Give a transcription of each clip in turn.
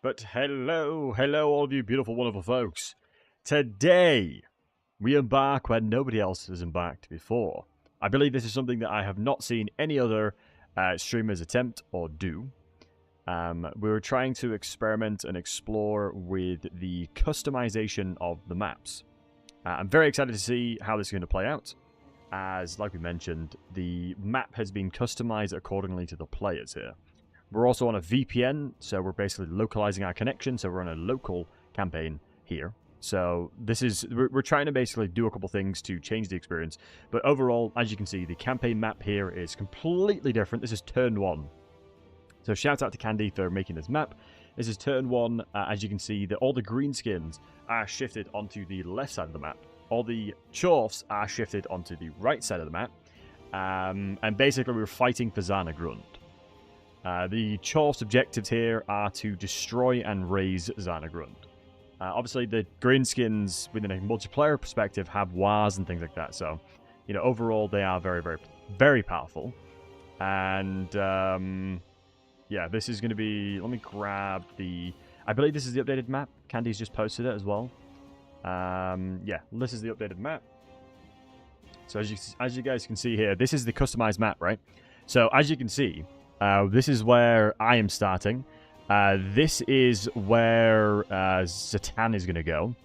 But hello, all of you beautiful, wonderful folks. Today, we embark where nobody else has embarked before. I believe this is something that I have not seen any other streamers attempt or do. We were trying to experiment and explore with the customization of the maps. I'm very excited to see how this is going to play out, as, like we mentioned, the map has been customized accordingly to the players here. We're also on a VPN, so we're basically localizing our connection, so we're on a local campaign here. So this is, we're trying to basically do a couple things to change the experience, but overall, as you can see, the campaign map here is completely different. This is turn 1. So shout out to Candy for making this map. This is turn 1, as you can see, that all the greenskins are shifted onto the left side of the map. All the Chorfs are shifted onto the right side of the map. And basically we're fighting for Zanagrund. The Chorfs' objectives here are to destroy and raze Zanagrund. Obviously, the greenskins, within a multiplayer perspective, have WAAGH and things like that. So, you know, overall, they are very, very, very powerful. And, yeah, this is going to be... Let me grab the... I believe this is the updated map. Candy's just posted it as well. Yeah, this is the updated map. So, as you guys can see here, this is the customized map, right? So, as you can see... this is where I am starting. This is where Zatan is going to go.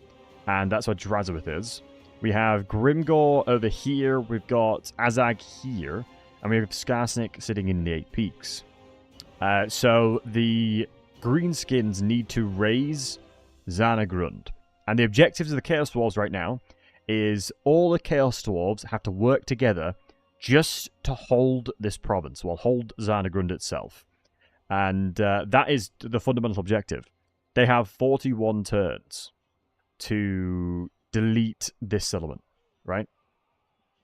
And that's where Drazowith is. We have Grimgor over here. We've got Azag here. And we have Skarsnik sitting in the 8 Peaks. So the Greenskins need to raze Zanagrund. And the objectives of the Chaos Dwarves right now is all the Chaos Dwarves have to work together just to hold this province, well, hold Zanagrund itself. And that is the fundamental objective. They have 41 turns to delete this settlement, right?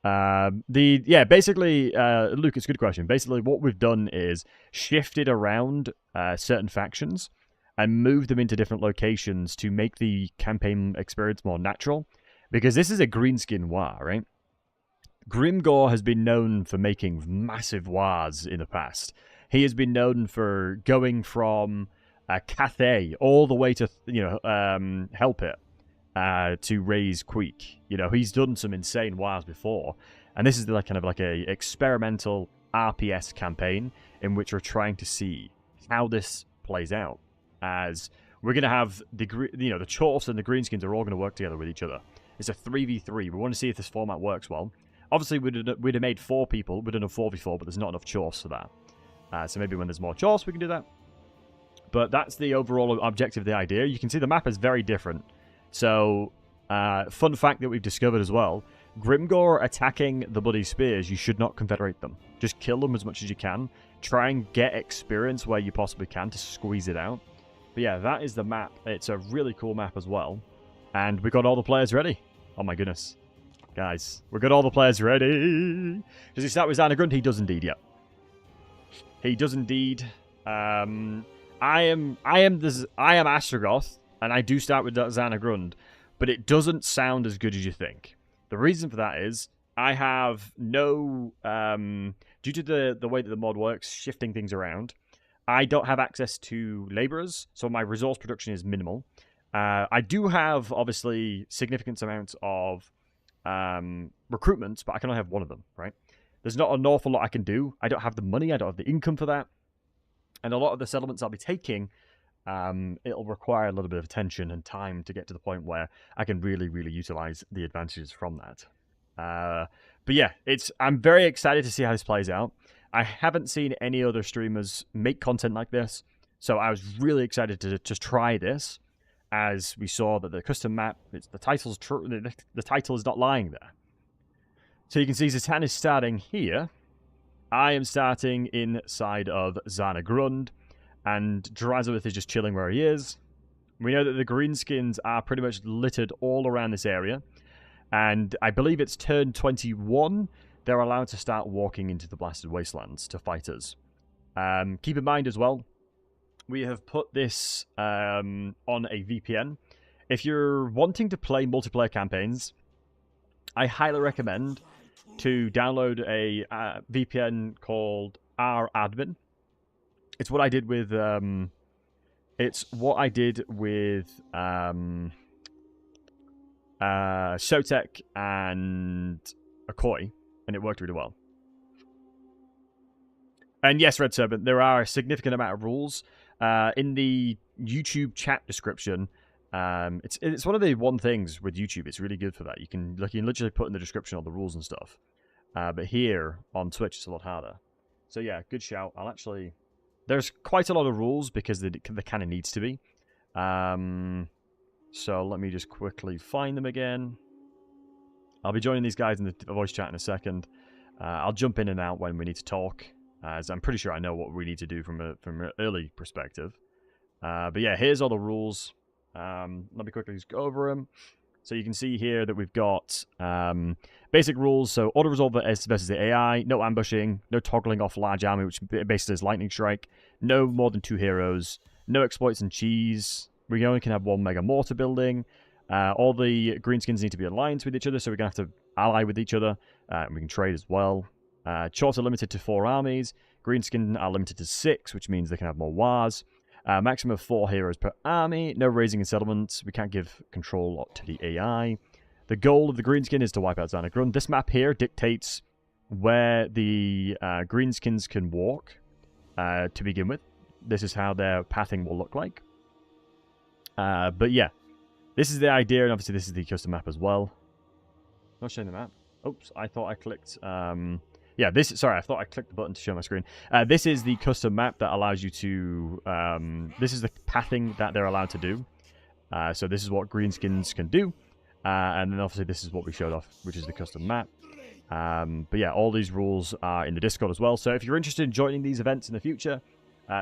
Basically, Luke, it's a good question. Basically, what we've done is shifted around certain factions and moved them into different locations to make the campaign experience more natural. Because this is a greenskin war, right? Grimgor has been known for making massive WAAGHs in the past. He has been known for going from Cathay all the way to, Helpit to raze Queek. You know, he's done some insane WAAGHs before. And this is kind of like a experimental RPS campaign in which we're trying to see how this plays out. As we're going to have the Chorfs and the Greenskins are all going to work together with each other. It's a 3v3. We want to see if this format works well. Obviously, we'd have made 4 people. We'd have done a 4v4, but there's not enough Chorfs for that. So maybe when there's more Chorfs, we can do that. But that's the overall objective of the idea. You can see the map is very different. So, fun fact that we've discovered as well. Grimgor attacking the bloody spears, you should not confederate them. Just kill them as much as you can. Try and get experience where you possibly can to squeeze it out. But yeah, that is the map. It's a really cool map as well. And we got all the players ready. Oh my goodness. Guys, we've got all the players ready. Does he start with Zanagrund? He does indeed, yep. He does indeed. I am Astrogoth, and I do start with Zanagrund, but it doesn't sound as good as you think. The reason for that is I have no, due to the way that the mod works, shifting things around, I don't have access to laborers, so my resource production is minimal. I do have, obviously, significant amounts of recruitment, but I can only have one of them, right? There's not an awful lot I can do. I don't have the money. I don't have the income for that. And a lot of the settlements I'll be taking, it'll require a little bit of attention and time to get to the point where I can really, really utilize the advantages from that. But yeah, I'm very excited to see how this plays out. I haven't seen any other streamers make content like this, so I was really excited to just try this. As we saw that the custom map, the title is not lying there. So you can see Zatan is starting here. I am starting inside of Zanagrund, and Drazowith is just chilling where he is. We know that the Greenskins are pretty much littered all around this area, and I believe it's turn 21. They're allowed to start walking into the Blasted Wastelands to fight us. Keep in mind as well, we have put this on a VPN. If you're wanting to play multiplayer campaigns, I highly recommend to download a VPN called radmin. It's what I did with It's what I did with Sotek and Akoi, and it worked really well. And yes, Red Serpent, there are a significant amount of rules. In the YouTube chat description, it's one of the things with YouTube. It's really good for that. You can literally put in the description all the rules and stuff. But here on Twitch, it's a lot harder. So yeah, good shout. There's quite a lot of rules because there kind of needs to be. So let me just quickly find them again. I'll be joining these guys in the voice chat in a second. I'll jump in and out when we need to talk, as I'm pretty sure I know what we need to do from an early perspective. But yeah, here's all the rules. Let me quickly just go over them. So you can see here that we've got basic rules. So Autoresolve versus the AI, no ambushing, no toggling off large army, which basically is lightning strike, no more than 2 heroes, no exploits and cheese. We only can have 1 Megamortar building. All the greenskins need to be aligned with each other, so we're going to have to ally with each other. And we can trade as well. Chorfs are limited to 4 armies. Greenskin are limited to 6, which means they can have more WAAGHs. Maximum of 4 heroes per army. No raising and settlements. We can't give control to the AI. The goal of the Greenskin is to wipe out Xanagrun. This map here dictates where the Greenskins can walk to begin with. This is how their pathing will look like. But yeah, this is the idea, and obviously this is the custom map as well. Not showing the map. Oops, I thought I clicked... yeah, sorry, I thought I clicked the button to show my screen. This is the custom map that allows you to... this is the pathing that they're allowed to do. So this is what Greenskins can do. And then obviously this is what we showed off, which is the custom map. But yeah, all these rules are in the Discord as well. So if you're interested in joining these events in the future,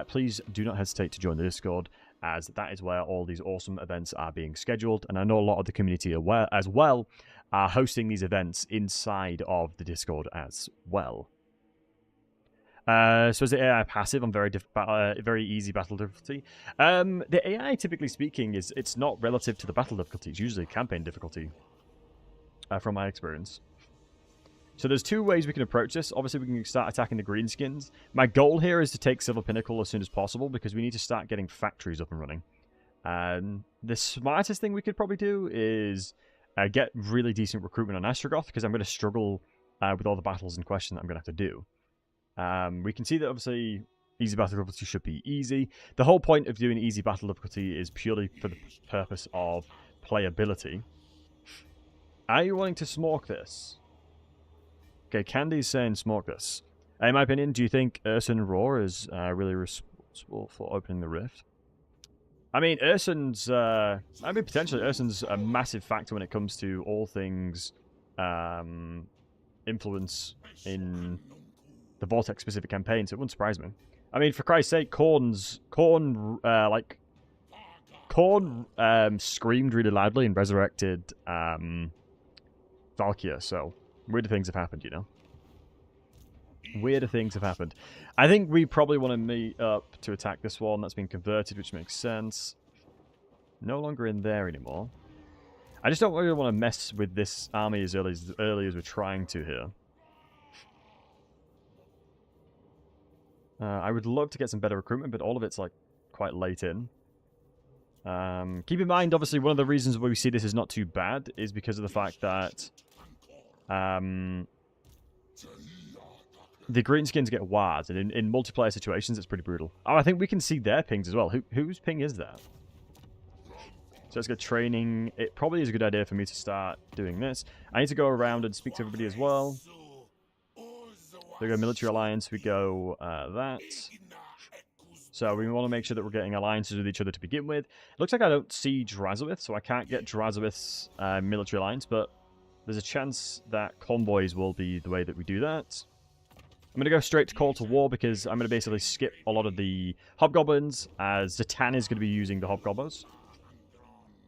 please do not hesitate to join the Discord, as that is where all these awesome events are being scheduled. And I know a lot of the community as well are hosting these events inside of the Discord as well. So is the AI passive on very easy battle difficulty? The AI, typically speaking, it's not relative to the battle difficulty. It's usually campaign difficulty, from my experience. So there's 2 ways we can approach this. Obviously, we can start attacking the Greenskins. My goal here is to take Silver Pinnacle as soon as possible, because we need to start getting factories up and running. The smartest thing we could probably do is get really decent recruitment on Astrogoth, because I'm going to struggle with all the battles in question that I'm going to have to do. We can see that obviously easy battle difficulty should be easy. The whole point of doing easy battle difficulty is purely for the purpose of playability. Are you wanting to smork this? Okay, Candy's saying smork this. In my opinion, do you think Urson Roar is really responsible for opening the rift? I mean, potentially Urson's a massive factor when it comes to all things influence in the Vortex-specific campaign, so it wouldn't surprise me. I mean, for Christ's sake, Khorne screamed really loudly and resurrected Valkyria, so weirder things have happened, you know? Weirder things have happened. I think we probably want to meet up to attack this one. That's been converted, which makes sense. No longer in there anymore. I just don't really want to mess with this army as early as we're trying to here. I would love to get some better recruitment, but all of it's like quite late in. Keep in mind, obviously, one of the reasons why we see this is not too bad is because of the fact that the Greenskins get WAAGHs, and in multiplayer situations, it's pretty brutal. Oh, I think we can see their pings as well. Whose ping is that? So let's get training. It probably is a good idea for me to start doing this. I need to go around and speak to everybody as well. We go military alliance, we go that. So we want to make sure that we're getting alliances with each other to begin with. It looks like I don't see Drazowith, so I can't get Drazowith's military alliance, but there's a chance that convoys will be the way that we do that. I'm going to go straight to Call to War, because I'm going to basically skip a lot of the Hobgoblins, as Zatan is going to be using the Hobgoblins.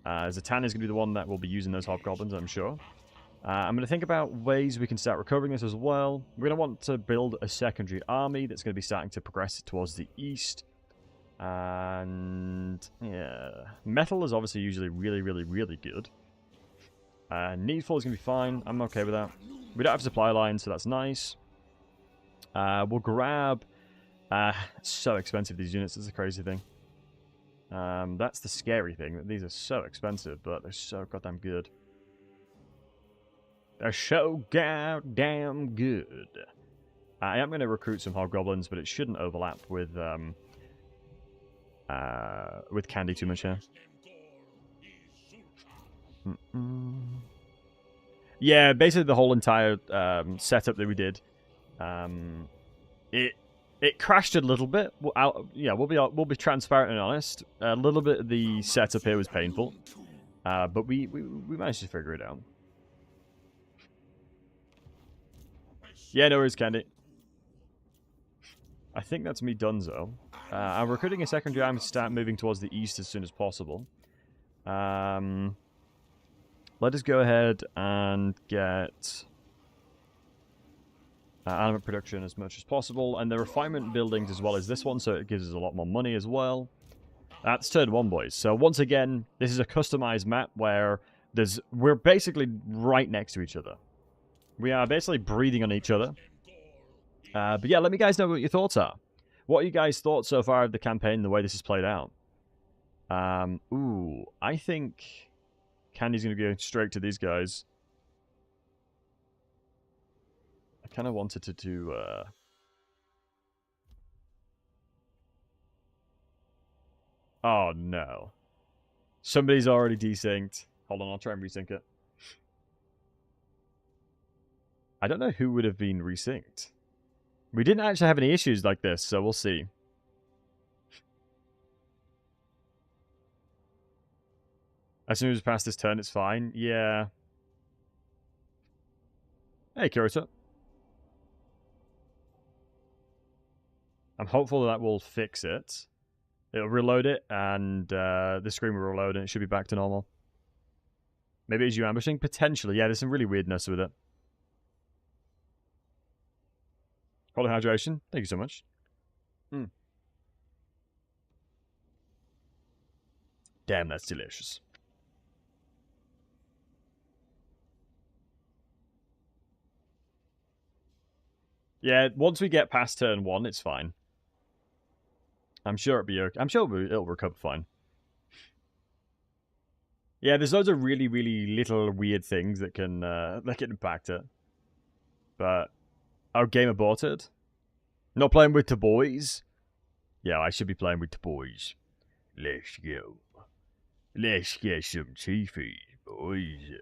Zatan is going to be the one that will be using those Hobgoblins, I'm sure. I'm going to think about ways we can start recovering this as well. We're going to want to build a secondary army that's going to be starting to progress towards the east. And yeah, metal is obviously usually really, really, really good. Needful is going to be fine. I'm okay with that. We don't have supply lines, so that's nice. We'll grab... so expensive, these units. It's a crazy thing. That's the scary thing. These are so expensive, but they're so goddamn good. They're so goddamn good. I am going to recruit some hobgoblins, but it shouldn't overlap with Candy too much here. Yeah, basically the whole entire setup that we did, it crashed a little bit. We'll be transparent and honest. A little bit of the setup here was painful, but we managed to figure it out. Yeah, no worries, Candy. I think that's me donezo. I'm recruiting a secondary army to start moving towards the east as soon as possible. Let us go ahead and get armament production as much as possible, and the refinement buildings as well as this one, so it gives us a lot more money as well. That's turn 1, boys. So once again, this is a customized map where we're basically right next to each other. We are basically breathing on each other. But yeah, let me guys know what your thoughts are. What are you guys' thoughts so far of the campaign, the way this is played out? I think Candy's going to go straight to these guys. I kind of wanted to do... Oh, no. Somebody's already desynced. Hold on, I'll try and resync it. I don't know who would have been resynced. We didn't actually have any issues like this, so we'll see. As soon as we pass this turn, it's fine. Yeah. Hey, Kirito. I'm hopeful that will fix it. It'll reload it, and the screen will reload, and it should be back to normal. Maybe it's you ambushing? Potentially. Yeah, there's some really weirdness with it. Holding hydration. Thank you so much. Damn, that's delicious. Yeah, once we get past turn 1, it's fine. I'm sure it'll be okay. I'm sure it'll recover fine. Yeah, there's loads of really, really little weird things that can impact it. But our game aborted. Not playing with the boys. Yeah, I should be playing with the boys. Let's go. Let's get some chiefy, boys.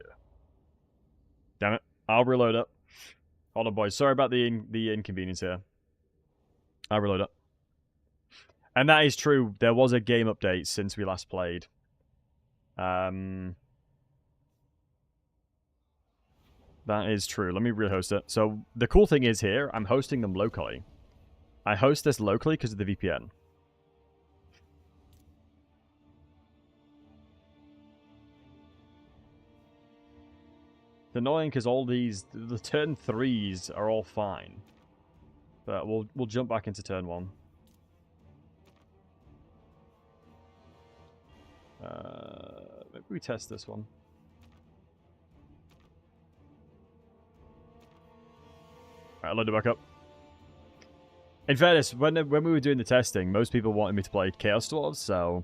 Damn it. I'll reload up. Hold on, boys. Sorry about the inconvenience here. I'll reload up. And that is true. There was a game update since we last played. That is true. Let me rehost it. So the cool thing is here, I'm hosting them locally. I host this locally because of the VPN. It's annoying because all the turn 3s are all fine. But we'll jump back into turn 1. Maybe we test this one. Alright, load it back up. In fairness, when we were doing the testing, most people wanted me to play Chaos Dwarves, so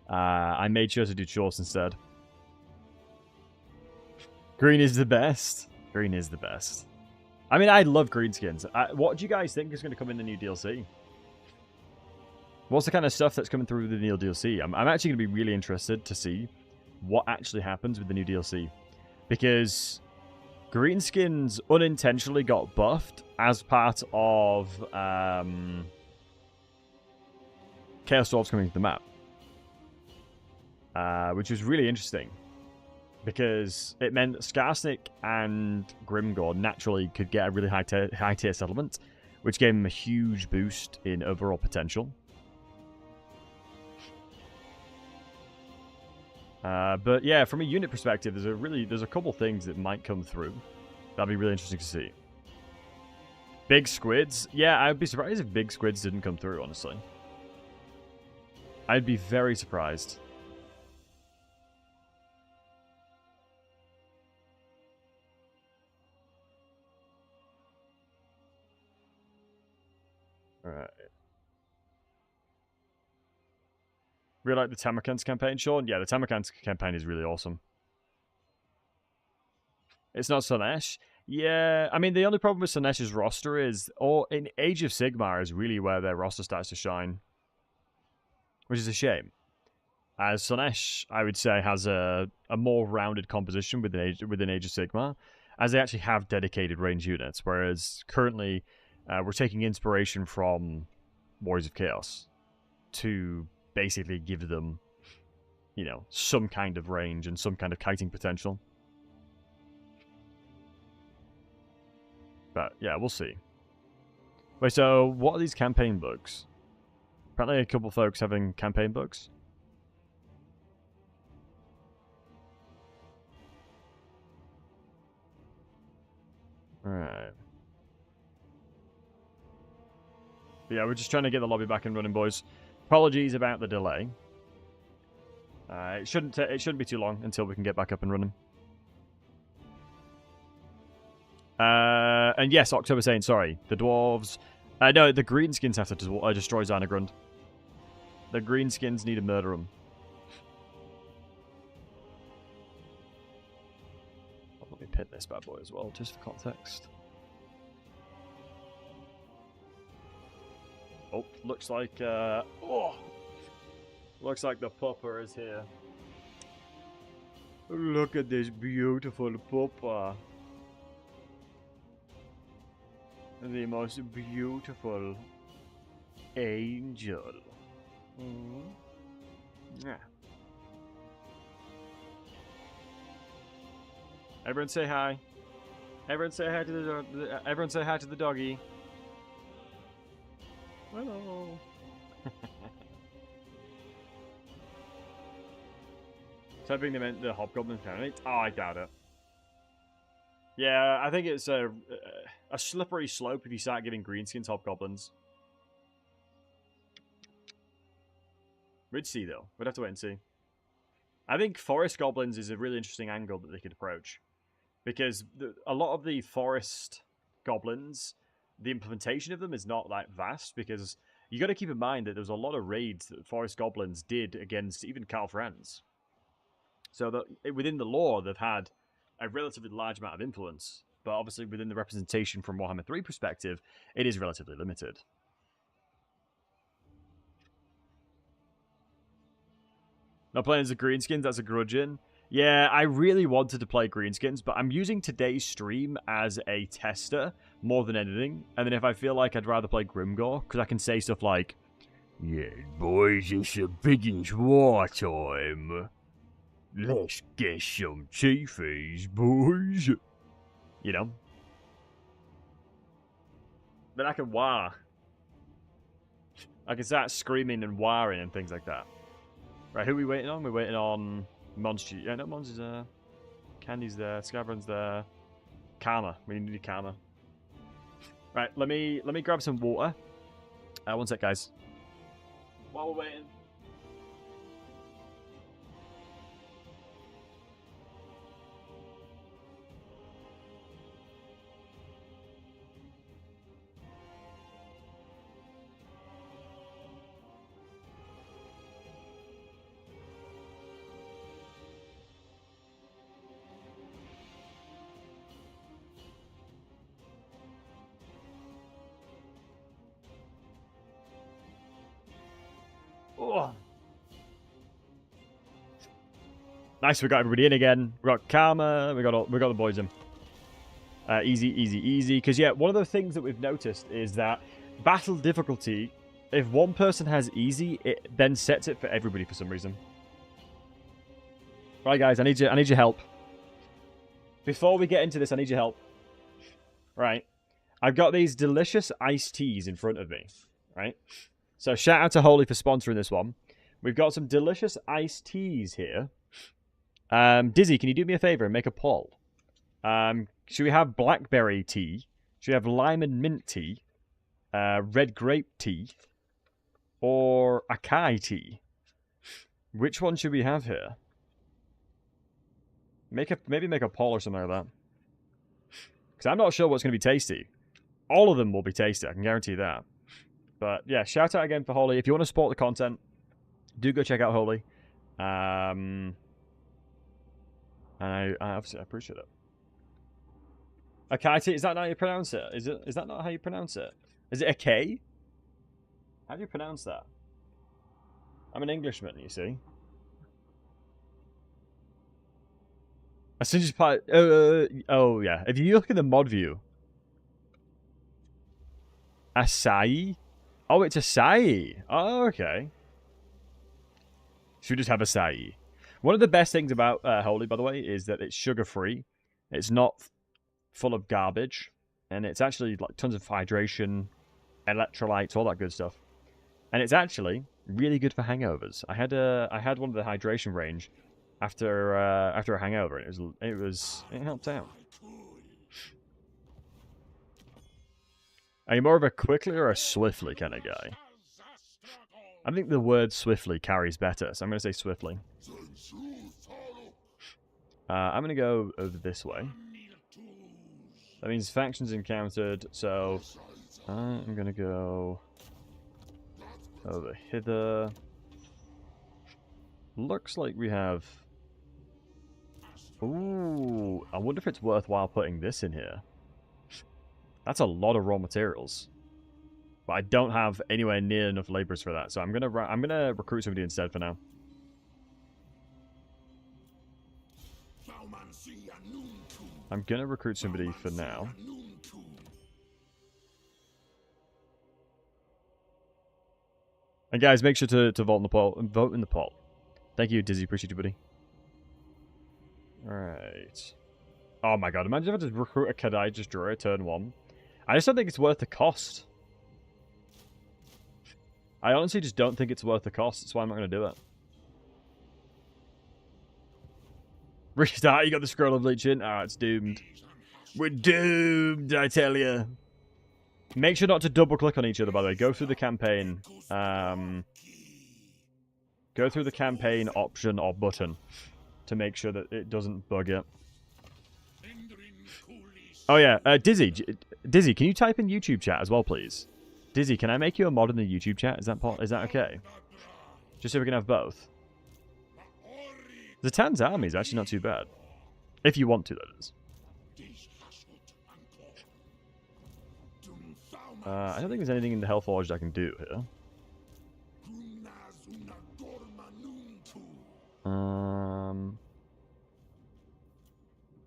I made sure to do Chorfs instead. Green is the best. Green is the best. I mean, I love greenskins. What do you guys think is going to come in the new DLC? What's the kind of stuff that's coming through the new DLC? I'm actually going to be really interested to see what actually happens with the new DLC. Because greenskins unintentionally got buffed as part of Chaos Dwarves coming to the map. Which was really interesting. Because it meant that Skarsnik and Grimgor naturally could get a really high tier settlement, which gave them a huge boost in overall potential. But yeah, from a unit perspective, there's a couple things that might come through. That'd be really interesting to see. Big squids? Yeah, I'd be surprised if big squids didn't come through, honestly. I'd be very surprised. Alright. Really like the Tamarkand's campaign, Sean? Yeah, the Tamarkand's campaign is really awesome. It's not Slaanesh. Yeah, I mean, the only problem with Slaanesh's roster is, or in Age of Sigmar is really where their roster starts to shine, which is a shame. As Slaanesh, I would say, has a more rounded composition within Age of Sigmar, as they actually have dedicated range units, whereas currently we're taking inspiration from Warriors of Chaos to basically give them, you know, some kind of range and some kind of kiting potential. But yeah, we'll see. Wait, so what are these campaign bugs? Apparently a couple folks having campaign bugs. Alright. Yeah, we're just trying to get the lobby back and running, boys. Apologies about the delay. It shouldn't be too long until we can get back up and running. And yes, October saying, sorry, the dwarves... no, the greenskins have to destroy Xanagrund. The greenskins need to murder them. Let me pin this bad boy as well, just for context. Oh, looks like... looks like the pupper is here. Look at this beautiful pupper. The most beautiful angel. Yeah. Everyone say hi. Everyone say hi to everyone say hi to the doggy. Hello. So I think they meant the hobgoblin planet. Oh, I doubt it. Yeah, I think it's a slippery slope if you start giving greenskins hobgoblins. We'd see, though. We'd have to wait and see. I think forest goblins is a really interesting angle that they could approach. Because a lot of the forest goblins, the implementation of them is not that vast. Because you got to keep in mind that there's a lot of raids that forest goblins did against even Karl Franz. So that within the lore, they've had a relatively large amount of influence, but obviously within the representation from Warhammer 3 perspective, it is relatively limited. Not playing as a greenskins, that's a grudging. Yeah, I really wanted to play greenskins, but I'm using today's stream as a tester more than anything. And then if I feel like I'd rather play Grimgore, because I can say stuff like, "Yeah, boys, it's a biggins war time. Let's get some chiefies, boys." You know? Then I can wah. I can start screaming and warring and things like that. Right, who are we waiting on? We're waiting on Monster. Yeah, no, Mons is there. Candy's there. Scabrand's there. Karma. We need Karma. Right, let me grab some water. One sec, guys. While we're waiting. Oh. Nice, we got everybody in again. We got Karma, we got the boys in. Easy, easy, easy. Because yeah, one of the things that we've noticed is that battle difficulty, if one person has easy, it then sets it for everybody for some reason. Right, guys, I need your help. Before we get into this, I need your help. Right, I've got these delicious iced teas in front of me. Right. So shout out to Holy for sponsoring this one. We've got some delicious iced teas here. Dizzy, can you do me a favor and make a poll? Should we have blackberry tea? Should we have lime and mint tea? Red grape tea? Or acai tea? Which one should we have here? Maybe make a poll or something like that. Because I'm not sure what's going to be tasty. All of them will be tasty, I can guarantee that. But yeah, shout out again for Holly. If you want to support the content, Do go check out Holy. And I obviously appreciate it. Akaiti, is that not how you pronounce it? Is that not how you pronounce it? Is it a K? How do you pronounce that? I'm an Englishman, you see. As soon as you part, oh yeah. If you look at the mod view, acai. Oh, it's acai. Oh, okay. Should we just have acai? One of the best things about Holy, by the way, is that it's sugar-free. It's not full of garbage, and it's actually like tons of hydration, electrolytes, all that good stuff. And it's actually really good for hangovers. I had one of the hydration range after a hangover, and it helped out. Are you more of a quickly or a swiftly kind of guy? I think the word swiftly carries better, so I'm going to say swiftly. I'm going to go over this way. That means factions encountered, so I'm going to go over hither. Looks like we have... Ooh, I wonder if it's worthwhile putting this in here. That's a lot of raw materials. But I don't have anywhere near enough laborers for that, so I'm gonna recruit somebody instead for now. I'm gonna recruit somebody for now. And guys, make sure to vote in the poll. Vote in the poll. Thank you, Dizzy. Appreciate you, buddy. Alright. Oh my god, imagine if I just recruit a Kadai Destroyer turn 1. I just don't think it's worth the cost. I honestly just don't think it's worth the cost. That's why I'm not going to do it. Restart, you got the scroll of bleaching. Ah, it's doomed. We're doomed, I tell you. Make sure not to double click on each other, by the way. Go through the campaign. Go through the campaign option or button to make sure that it doesn't bug it. Oh yeah, Dizzy, can you type in YouTube chat as well, please? Dizzy, can I make you a mod in the YouTube chat? Is that okay? Just so we can have both. Zatan's army is actually not too bad. If you want to, that is. I don't think there's anything in the Hellforged I can do here.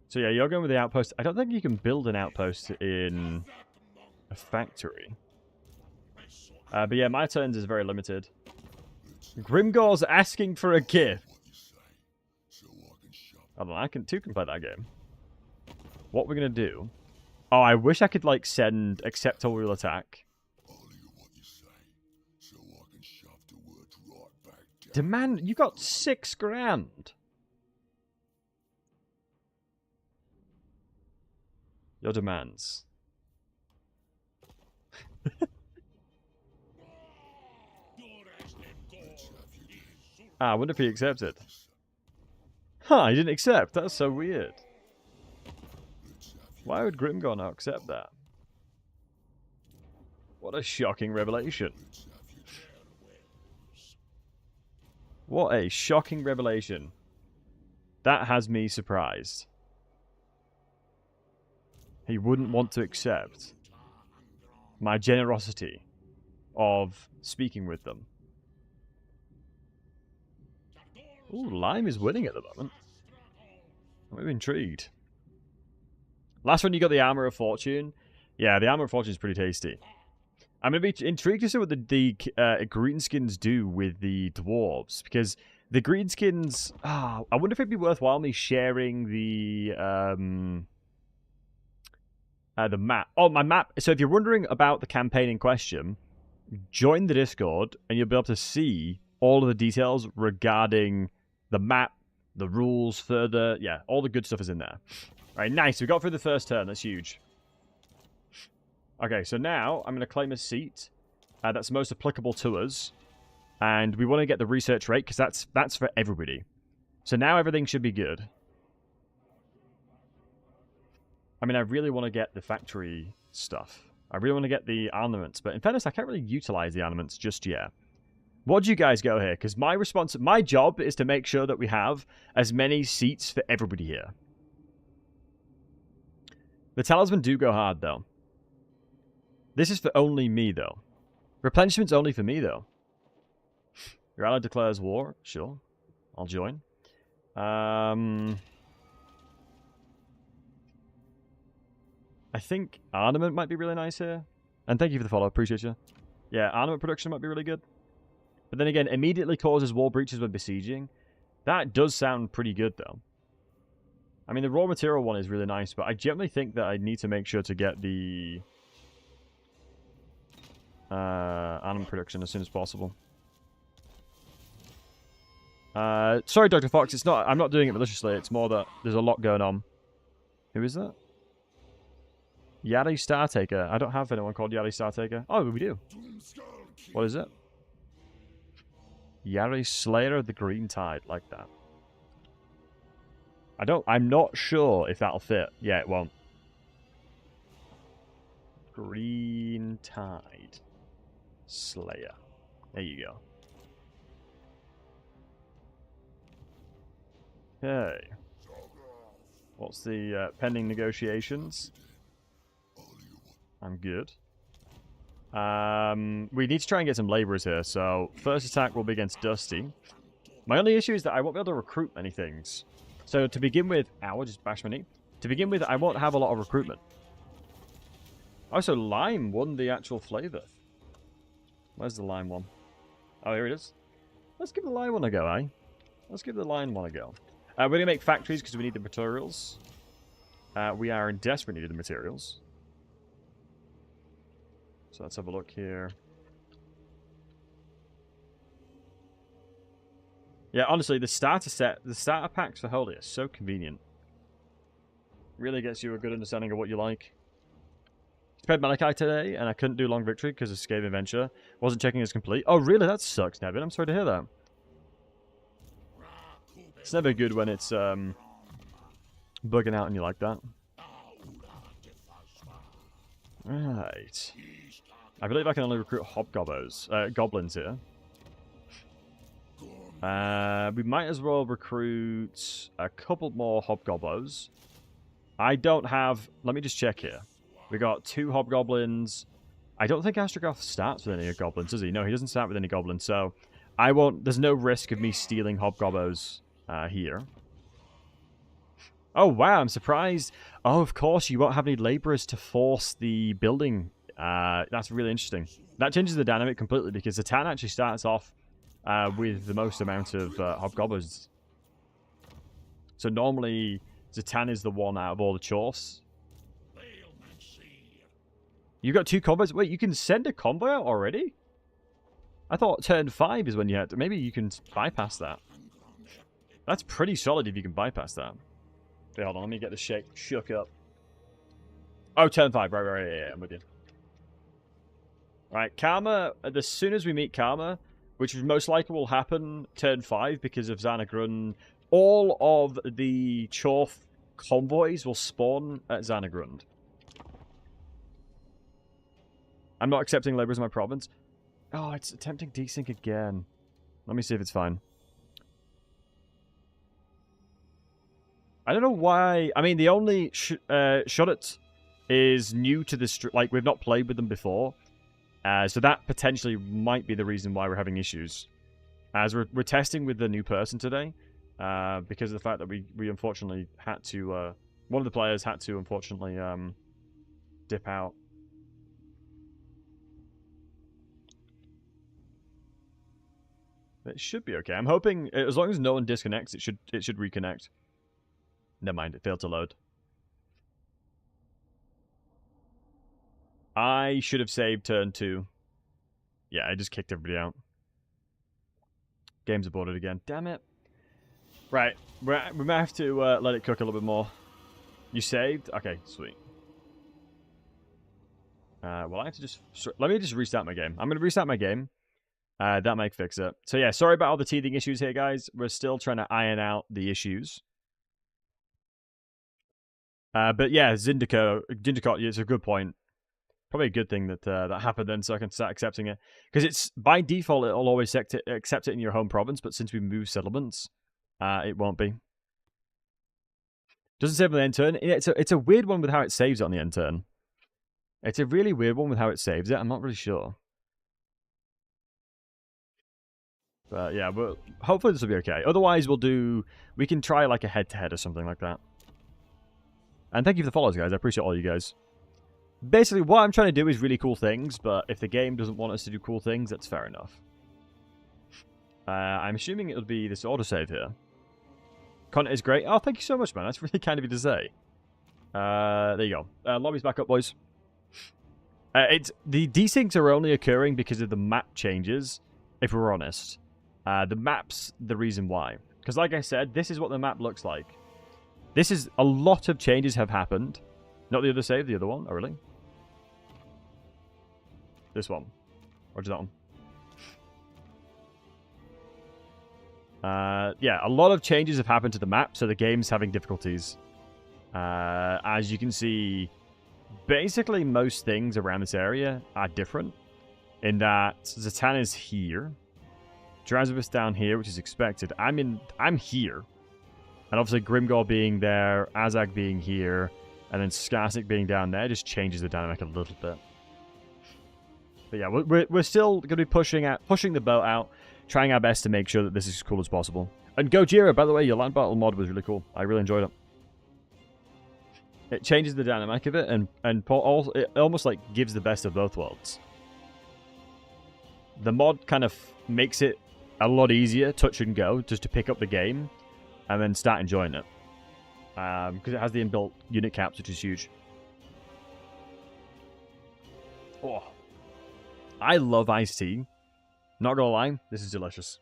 So yeah, you're going with the outpost. I don't think you can build an outpost in a factory. But yeah, my turns is very limited. Grimgor's asking for a gift. Hold on, two can play that game. What we're gonna do? Oh, I wish I could like send accept or we'll attack. Demand, you got 6 grand. Your demands. I wonder if he accepted. Huh, he didn't accept. That's so weird. Why would Grimgor not accept that? What a shocking revelation. What a shocking revelation. That has me surprised. He wouldn't want to accept my generosity of speaking with them. Ooh, Lime is winning at the moment. I'm intrigued. Last one, you got the Armor of Fortune. Yeah, the Armor of Fortune is pretty tasty. I'm going to be intrigued to see what the Greenskins do with the Dwarves. Because the Greenskins... I wonder if it'd be worthwhile me sharing the map. Oh, my map. So if you're wondering about the campaign in question, join the Discord and you'll be able to see all of the details regarding the map, the rules further. Yeah, all the good stuff is in there. All right, nice. We got through the first turn. That's huge. Okay, so now I'm going to claim a seat that's most applicable to us. And we want to get the research rate because that's for everybody. So now everything should be good. I mean, I really want to get the factory stuff. I really want to get the armaments. But in fairness, I can't really utilize the armaments just yet. What do you guys go here? Because my job is to make sure that we have as many seats for everybody here. The talisman do go hard, though. This is for only me, though. Replenishment's only for me, though. Your ally declares war. Sure. I'll join. I think armament might be really nice here. And thank you for the follow. Appreciate you. Yeah, armament production might be really good. But then again, immediately causes wall breaches when besieging. That does sound pretty good, though. I mean, the raw material one is really nice, but I generally think that I need to make sure to get the armament production as soon as possible. Sorry, Dr. Fox, it's not. I'm not doing it maliciously. It's more that there's a lot going on. Who is that? Yari Startaker. I don't have anyone called Yari Startaker. Oh, we do. What is it? Yari Slayer of the Green Tide, like that. I'm not sure if that'll fit. Yeah, it won't. Green Tide Slayer. There you go. Okay. What's the pending negotiations? I'm good. We need to try and get some laborers here, so first attack will be against Dusty. My only issue is that I won't be able to recruit many things. So to begin with, just bash my knee. To begin with, I won't have a lot of recruitment. Oh, so lime won the actual flavor. Where's the lime one? Oh, here it is. Let's give the lime one a go, eh? Let's give the lime one a go. We're going to make factories because we need the materials. We are in desperate need of the materials. So let's have a look here. Yeah, honestly, the starter packs for Holy are so convenient. Really gets you a good understanding of what you like. Played Malachi today, and I couldn't do Long Victory because of Scave Adventure. Wasn't checking as complete. Oh, really? That sucks, Nevin. I'm sorry to hear that. It's never good when it's bugging out and you like that. Right. I believe I can only recruit goblins here. We might as well recruit a couple more hobgoblins. I don't have... Let me just check here. We got 2 hobgoblins. I don't think Astrogoth starts with any goblins, does he? No, he doesn't start with any goblins, so I won't... There's no risk of me stealing hobgoblins here. Oh, wow, I'm surprised. Oh, of course, you won't have any laborers to force the building. That's really interesting. That changes the dynamic completely because the town actually starts off with the most amount of hobgoblins. So normally, Zatan is the one out of all the Chorfs. You got 2 convoys? Wait, you can send a convoy out already? I thought turn 5 is when you had to... Maybe you can bypass that. That's pretty solid if you can bypass that. Okay, hold on, let me get the shook up. Oh, turn 5, right, yeah, I'm with you. Right, Karma, as soon as we meet Karma, which most likely will happen turn 5 because of Xanagrun, all of the Chorf convoys will spawn at Xanagrund. I'm not accepting laborers in my province. Oh, it's attempting desync again. Let me see if it's fine. I don't know why. I mean, the only Shoddet is new to this. Like, we've not played with them before. So that potentially might be the reason why we're having issues. As we're testing with the new person today. Because of the fact that we unfortunately had to... one of the players had to, unfortunately, dip out. It should be okay. I'm hoping, as long as no one disconnects, it should reconnect. Never mind, it failed to load. I should have saved turn 2. Yeah, I just kicked everybody out. Game's aborted again. Damn it. Right, we might have to let it cook a little bit more. You saved? Okay, sweet. Well, I have to just... Let me just restart my game. I'm going to restart my game. That might fix it. So yeah, sorry about all the teething issues here, guys. We're still trying to iron out the issues. But yeah, Zindicott, it's a good point. Probably a good thing that that happened then, so I can start accepting it. Because it's by default, it'll always accept it in your home province, but since we moved settlements, it won't be. Doesn't save on the end turn. Yeah, it's a weird one with how it saves it on the end turn. It's a really weird one with how it saves it. I'm not really sure. But yeah, hopefully this will be okay. Otherwise, we can try like a head-to-head or something like that. And thank you for the follows, guys. I appreciate all you guys. Basically, what I'm trying to do is really cool things, but if the game doesn't want us to do cool things, that's fair enough. I'm assuming it'll be this autosave here. Content is great. Oh, thank you so much, man. That's really kind of you to say. There you go. Lobby's back up, boys. The desyncs are only occurring because of the map changes, if we're honest. The map's the reason why. Because like I said, this is what the map looks like. This is a lot of changes have happened. Not the other save, the other one. Oh, really? This one. Or just that one? Yeah, a lot of changes have happened to the map, so the game's having difficulties. As you can see, basically most things around this area are different. In that Zatan is here. Drazibus down here, which is expected. I'm here. And obviously Grimgor being there, WAAAGH being here, and then Skarsnik being down there just changes the dynamic a little bit. But yeah, we're still going to be pushing the boat out, trying our best to make sure that this is as cool as possible. And Gojira, by the way, your land battle mod was really cool. I really enjoyed it. It changes the dynamic of it, and it almost like gives the best of both worlds. The mod kind of makes it a lot easier, touch and go, just to pick up the game, and then start enjoying it. Because it has the inbuilt unit caps, which is huge. Oh, I love iced tea. Not gonna lie, this is delicious.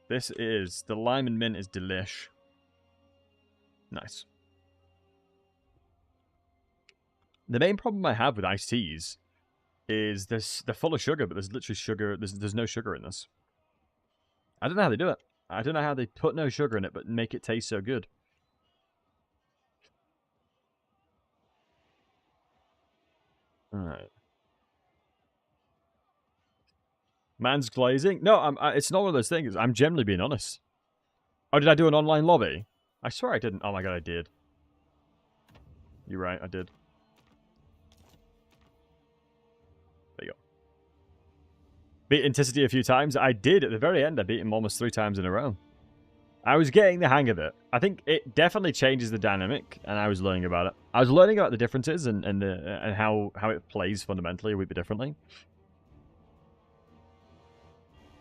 The lime and mint is delish. Nice. The main problem I have with iced teas is they're full of sugar, but there's literally sugar. There's no sugar in this. I don't know how they do it. I don't know how they put no sugar in it, but make it taste so good. Alright. Man's glazing? No, it's not one of those things. I'm generally being honest. Oh, did I do an online lobby? I swear I didn't. Oh my god, I did. You're right, I did. There you go. Beat Intensity a few times. I did. At the very end, I beat him almost 3 times in a row. I was getting the hang of it. I think it definitely changes the dynamic, and I was learning about it. I was learning about the differences and how it plays fundamentally a wee bit differently.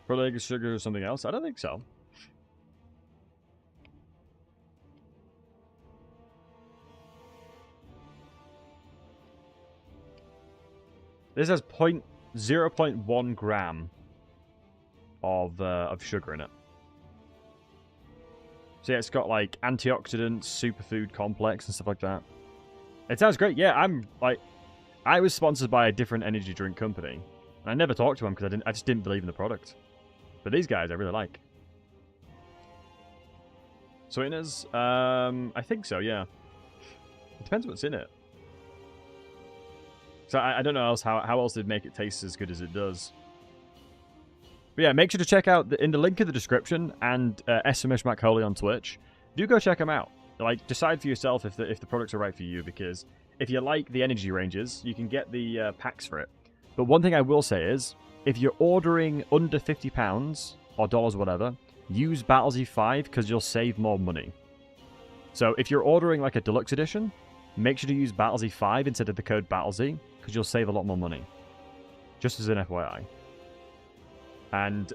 Probably sugar or something else? I don't think so. This has 0.1 gram of sugar in it. So yeah, it's got like antioxidants, superfood complex, and stuff like that. It sounds great. Yeah, I was sponsored by a different energy drink company, and I never talked to them because I just didn't believe in the product. But these guys I really like. Sweeteners? I think so, yeah. It depends what's in it. So I don't know how else they'd make it taste as good as it does. But yeah, make sure to check out in the link in the description and SMS MacHoly on Twitch. Do go check them out. Like, decide for yourself if the products are right for you, because if you like the energy ranges, you can get the packs for it. But one thing I will say is, if you're ordering under £50 or dollars, whatever, use Battlesey 5 because you'll save more money. So if you're ordering like a deluxe edition, make sure to use Battlesey 5 instead of the code Battlesey because you'll save a lot more money. Just as an FYI. And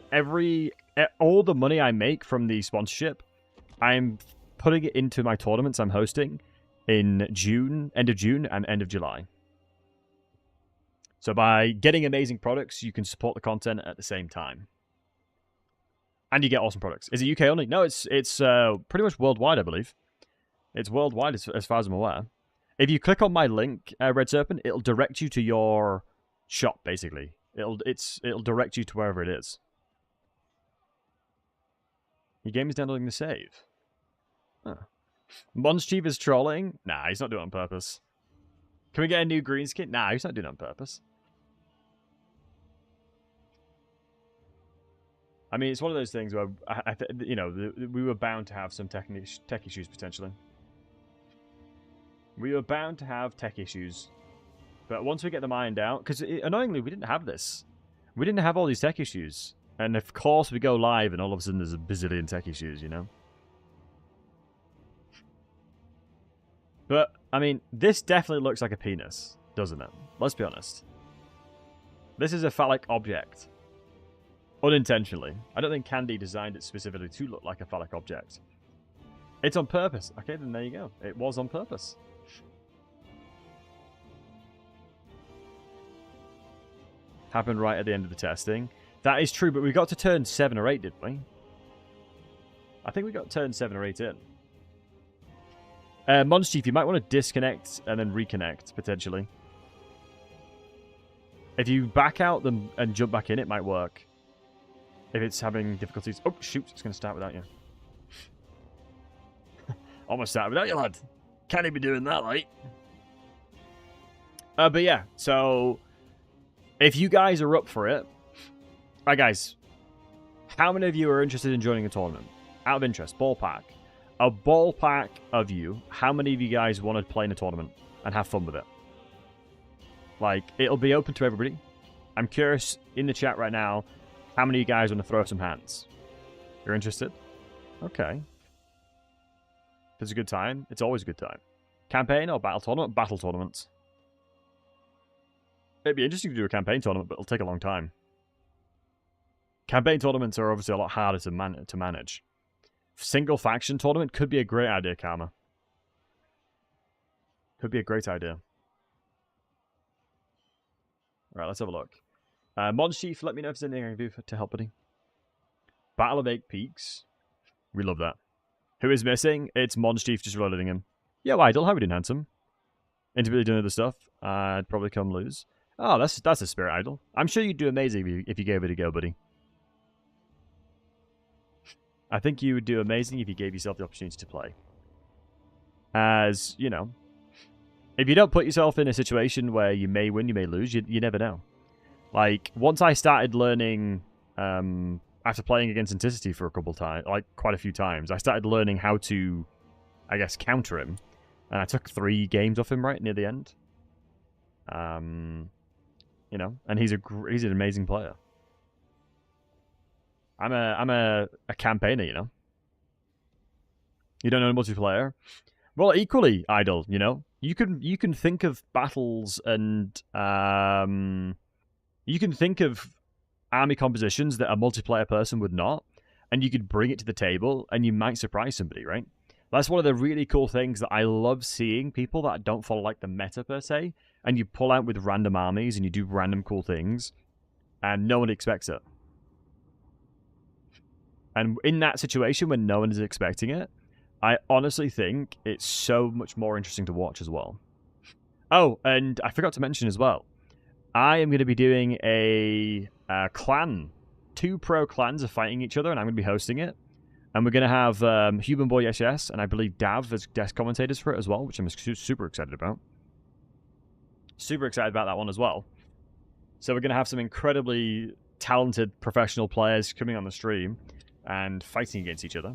all the money I make from the sponsorship, I'm putting it into my tournaments I'm hosting in June, end of June and end of July. So by getting amazing products, you can support the content at the same time. And you get awesome products. Is it UK only? No, it's pretty much worldwide, I believe. It's worldwide as far as I'm aware. If you click on my link, Red Serpent, it'll direct you to your shop, basically. It'll direct you to wherever it is. Your game is downloading the save. Huh. Monchief is trolling? Nah, he's not doing it on purpose. Can we get a new Greenskin? Nah, he's not doing it on purpose. I mean, it's one of those things where, you know, we were bound to have some tech issues, potentially. We were bound to have tech issues. But once we get them ironed out... Because, annoyingly, we didn't have this. We didn't have all these tech issues. And, of course, we go live and all of a sudden there's a bazillion tech issues, you know? But, I mean, this definitely looks like a penis, doesn't it? Let's be honest. This is a phallic object. Unintentionally. I don't think Candy designed it specifically to look like a phallic object. It's on purpose. Okay, then there you go. It was on purpose. Happened right at the end of the testing. That is true, but we got to turn 7 or 8, didn't we? I think we got to turn 7 or 8 in. Monchief, you might want to disconnect and then reconnect, potentially. If you back out them and jump back in, it might work. If it's having difficulties... Oh, shoot. It's going to start without you. Almost started without you, lad. Can't even be doing that, like. But yeah, so... If you guys are up for it... Alright, guys. How many of you are interested in joining a tournament? Out of interest, ballpark. A ballpark of you. How many of you guys want to play in a tournament and have fun with it? Like, it'll be open to everybody. I'm curious, in the chat right now... How many of you guys want to throw some hands? You're interested? Okay. If it's a good time, it's always a good time. Campaign or battle tournament? Battle tournaments. It'd be interesting to do a campaign tournament, but it'll take a long time. Campaign tournaments are obviously a lot harder to manage. Single faction tournament could be a great idea, Karma. Could be a great idea. Alright, let's have a look. Monchief, let me know if there's anything I can do to help, buddy. Battle of 8 Peaks. We love that. Who is missing? It's Monchief, just reloading him. Yo, Idol, how are we doing, handsome? Intimately doing other stuff. I'd probably come lose. Oh, that's a spirit, Idol. I'm sure you'd do amazing if you gave it a go, buddy. I think you would do amazing if you gave yourself the opportunity to play. As, you know, if you don't put yourself in a situation where you may win, you may lose, you never know. Like, once I started learning, after playing against Anticity for a couple times, like, quite a few times, I started learning how to, I guess, counter him. And I took 3 games off him right near the end. You know, and he's an amazing player. I'm a campaigner, you know. You don't know multiplayer? Well, equally, Idol, you know. You can think of battles and you can think of army compositions that a multiplayer person would not, and you could bring it to the table, and you might surprise somebody, right? That's one of the really cool things that I love seeing, people that don't follow like the meta per se, and you pull out with random armies, and you do random cool things, and no one expects it. And in that situation, when no one is expecting it, I honestly think it's so much more interesting to watch as well. Oh, and I forgot to mention as well, I am going to be doing a clan. 2 pro clans are fighting each other, and I'm going to be hosting it. And we're going to have Human Boy SS, and I believe Dav as guest commentators for it as well, which I'm super excited about. Super excited about that one as well. So we're going to have some incredibly talented professional players coming on the stream and fighting against each other.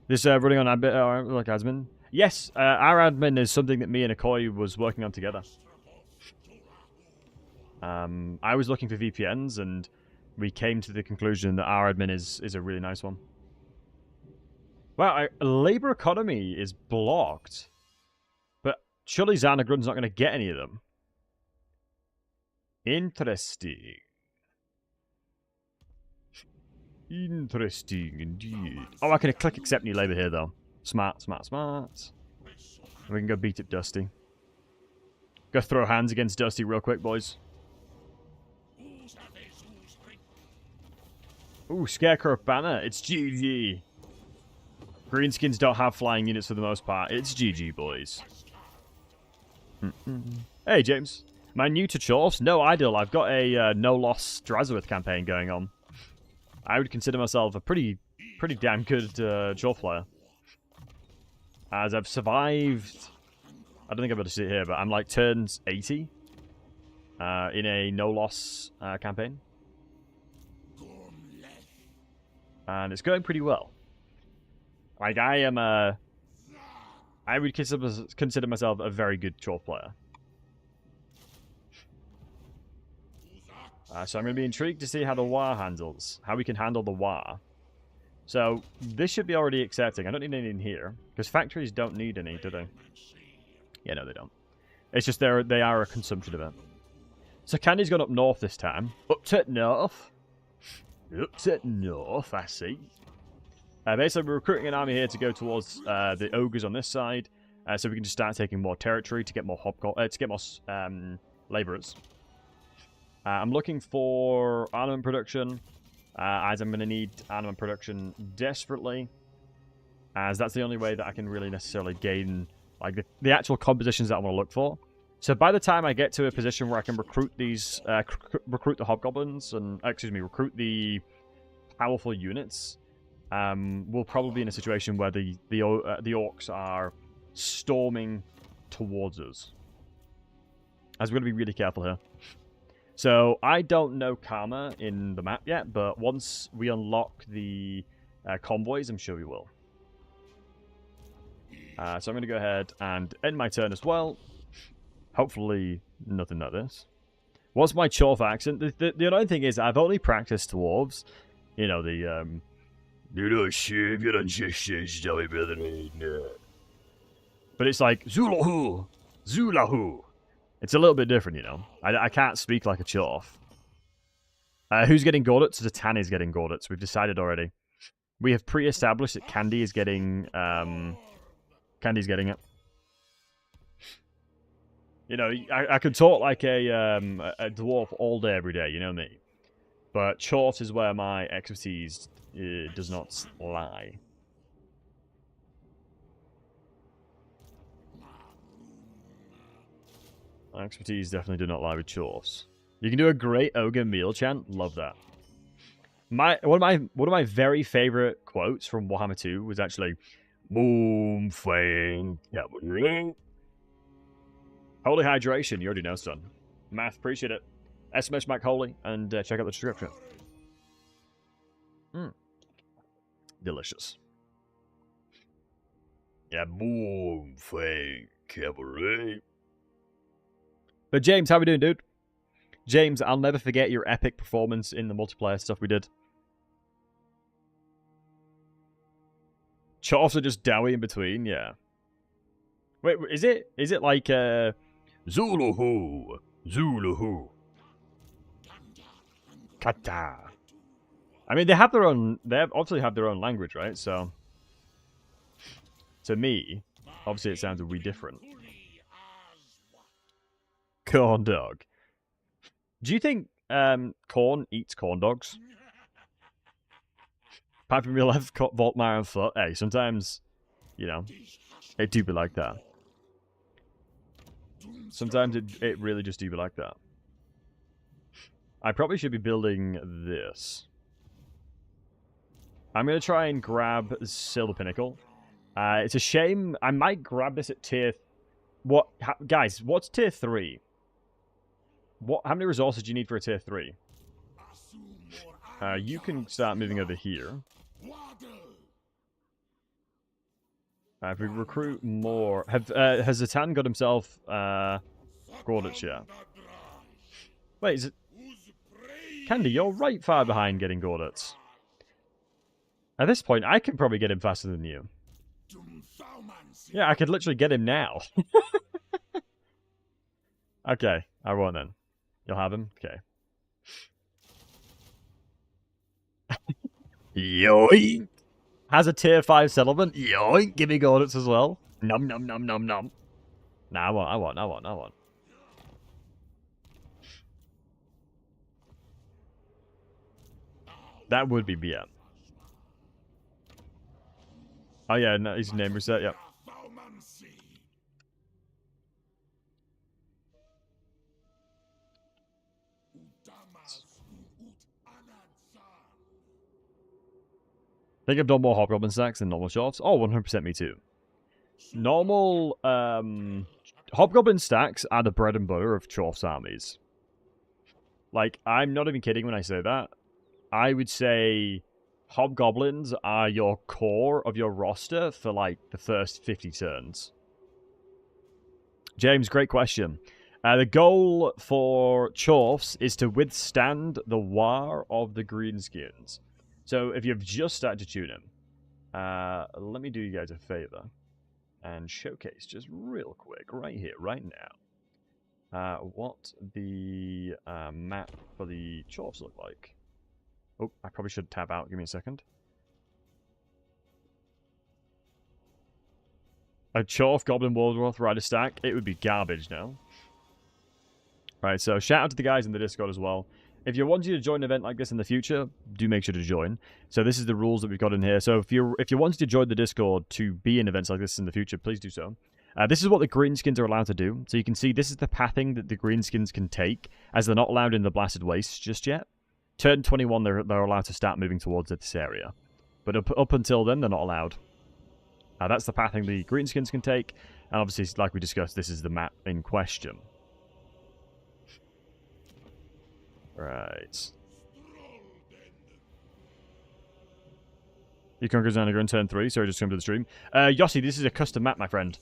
This running on like admin. Yes, our admin is something that me and Akoi was working on together. I was looking for VPNs, and we came to the conclusion that our admin is a really nice one. Wow, labor economy is blocked, but surely Xanagrun's not going to get any of them. Interesting. Interesting indeed. Oh, I can click accept new labor here, though. Smart, smart, smart. We can go beat up Dusty. Go throw hands against Dusty real quick, boys. Ooh, Scarecrow Banner. It's GG. Greenskins don't have flying units for the most part. It's GG, boys. Hey, James. Am I new to Chorfs? No, Idol. I've got a no-loss Drazowith campaign going on. I would consider myself a pretty damn good Chorf player. As I've survived I don't think I'll be able to see it here, but I'm like turns 80 in a no-loss campaign. And it's going pretty well. Like, I am I would consider myself a very good Chorf player. So I'm going to be intrigued to see how the WAAGH handles. How we can handle the WAAGH. So, this should be already accepting. I don't need any in here. Because factories don't need any, do they? Yeah, no, they don't. It's just they are a consumption event. So, Candy's gone up north this time. Up to north. Up to north, I see. Basically, we're recruiting an army here to go towards the ogres on this side. So we can just start taking more territory to get more laborers. I'm looking for armament production, as I'm going to need armament production desperately, as that's the only way that I can really necessarily gain like the actual compositions that I want to look for. So by the time I get to a position where I can recruit these, recruit the hobgoblins and recruit the powerful units, we'll probably be in a situation where the orcs are storming towards us. As we're going to be really careful here. So, I don't know Karma in the map yet, but once we unlock the convoys, I'm sure we will. So I'm going to go ahead and end my turn as well. Hopefully, nothing like this. What's my Chorf accent? The annoying thing is, I've only practiced dwarves. You know, the, but it's like, Zulahu! Zulahu! It's a little bit different, you know. I can't speak like a Chorf. Who's getting Gaudets? The Tan is getting Gaudets. We've decided already. We have pre-established that Candy is getting... Candy's getting it. You know, I could talk like a dwarf all day, every day, you know me. But Chorfs is where my expertise does not lie. My expertise definitely do not lie with Chorfs. You can do a great ogre meal chant. Love that. One of my very favorite quotes from Warhammer 2 was actually Moonfang. Holy hydration, you already know, son. Math, appreciate it. SMS Mac Holy, and check out the description. Delicious. Yeah, Moonfang Cabaret. But James, how we doing, dude? James, I'll never forget your epic performance in the multiplayer stuff we did. Chorfs are just doughy in between, yeah. Wait, is it like Zuluhu? Zuluhu. Kata. I mean, they obviously have their own language, right? So, to me, obviously it sounds a wee different. Corn dog. Do you think corn eats corn dogs? Apart from real life, Voltmire and Foot. Hey, sometimes, you know, it do be like that. Sometimes it really just do be like that. I probably should be building this. I'm going to try and grab Silver Pinnacle. It's a shame. I might grab this at tier... Guys, what's tier 3? How many resources do you need for a tier 3? You can start moving over here. If we recruit more... has Zatan got himself Gaudets yet? Wait, is it... Candy, you're right far behind getting Gaudets. At this point, I can probably get him faster than you. Yeah, I could literally get him now. Okay, I won't then. You'll have him? Okay. Yoink! Has a tier 5 settlement? Yoink! Give me Gaudets as well. Nom nom nom nom nom. Nah, I want. That would be BM. Oh yeah, no, his name reset, yep. I think I've done more Hobgoblin stacks than normal Chorfs. Oh, 100% me too. Normal Hobgoblin stacks are the bread and butter of Chorfs armies. Like, I'm not even kidding when I say that. I would say Hobgoblins are your core of your roster for, like, the first 50 turns. James, great question. The goal for Chorfs is to withstand the war of the Greenskins. So if you've just started to tune in, let me do you guys a favor and showcase just real quick, right here, right now, what the map for the Chorfs look like. Oh, I probably should tab out. Give me a second. A Chorf Goblin Wardroth Rider stack, it would be garbage now. Right, so shout out to the guys in the Discord as well. If you're wanting to join an event like this in the future, do make sure to join. So this is the rules that we've got in here. So if you're wanting to join the Discord to be in events like this in the future, please do so. This is what the Greenskins are allowed to do. So you can see this is the pathing that the Greenskins can take, as they're not allowed in the Blasted Wastes just yet. Turn 21, they're allowed to start moving towards this area. But up until then, they're not allowed. That's the pathing the Greenskins can take. And obviously, like we discussed, this is the map in question. Right. You conquer Xanagar in turn 3, sorry, just come to the stream. Yossi, this is a custom map, my friend.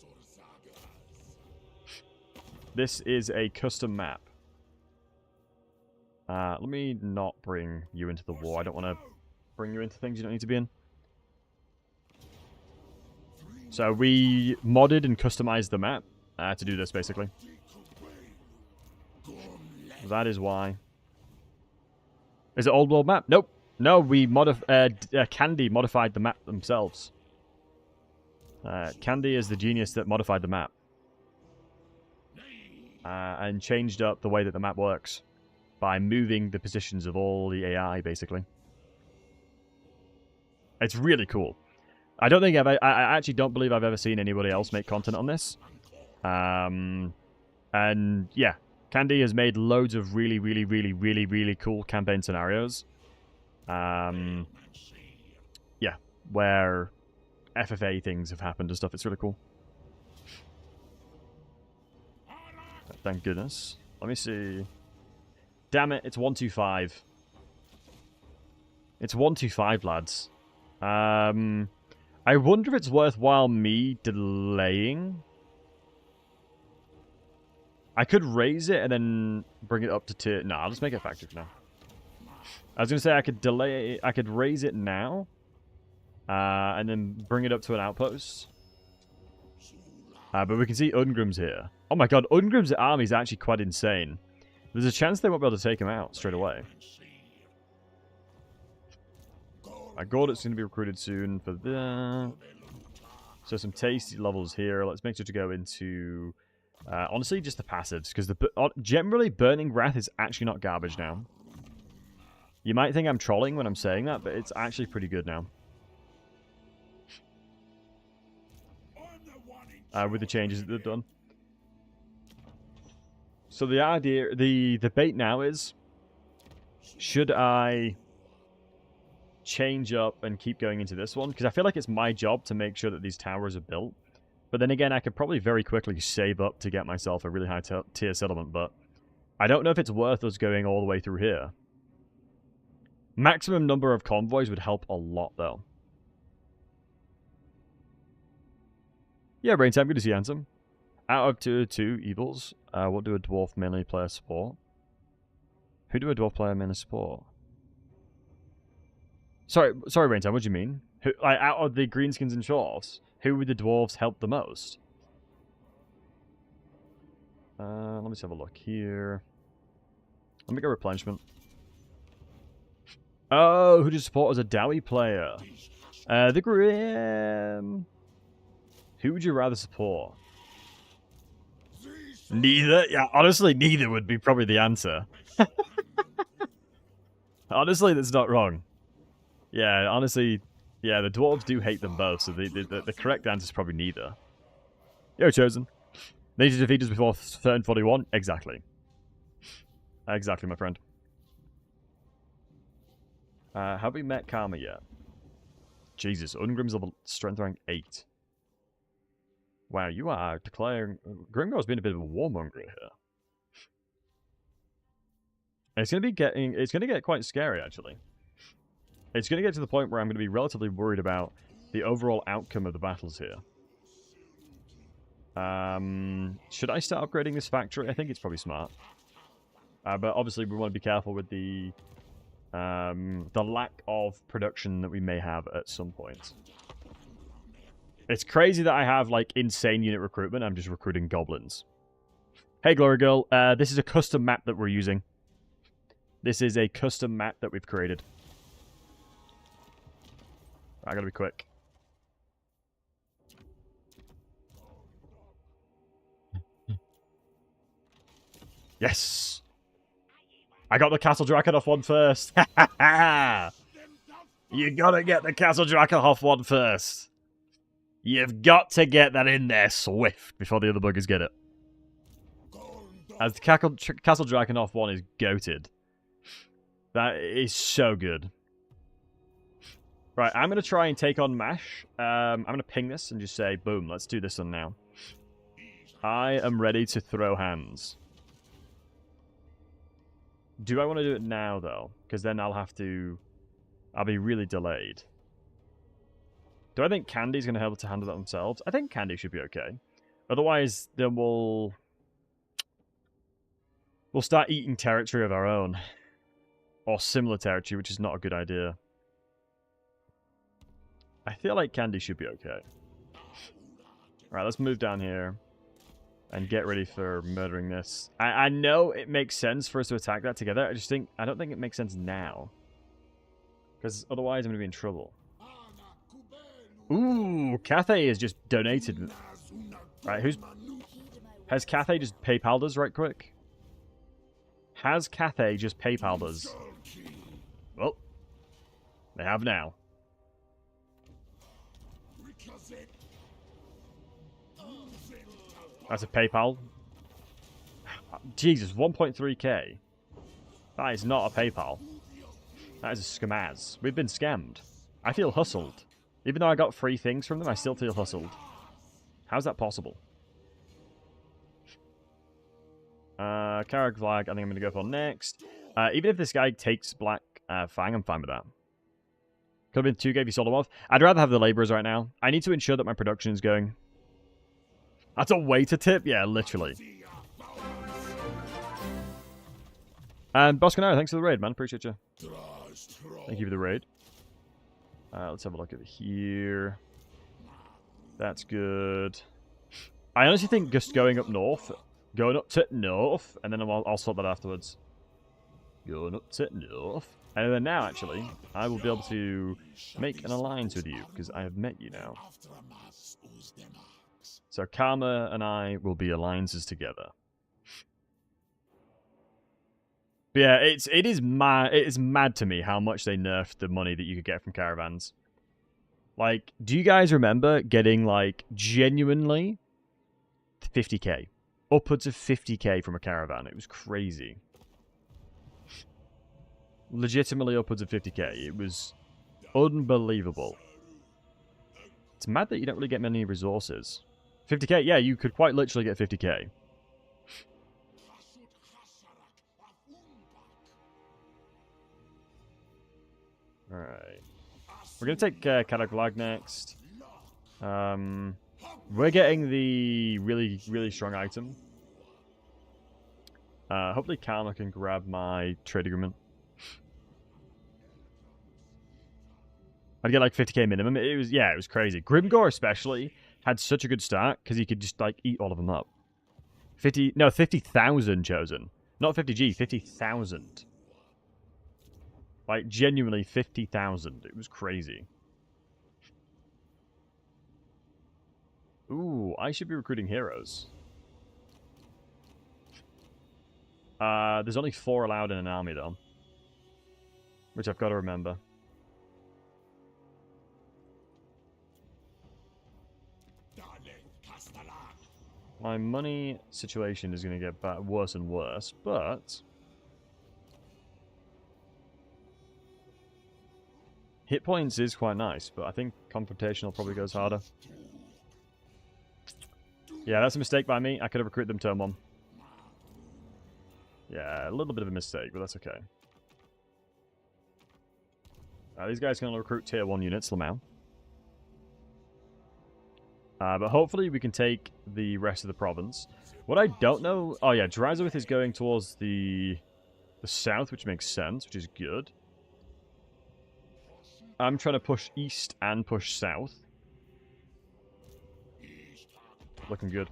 This is a custom map. Let me not bring you into the war. I don't want to bring you into things you don't need to be in. So we modded and customized the map to do this, basically. That is why. Is it old world map? Nope. No, we Candy modified the map themselves. Candy is the genius that modified the map. And changed up the way that the map works. By moving the positions of all the AI, basically. It's really cool. I don't think I actually don't believe I've ever seen anybody else make content on this. And yeah, Candy has made loads of really cool campaign scenarios. Yeah, where FFA things have happened and stuff. It's really cool. Thank goodness. Let me see. Damn it, it's 125. It's 125, lads. I wonder if it's worthwhile me delaying. I could raise it and then bring it up to tier. No, I'll just make it factory for now. I was gonna say I could delay it. I could raise it now, and then bring it up to an outpost. But we can see Ungrim's here. Oh my god, Ungrim's army is actually quite insane. There's a chance they won't be able to take him out straight away. Gordon's going to be recruited soon for that. So some tasty levels here. Let's make sure to go into, honestly, just the passives. Because generally, Burning Wrath is actually not garbage now. You might think I'm trolling when I'm saying that, but it's actually pretty good now. With the changes that they've done. So the idea, the debate now is, should I change up and keep going into this one? Because I feel like it's my job to make sure that these towers are built. But then again, I could probably very quickly save up to get myself a really high tier settlement, but I don't know if it's worth us going all the way through here. Maximum number of convoys would help a lot, though. Yeah, Raintime, good to see you, handsome. Out of tier 2 evils, what do a dwarf melee player support? Who do a dwarf player mainly support? Sorry, Raintime, what do you mean? Who, like, out of the Greenskins and Chorfs, who would the dwarves help the most? Let me just have a look here. Let me go replenishment. Oh, who do you support as a Dowie player? The Grim. Who would you rather support? Neither? Yeah, honestly, neither would be probably the answer. Honestly, that's not wrong. Yeah, honestly, yeah, the dwarves do hate them both, so the correct answer is probably neither. Yo, Chosen. They need to defeat us before turn 41? Exactly. Exactly, my friend. Have we met Karma yet? Jesus, Ungrim's level strength rank 8. Wow, you are declaring... Grimgar's been a bit of a warmonger here. It's going to get quite scary, actually. It's going to get to the point where I'm going to be relatively worried about the overall outcome of the battles here. Should I start upgrading this factory? I think it's probably smart. But obviously we want to be careful with the lack of production that we may have at some point. It's crazy that I have, like, insane unit recruitment. I'm just recruiting goblins. Hey, Glory Girl. This is a custom map that we're using. This is a custom map that we've created. I gotta be quick. Yes! I got the Castle Drakenhof one first. You gotta get the Castle Drakenhof one first. You've got to get that in there swift before the other buggers get it. As the Castle Drakenhof one is goated. That is so good. Right, I'm going to try and take on MASH. I'm going to ping this and just say, boom, let's do this one now. I am ready to throw hands. Do I want to do it now, though? Because then I'll be really delayed. Do I think Candy's going to be able to handle that themselves? I think Candy should be okay. Otherwise, then we'll start eating territory of our own. Or similar territory, which is not a good idea. I feel like Candy should be okay. Alright, let's move down here. And get ready for murdering this. I know it makes sense for us to attack that together. I don't think it makes sense now. Because otherwise I'm going to be in trouble. Ooh, Cathay has just donated. Right, has Cathay just PayPal'd us right quick? Has Cathay just PayPal'd us? Well, they have now. That's a PayPal. Jesus, 1.3k. That is not a PayPal. That is a scamaz. We've been scammed. I feel hustled. Even though I got free things from them, I still feel hustled. How's that possible? Carrot flag, I think I'm going to go for next. Even if this guy takes Black Fang, I'm fine with that. Could have been 2k if he sold him off. I'd rather have the laborers right now. I need to ensure that my production is going. That's a waiter tip? Yeah, literally. And Boscanaro, thanks for the raid, man. Appreciate you. Thank you for the raid. Let's have a look over here. That's good. I honestly think just going up north, going up to north, and then I'll sort that afterwards. Going up to north. And then now, actually, I will be able to make an alliance with you, because I have met you now. So Karma and I will be alliances together. But yeah, it is mad to me how much they nerfed the money that you could get from caravans. Like, do you guys remember getting, like, genuinely 50k? Upwards of 50k from a caravan. It was crazy. Legitimately upwards of 50k. It was unbelievable. It's mad that you don't really get many resources. 50k? Yeah, you could quite literally get 50k. Alright. We're going to take WAAAGH next. We're getting the really, really strong item. Hopefully Karma can grab my trade agreement. I'd get like 50k minimum. It was crazy. Grimgor especially had such a good start because he could just like eat all of them up. 50,000 chosen. Not 50g, 50,000. Like genuinely 50,000. It was crazy. Ooh, I should be recruiting heroes. There's only 4 allowed in an army though. Which I've got to remember. My money situation is going to get worse and worse, but hit points is quite nice, but I think confrontational probably goes harder. Yeah, that's a mistake by me. I could have recruited them turn 1. Yeah, a little bit of a mistake, but that's okay. These guys can recruit tier 1 units, Lamau. But hopefully we can take the rest of the province. What I don't know... Oh yeah, Drazowith is going towards the south, which makes sense, which is good. I'm trying to push east and push south. Looking good.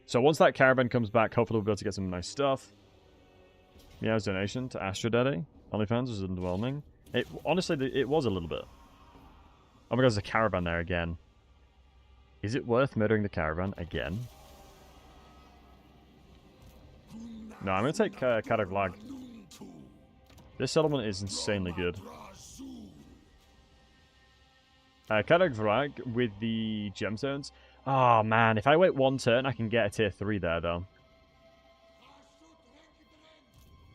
So once that caravan comes back, hopefully we'll be able to get some nice stuff. Meow's donation to Astro Daddy. OnlyFans was underwhelming. Honestly, it was a little bit. Oh my god, there's a caravan there again. Is it worth murdering the caravan again? No, I'm going to take WAAGH. This settlement is insanely good. WAAGH with the gemstones. Oh man, if I wait 1 turn, I can get a tier 3 there though.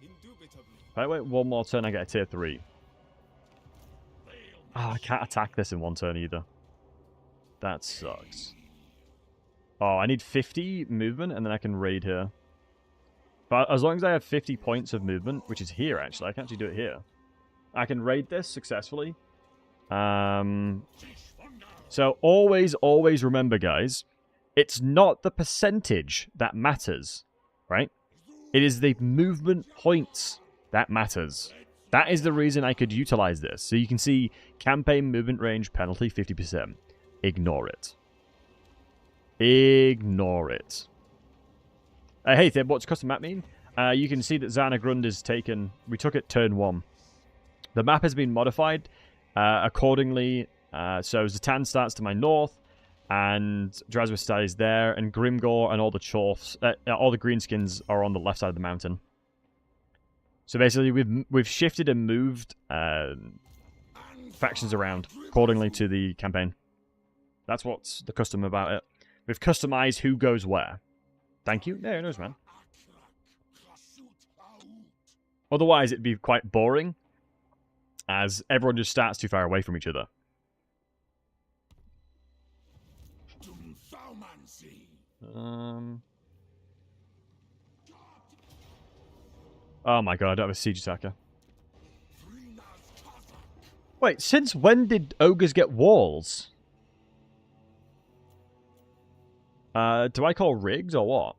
If I wait 1 more turn, I get a tier 3. Oh, I can't attack this in 1 turn either. That sucks. Oh, I need 50 movement and then I can raid here. But as long as I have 50 points of movement, which is here actually, I can actually do it here. I can raid this successfully. So always remember, guys, it's not the percentage that matters, right? It is the movement points that matters. That is the reason I could utilize this. So you can see campaign movement range penalty 50%. Ignore it. Ignore it. Hey, Thib, what's custom map mean? You can see that Zanagrund is taken. We took it turn 1. The map has been modified accordingly. So Zatan starts to my north, and Drazowith stays there, and Grimgor and all the Chorfs, all the Greenskins are on the left side of the mountain. So basically, we've shifted and moved factions around accordingly to the campaign. That's what's the custom about it. We've customized who goes where. Thank you. There it is, man. Otherwise, it'd be quite boring, as everyone just starts too far away from each other. Oh my god, I don't have a siege attacker. Wait, since when did ogres get walls? Do I call rigs or what?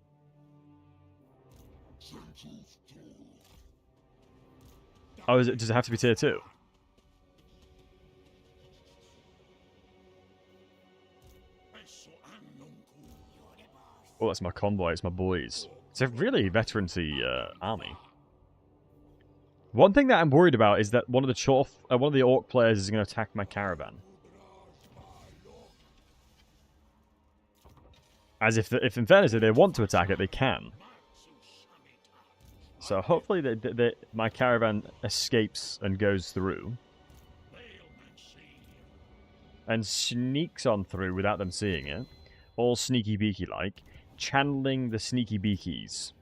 Oh, does it have to be tier 2? Oh, that's my convoy. It's my boys. It's a really veteran-y army. One thing that I'm worried about is that one of the orc players is going to attack my caravan. As if in fairness, if they want to attack it, they can. So hopefully my caravan escapes and goes through. And sneaks on through without them seeing it. All sneaky beaky-like. Channeling the sneaky beakies.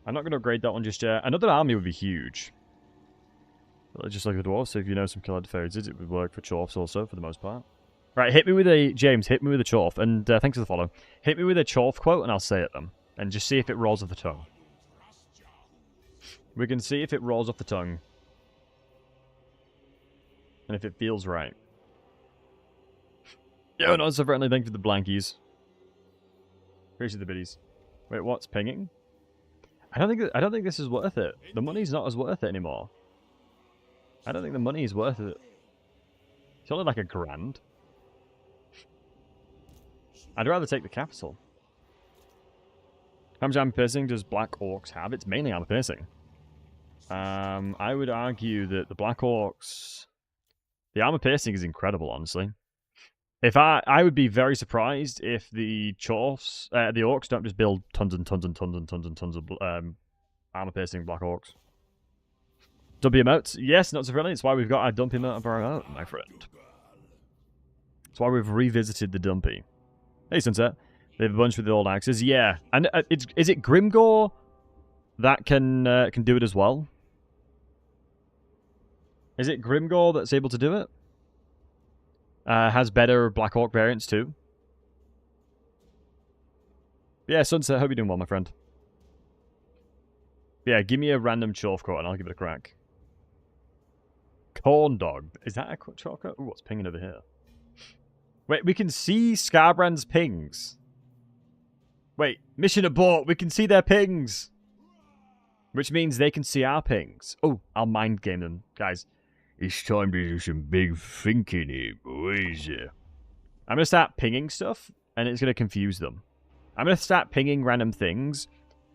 I'm not going to upgrade that one just yet. Another army would be huge. Just like the dwarves, so if you know some killer fairies, it would work for Chorfs also, for the most part. Right, hit me with a... James, hit me with a Chorf. And thanks for the follow. Hit me with a Chorf quote and I'll say it then. And just see if it rolls off the tongue. We can see if it rolls off the tongue. And if it feels right. Yo, not so friendly. Thank you for the blankies. Appreciate the biddies. Wait, what's pinging? I don't think this is worth it. The money's not as worth it anymore. I don't think the money is worth it. It's only like $1,000. I'd rather take the capital. How much armor piercing does Black Orcs have? It's mainly armor piercing. I would argue that the Black Orcs... The armor piercing is incredible, honestly. If I would be very surprised if the Chorfs, the Orcs don't just build tons and tons and tons and tons and tons of armor-piercing Black Orcs. Dumpy emotes? Yes, not so friendly. It's why we've got our Dumpy emote of our own, my friend. It's why we've revisited the Dumpy. Hey, Sunset. They have a bunch with the old axes. Yeah, and is it Grimgor that can do it as well? Is it Grimgor that's able to do it? Has better Black Orc variants too. Yeah, Sunset, hope you're doing well, my friend. Yeah, give me a random Chorf quote and I'll give it a crack. Corn dog. Is that a Chorf quote? Ooh, what's pinging over here? Wait, we can see Scarbrand's pings. Wait, mission abort. We can see their pings. Which means they can see our pings. Oh, I'll mind game them. Guys, it's time to do some big thinking here, boys. I'm going to start pinging stuff, and it's going to confuse them. I'm going to start pinging random things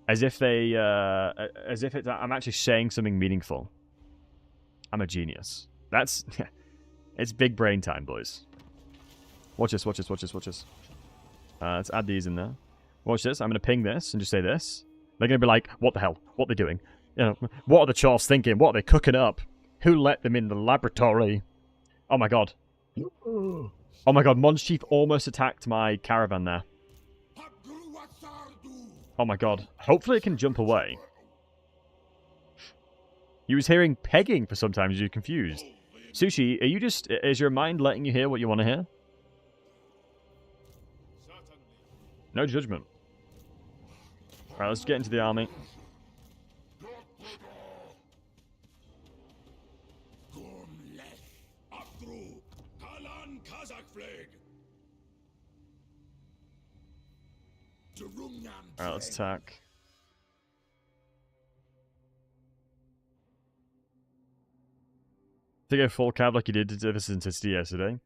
as if they, I'm actually saying something meaningful. I'm a genius. That's, it's big brain time, boys. Watch this, watch this, watch this, watch this. Let's add these in there. Watch this. I'm going to ping this and just say this. They're going to be like, what the hell? What are they doing? You know, what are the Chorfs thinking? What are they cooking up? Who let them in the laboratory? Oh my god. Oh my god, Mons Chief almost attacked my caravan there. Oh my god. Hopefully it can jump away. You was hearing pegging for sometimes, you're confused. Sushi, are you just... Is your mind letting you hear what you want to hear? No judgment. Alright, let's get into the army. Alright, let's attack. I think I full cab like you did to Service Intensity yesterday.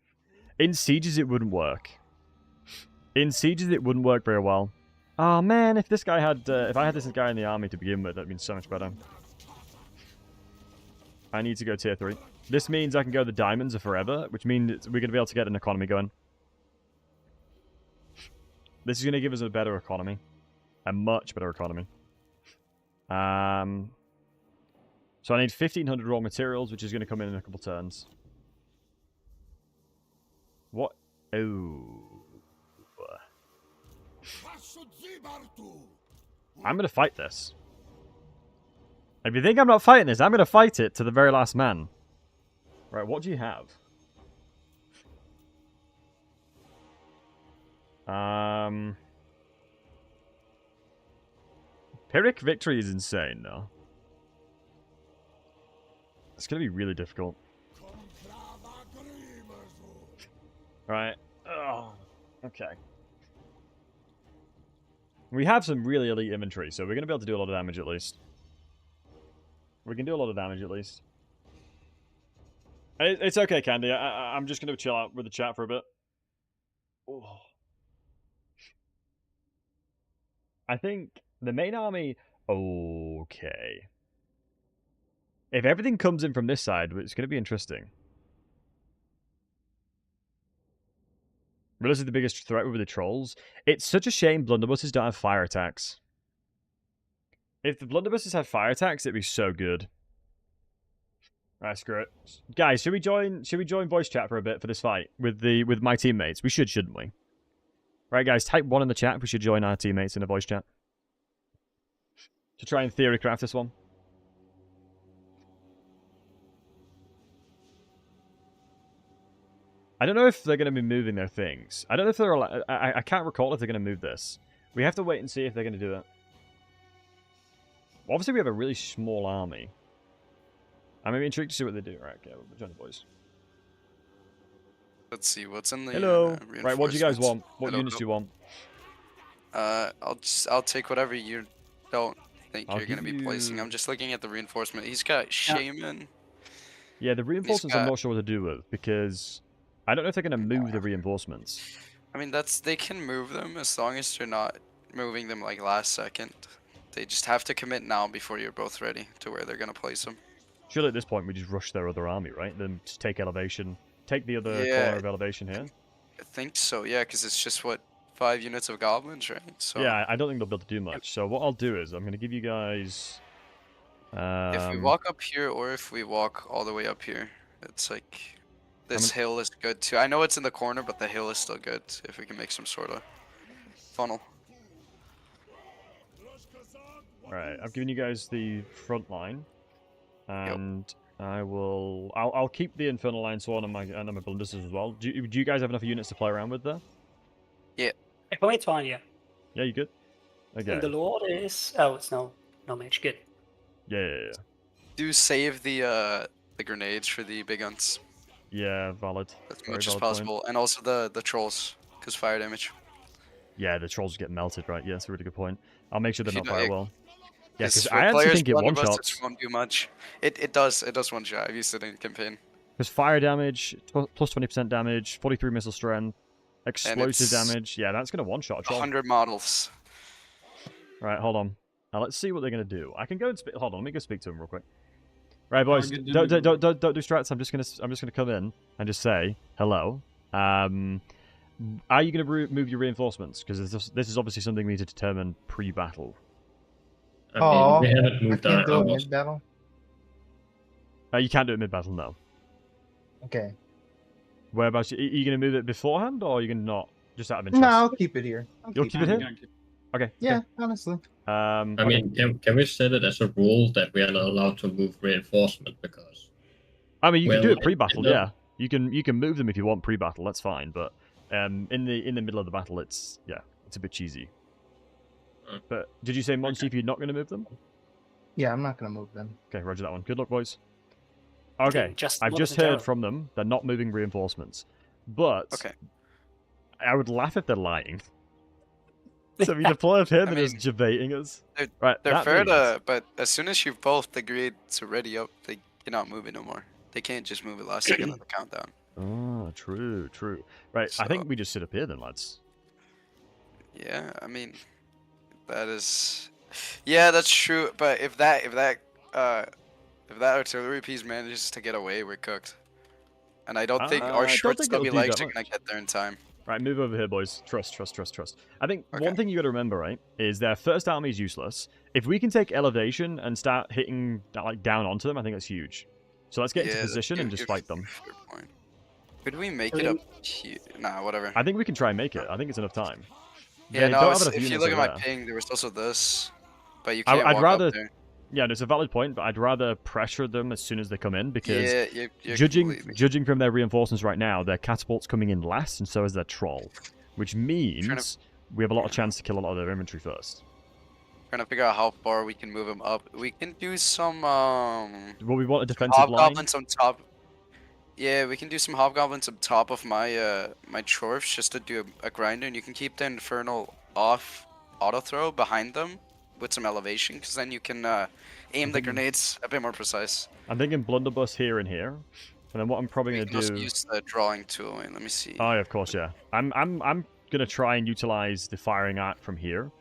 In sieges, it wouldn't work. In sieges, it wouldn't work very well. Oh man, if this guy had, if I had this guy in the army to begin with, that'd been so much better. I need to go tier 3. This means I can go the diamonds are forever, which means we're going to be able to get an economy going. This is going to give us a better economy. A much better economy. So I need 1,500 raw materials, which is going to come in a couple turns. What? Oh. I'm going to fight this. If you think I'm not fighting this, I'm going to fight it to the very last man. Right, what do you have? Pyrrhic Victory is insane, though. It's going to be really difficult. Right. Oh, okay. We have some really elite infantry, so we're going to be able to do a lot of damage at least. We can do a lot of damage at least. It's okay, Candy. I'm just going to chill out with the chat for a bit. Oh. I think the main army... Okay. If everything comes in from this side, it's going to be interesting. Realize the biggest threat with the trolls. It's such a shame blunderbusses don't have fire attacks. If the blunderbusses had fire attacks, it'd be so good. Right, screw it. Guys, should we join voice chat for a bit for this fight with my teammates? We should, shouldn't we? Right, guys, type 1 in the chat if we should join our teammates in a voice chat. To try and theory craft this one. I don't know if they're going to be moving their things. I don't know if they're... I can't recall if they're going to move this. We have to wait and see if they're going to do it. Obviously, we have a really small army. I'm maybe intrigued to see what they do. Right, okay, we'll join the boys. Let's see, what's in the Hello. Right, what do you guys want? What units do you want? I'll take whatever you don't think you're going to be placing. I'm just looking at the reinforcement. He's got Shaman. Yeah, the reinforcements I'm not sure what to do with, because... I don't know if they're going to move the reinforcements. I mean, they can move them as long as they're not moving them like last second. They just have to commit now before you're both ready to where they're going to place them. Surely at this point we just rush their other army, right? Then just take elevation. Take the other corner of elevation here. I think so, yeah, because it's just, what, 5 units of goblins, right? So yeah, I don't think they'll be able to do much. So what I'll do is I'm going to give you guys... if we walk up here or if we walk all the way up here, it's like... This hill is good too. I know it's in the corner, but the hill is still good if we can make some sort of funnel. Alright, I've given you guys the front line. And I'll keep the Infernal Line Sworn and my Blundersons as well. Do you guys have enough units to play around with there? Yeah. For me it's fine, yeah. Yeah, you good? Okay. And the Lord is... Oh, it's no mage. Good. Yeah. Do save the grenades for the big guns Yeah, valid. as Very much as valid possible, point. and also the trolls, because fire damage. Yeah, the trolls get melted, right? Yeah, that's a really good point. I'll make sure they're If you not know, fire well. Yeah, because for I actually players, think it blunderbusters one-shots. won't do much. It does one shot. I've used it in campaign. Because fire damage, plus 20% damage, 43 missile strength, explosive damage. Yeah, that's going to one-shot a troll. 100 models. Right, hold on. Now let's see what they're going to do. I can go and speak. Hold on, let me go speak to them real quick. Right, boys, don't do strats. I'm just gonna come in and just say hello. Are you gonna move your reinforcements? Because this is obviously something we need to determine pre-battle. I mean, we haven't moved I can't do our it mid-battle. You can't do it mid-battle, no. Okay. Whereabouts? Are you gonna move it beforehand, or are you gonna not? Just out of interest. No, I'll keep it here. You'll keep it here. Okay. Yeah, honestly. I mean, can we set it as a rule that we are not allowed to move reinforcement because? I mean, you can do it Well, pre-battle, yeah. You can move them if you want pre-battle. That's fine, but in the middle of the battle, it's a bit cheesy. But did you say Monchief you're not going to move them? Yeah, I'm not gonna move them. Okay, roger that one. Good luck, boys. Okay, I've just heard from them. They're not moving reinforcements, but Okay. I would laugh if they're lying. So if you deploy up here, they're just debating us. They're fair to, but as soon as you've both agreed to ready up, they cannot move it no more. They can't just move it last second of the countdown. Oh, true. Right, I think we just sit up here then, lads. Yeah, I mean, that is, yeah, that's true. But if that artillery piece manages to get away, we're cooked. And I don't think our short stubby legs are gonna get there in time. Right, move over here, boys. Trust. I think one thing you got to remember, right, is their first army is useless. If we can take elevation and start hitting like down onto them, I think that's huge. So let's get into position and just fight them. Could we make it up here? Nah, whatever. I think we can try and make it. I think it's enough time. Yeah, no, if you look at my ping, there was also this, but you can't walk up there. Yeah, it's a valid point, but I'd rather pressure them as soon as they come in because you're judging from their reinforcements right now, their catapult's coming in last, and so is their troll, which means we have a lot of chance to kill a lot of their infantry first. Trying to figure out how far we can move them up. We can do some Well, we want a defensive hobgoblins on top. Yeah, we can do some hobgoblins on top of my my Chorfs just to do a grinder, and you can keep the infernal off auto throw behind them with some elevation, because then you can aim the grenades a bit more precise. I'm thinking blunderbuss here and here, and then what I'm probably going to do. Use the drawing tool. Wait, let me see. Oh, yeah, of course, yeah. I'm gonna try and utilize the firing arc from here,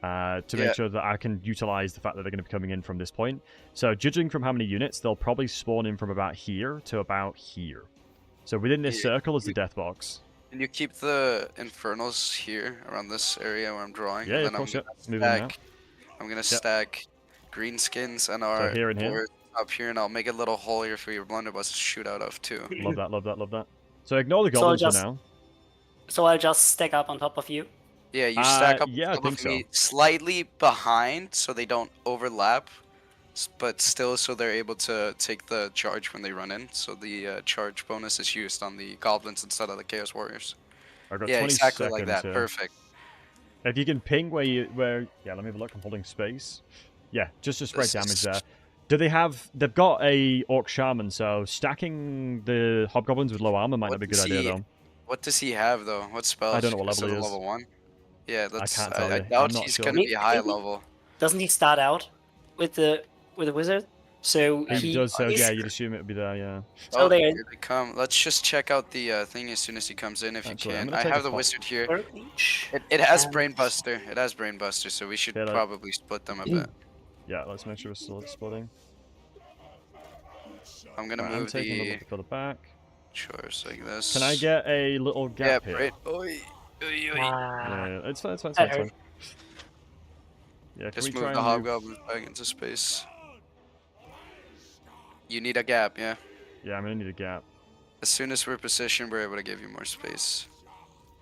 to make sure that I can utilize the fact that they're gonna be coming in from this point. So judging from how many units, they'll probably spawn in from about here to about here. So within this circle is the death box. And you keep the infernals here around this area where I'm drawing. Yeah, of course, I'm gonna stack greenskins and our boards up here, and I'll make a little hole here for your blunderbuss to shoot out of too. Love that. So ignore the goblins for now. So I'll just stack up on top of you? Yeah, you stack up on top of me slightly behind so they don't overlap, but still so they're able to take the charge when they run in. So the charge bonus is used on the goblins instead of the chaos warriors. I got 20 exactly seconds like that. here. Perfect. If you can ping where yeah, let me have a look. I'm holding space. Yeah, just to spread damage there. Do they have? They've got a orc shaman, so stacking the hobgoblins with low armor might not be a good idea though. What does he have though? What spell? I don't know what level he is. Level 1. Yeah, that's. I can't tell you. I doubt he's gonna be high level. Doesn't he start out with the wizard? So he does. So yeah, you'd assume it would be there. Yeah. So here they come. Let's just check out the thing as soon as he comes in, if you can. I have the wizard here. It has brainbuster. It has brainbuster, so we should probably split them a bit. Yeah, let's make sure we're still splitting. I'm gonna move the back. Chorfs like this. Can I get a little gap here? Right. Yeah, it's fine. Yeah, just move the hobgoblins back into space. You need a gap, yeah? Yeah, I'm gonna need a gap. As soon as we're positioned, we're able to give you more space.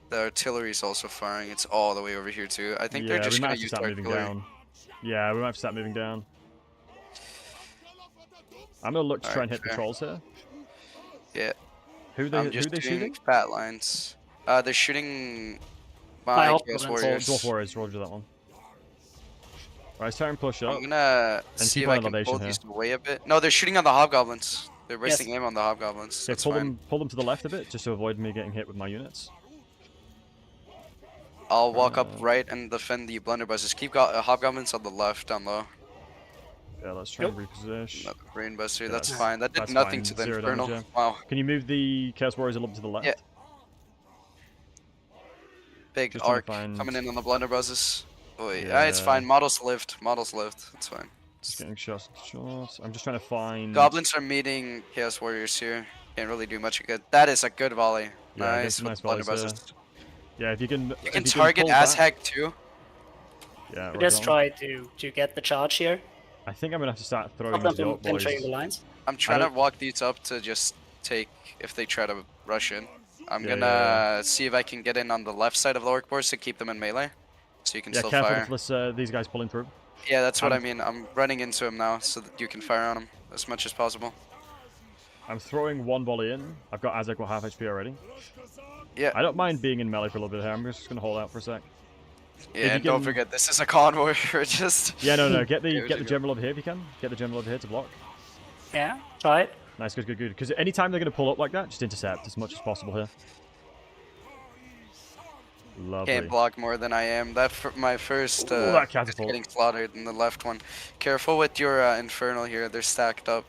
The artillery is also firing. It's all the way over here too. I think they're just gonna use artillery. Down. Yeah, we might have to start moving down. I'm gonna look to try and hit the trolls here. Yeah. Who they shooting? Fat lines. They're shooting my chaos warriors. Dwarf warriors, roger that one. Right, try and push up. I'm gonna see keep if on I can elevation pull here. these away a bit. No, they're shooting on the hobgoblins. They're wasting aim on the hobgoblins. Okay, That's fine. pull them to the left a bit, just to avoid me getting hit with my units. I'll walk up right and defend the blunderbusses. Keep hobgoblins on the left, down low. Yeah, let's try and reposition. Another brainbuster. Yeah, That's fine. That did that's nothing fine. to the 0 infernal. damage, Wow. Can you move the Chaos Warriors a little to the left? Yeah. Big Just trying to arc find- coming in on the blunderbusses. Oh, Yeah. it's fine. Models lived. Models lived. It's fine. Just getting shots. I'm just trying to find. Goblins are meeting Chaos Warriors here. Can't really do much good. That is a good volley. Yeah, Nice. nice with volleys there. blunderbusses. Yeah, if you can. You can target pull back- Azhag too. Yeah. Just right on. try to get the charge here. I think I'm gonna have to start throwing Stop them these from up, penetrating the boys. lines. I'm trying to don't- walk these up to just take if they try to rush in. I'm Yeah, gonna yeah, see if I can get in on the left side of the orc boards to keep them in melee, so you can Yeah, still careful fire. if this, these guys pulling through. Yeah, that's what I I'm- mean. I'm running into him now so that you can fire on him as much as possible. I'm throwing one volley in. I've got Azek with half HP already. Yeah, I don't mind being in melee for a little bit here. I'm just gonna hold out for a sec. yeah. you And don't can- forget, this is a convoy. We're just. Yeah, no. Get Yeah, the we get should the go. general over here if you can. Get the general over here to block. Yeah, try it. Nice, good. Because anytime they're gonna pull up like that, just intercept as much as possible here. Lovely. Can't block more than I am. My first Ooh, that just catapult. getting slaughtered in the left one. Careful with your infernal here. They're stacked up.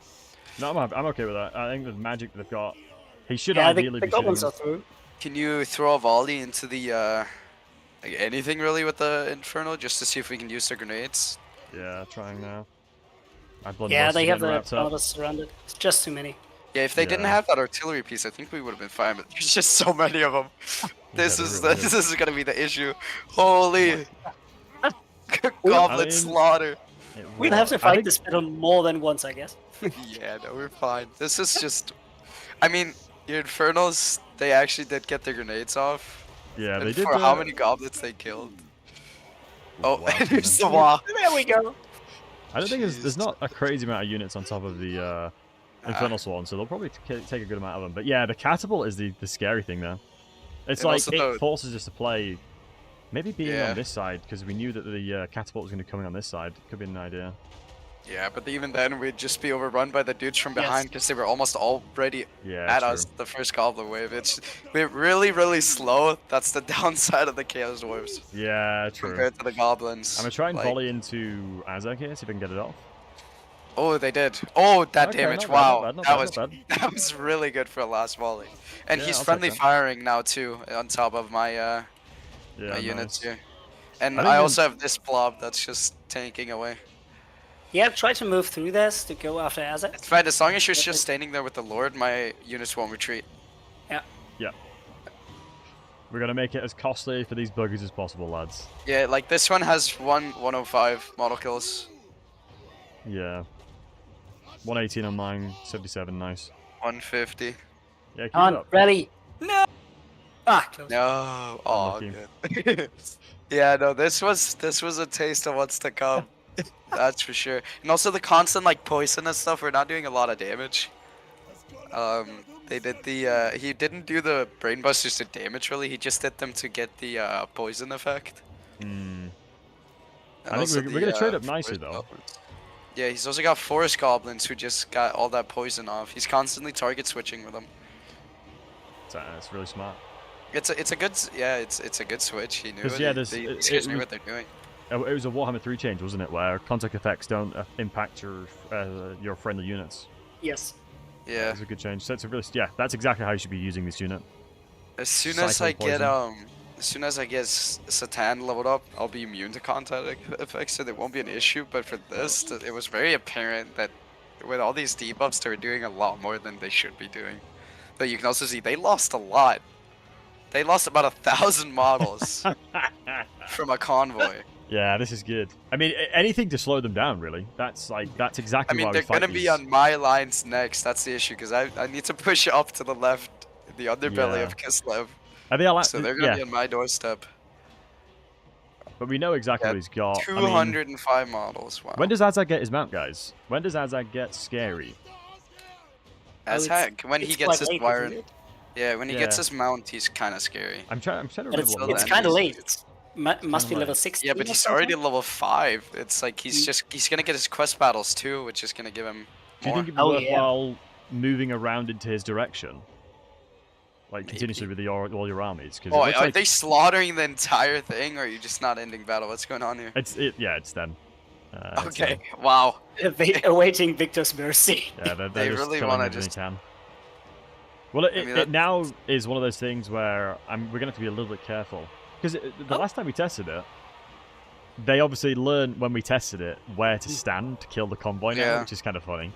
No, I'm okay with that. I think the magic they've got. He should Yeah, ideally the be goblins shooting are through. Can you throw a volley into the like anything really with the infernal just to see if we can use the grenades? Yeah, trying now. Yeah, they have the wrapped up. others surrounded. It's just too many. Yeah, if they didn't Yeah. have that artillery piece, I think we would have been fine. But there's just so many of them. This there is really this is gonna be the issue. Holy goblet I mean- slaughter. We'll have to I fight think- this battle more than once, I guess. Yeah, no, we're fine. This is just. I mean, your infernals, they actually did get their grenades off. Yeah, And they did. for how many goblets they killed. Oh, Wow, here's the man. WAAGH. There we go. I don't think there's not a crazy amount of units on top of the Infernal Swarm, so they'll probably take a good amount of them. But yeah, the catapult is the scary thing there. It's And like also it the- forces us to play. Maybe being Yeah. on this side because we knew that the catapult was going to be coming on this side. Could be an idea. Yeah, but even then, we'd just be overrun by the dudes from Yes. behind because they were almost already Yeah, at true. us the first goblin wave. We're really slow. That's the downside of the chaos waves Yeah, true. compared to the goblins. I'm gonna try and Like- volley into Azek here, see if I can get it off. Oh, they did. Oh, that Okay, damage! not bad, Wow, not bad, that was not bad. that was really good for a last volley. And Yeah, he's I'll take friendly that. firing now too, on top of my Yeah, my units nice. here. And I think I then- also have this blob that's just tanking away. Yeah, try to move through this to go after Azet. It's fine, as long as you're just standing there with the Lord, my units won't retreat. We're gonna make it as costly for these buggers as possible, lads. Yeah, like this one has 105 model kills. Yeah. 118 on mine, 77, nice. 150. Yeah, keep it On, up. ready. No. Ah, close. No. Oh, Unlucky. good. Yeah, no, this was a taste of what's to come. That's for sure. And also the constant like poison and stuff, we're not doing a lot of damage. They did the he didn't do the brainbusters to damage really, he just did them to get the poison effect. Hmm. And I think also we're gonna trade up forest nicely, though. goblins. Yeah, he's also got forest goblins who just got all that poison off. He's constantly target switching with them. It's really smart. It's a good it's a good switch. He knew 'Cause, it. yeah, These it guys knew was- what they're doing. It was a Warhammer 3 change, wasn't it? Where contact effects don't impact your friendly units. Yes. Yeah. That's a good change. So it's a really, yeah, that's exactly how you should be using this unit. As soon as Cycling I get poison. as soon as I get Satan leveled up, I'll be immune to contact effects, so there won't be an issue. But for this, it was very apparent that with all these debuffs, they were doing a lot more than they should be doing. But you can also see they lost a lot. They lost about 1,000 models from a convoy. Yeah, this is good. I mean, anything to slow them down, really. That's exactly I mean, why they're we fight gonna be these. on my lines next. That's the issue, because I need to push up to the left, the underbelly Yeah. of Kislev. Are they all So they're gonna yeah, be on my doorstep. but we know exactly Yeah, what he's got. I mean, 205 models. Wow. when does Azag get his mount, guys? When does Azag get scary? As it's- heck, when he it's gets quite his late, wire. isn't it? Yeah, when he gets Yeah. his mount, he's kind of scary. I'm trying to But remember it's, what the it's end kind of is- late. Must be Kinda level like- 60. Yeah, but he's already level 5. It's like he's gonna get his quest battles too, which is gonna give him Do you more. think it'd be Oh, yeah. worthwhile moving around into his direction? Like, continuously Maybe. with all your armies? Because Oh, it looks are like they slaughtering the entire thing, or are you just not ending battle? What's going on here? yeah, it's them. It's Okay, them. wow. Awaiting Victor's mercy. Yeah, they're They just really killing wanna everything just- they can. Well, I mean, it that- now is one of those things where we're gonna have to be a little bit careful because the last time we tested it, they obviously learned when we tested it where to stand to kill the convoy now, Yeah. which is kind of funny.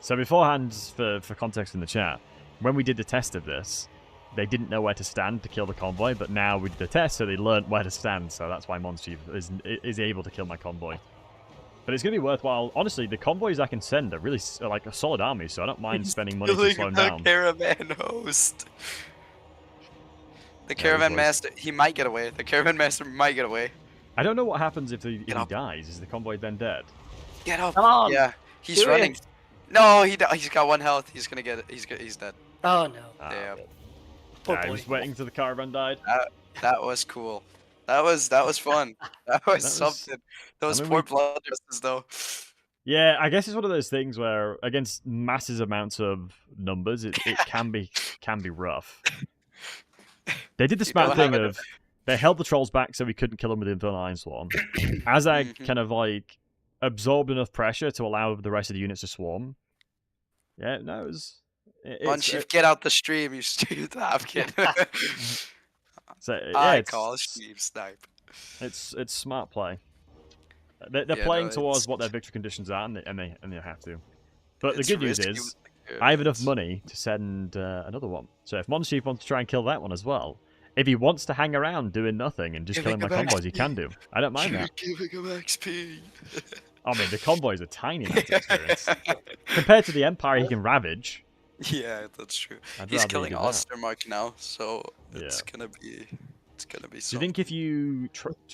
So beforehand, for context in the chat, when we did the test of this, they didn't know where to stand to kill the convoy, but now we did the test, so they learned where to stand. So that's why Monster Chief is able to kill my convoy. But it's going to be worthwhile. Honestly, the convoys I can send are really like a solid army, so I don't mind spending money to slow them down. Caravan host. The Yeah, caravan these boys. master, he might get away. The caravan master might get away. I don't know what happens if he up. dies. Is the convoy then dead? Get up. Come on. Yeah, he's do running. it. No, he's got 1 health. He's gonna get it. He's dead. Oh no. Ah, Damn. Poor I boy. was waiting till the caravan died. That was cool. That was fun. That was something. Those mean, poor we- blood dresses though. Yeah, I guess it's one of those things where against massive amounts of numbers, it can be rough. They did the You smart don't thing have of they held the trolls back so we couldn't kill them with the Infernal Iron Swarm. As I Mhm. kind of like absorbed enough pressure to allow the rest of the units to swarm. Yeah, no, it was. Chief, get out the stream, you stupid napkin. So, yeah, I it's, call stream snipe. it's smart play. They're Yeah, no, playing towards it's- what their victory conditions are, and they have to. But the It's good news risky is, with the I have enough caravans. money to send another one. So if Monster Chief wants to try and kill that one as well, if he wants to hang around doing nothing and just Giving killing my him convoys, he XP. can do. I don't mind that. Giving him XP. I mean, the convoys are tiny amount of experience. Compared to the Empire he can ravage. Yeah, that's true. I'd He's rather killing do that. Ostermark now, so it's Yeah. gonna be Do you something. think if you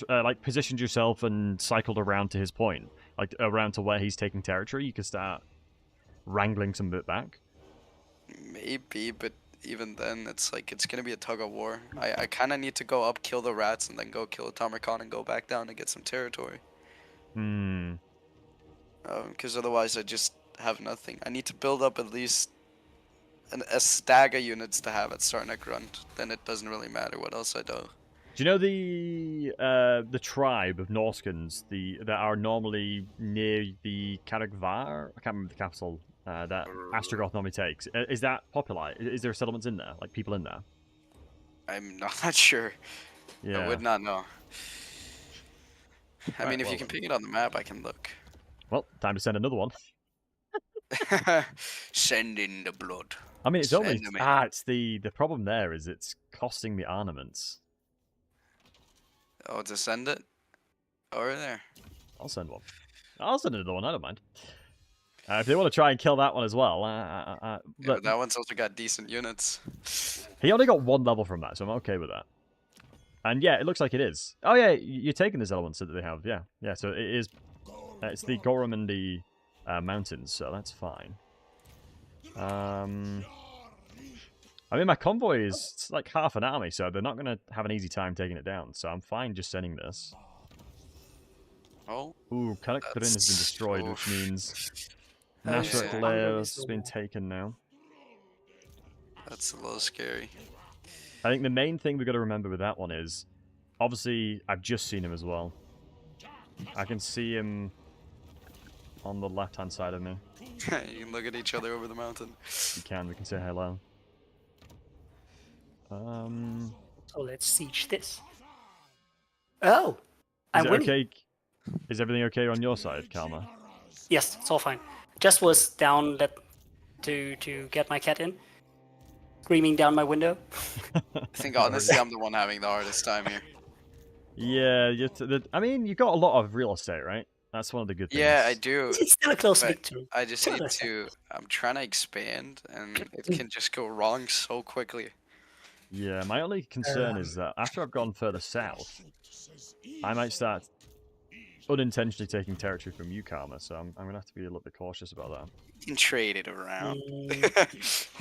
like positioned yourself and cycled around to his point, like around to where he's taking territory, you could start wrangling some bit back? Maybe, but even then, it's like it's gonna be a tug of war. I kind of need to go up, kill the rats, and then go kill a Tamarkan and go back down to get some territory. Hmm. Because otherwise, I just have nothing. I need to build up at least a stagger units to have at Sarnak Grunt. Then it doesn't really matter what else I do. Do you know the tribe of Norskans that are normally near the Karagvar? I can't remember the capital that Astrogoth normally takes. Is that popular? Is there settlements in there, like people in there? I'm not sure. Yeah. I would not know. I Right, mean, if well you can then. ping it on the map, I can look. Well, time to send another one. Send in the blood. I mean, it's only Send 'em in. it's the problem there is it's costing me ornaments. Oh, to send it? Over there. I'll send one. I'll send another one. I don't mind. If they want to try and kill that one as well, Yeah, but but that one's also got decent units. he only got 1 level from that, so I'm okay with that. And yeah, it looks like it is. Oh yeah, you're taking the elements that they have. Yeah, yeah. So it is. It's the Gorum and the mountains, so that's fine. I mean, my convoy is it's like half an army, so they're not going to have an easy time taking it down. So I'm fine just sending this. Oh, Ooh, Karakterin has been That's- destroyed, which oof. means Oh, Nashrak yeah. Laos has been taken now. that's a little scary. I think the main thing we've got to remember with that one is, obviously, I've just seen him as well. I can see him on the left-hand side of me. You can look at each other over the mountain. We can say hello. So let's siege this. Oh, I'm Is it winning. okay? Is everything okay on your side, Kalma? Yes, it's all fine. Just was down to get my cat in, screaming down my window. I think honestly, I'm the one having the hardest time here. Yeah, I mean, you've got a lot of real estate, right? That's one of the good things. Yeah, I do. It's still a close But victory. I just need to. I'm trying to expand, and it can just go wrong so quickly. Yeah, my only concern is that after I've gone further south, I might start unintentionally taking territory from you, Karma, so I'm going to have to be a little bit cautious about that. You can trade it around.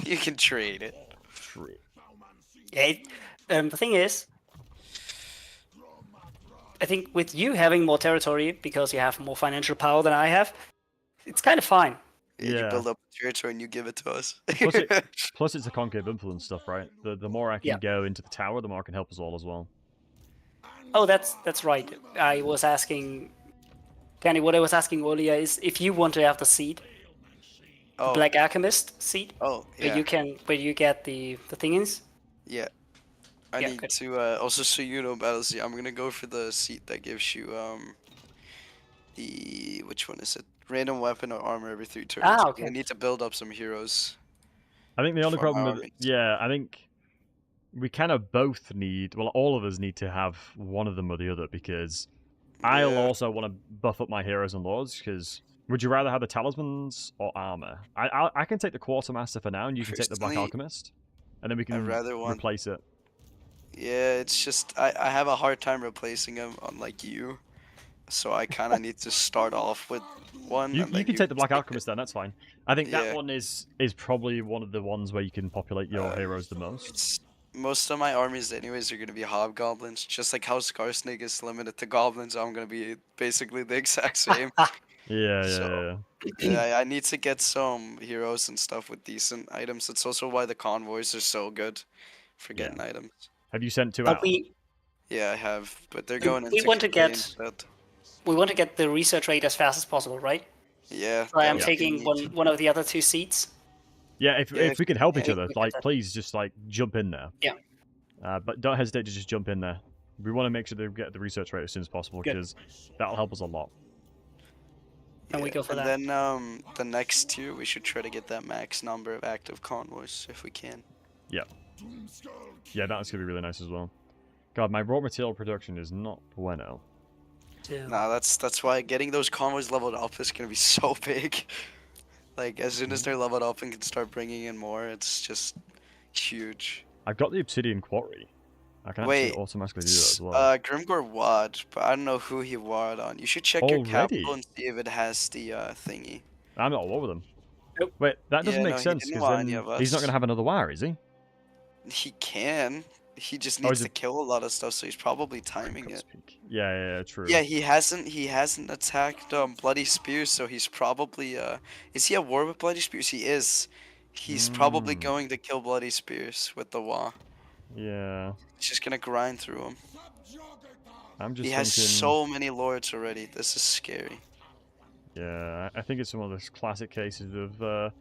You can trade it. True. Yeah, the thing is, I think with you having more territory because you have more financial power than I have, it's kind of fine. Yeah, you Yeah. build up a territory and you give it to us. Plus, it's a concave influence stuff, right? The more I can Yeah. go into the tower, the more I can help us all as well. Oh, that's right. I was asking, Kenny, what I was asking earlier is if you want to have the seat, the Oh, Black Alchemist seat, oh, where yeah, where you get the thingies. yeah. I Yeah, need good. to also so you know, Battlesey, I'm gonna go for the seat that gives you the which one is it? Random weapon or armor every 3 turns. Ah, okay. I need to build up some heroes. I think the only For my problem with armies. yeah, I think we kind of both need. Well, all of us need to have one of them or the other because I'll Yeah. also want to buff up my heroes and lords. Because would you rather have the talismans or armor? I can take the quartermaster for now, and you can take the Black Personally, Alchemist, and then we I can rather want. replace it. Yeah, it's just I have a hard time replacing him unlike you. So I kind of need to start off with one. You and then can take the Black take Alchemist then. That's fine. I think that Yeah. one is probably one of the ones where you can populate your heroes the most. It's most of my armies anyways are gonna be hobgoblins, just like how Scarsnake is limited to goblins. I'm gonna be basically the exact same. Yeah, So- yeah, I need to get some heroes and stuff with decent items. It's also why the convoys are so good for Yeah. getting items. Have you sent 2 But out? Yeah, I have, but they're We- going we into want to campaign get- instead. we want to get the research rate as fast as possible, right? Yeah. So I am that would taking be- one of the other 2 seats. Yeah, if Yeah, we can help I each think other, we get like that. please just like jump in there. Yeah. But don't hesitate to just jump in there. We want to make sure that we get the research rate as soon as possible Good. because that'll help us a lot. And we yeah, go for and that. then the next tier we should try to get that max number of active convoys if we can. Yeah, that's gonna be really nice as well. God, my raw material production is not bueno. So- Nah, that's why getting those convoys leveled up is gonna be so big. Like as soon as they're leveled up and can start bringing in more, it's just huge. I've got the obsidian quarry. I can Wait, actually automatically do that as well. Grimgor WAAGH, but I don't know who he WAAGhed on. You should check your Already? capital and see if it has the thingy. I'm not all over them. Nope. Wait, that doesn't Yeah, make no, he sense didn't because want then any of he's not us. gonna have another WAAGH, is he? He can. He just Oh, needs is to it- kill a lot of stuff, so he's probably timing it. Yeah, true. Yeah, he hasn't attacked Bloody Spears, so he's probably is he at war with Bloody Spears? He is. He's probably Mm. going to kill Bloody Spears with the WAAGH. Yeah. He's just gonna grind through him. I'm just He has thinking. so many lords already. This is scary. Yeah, I think it's one of those classic cases of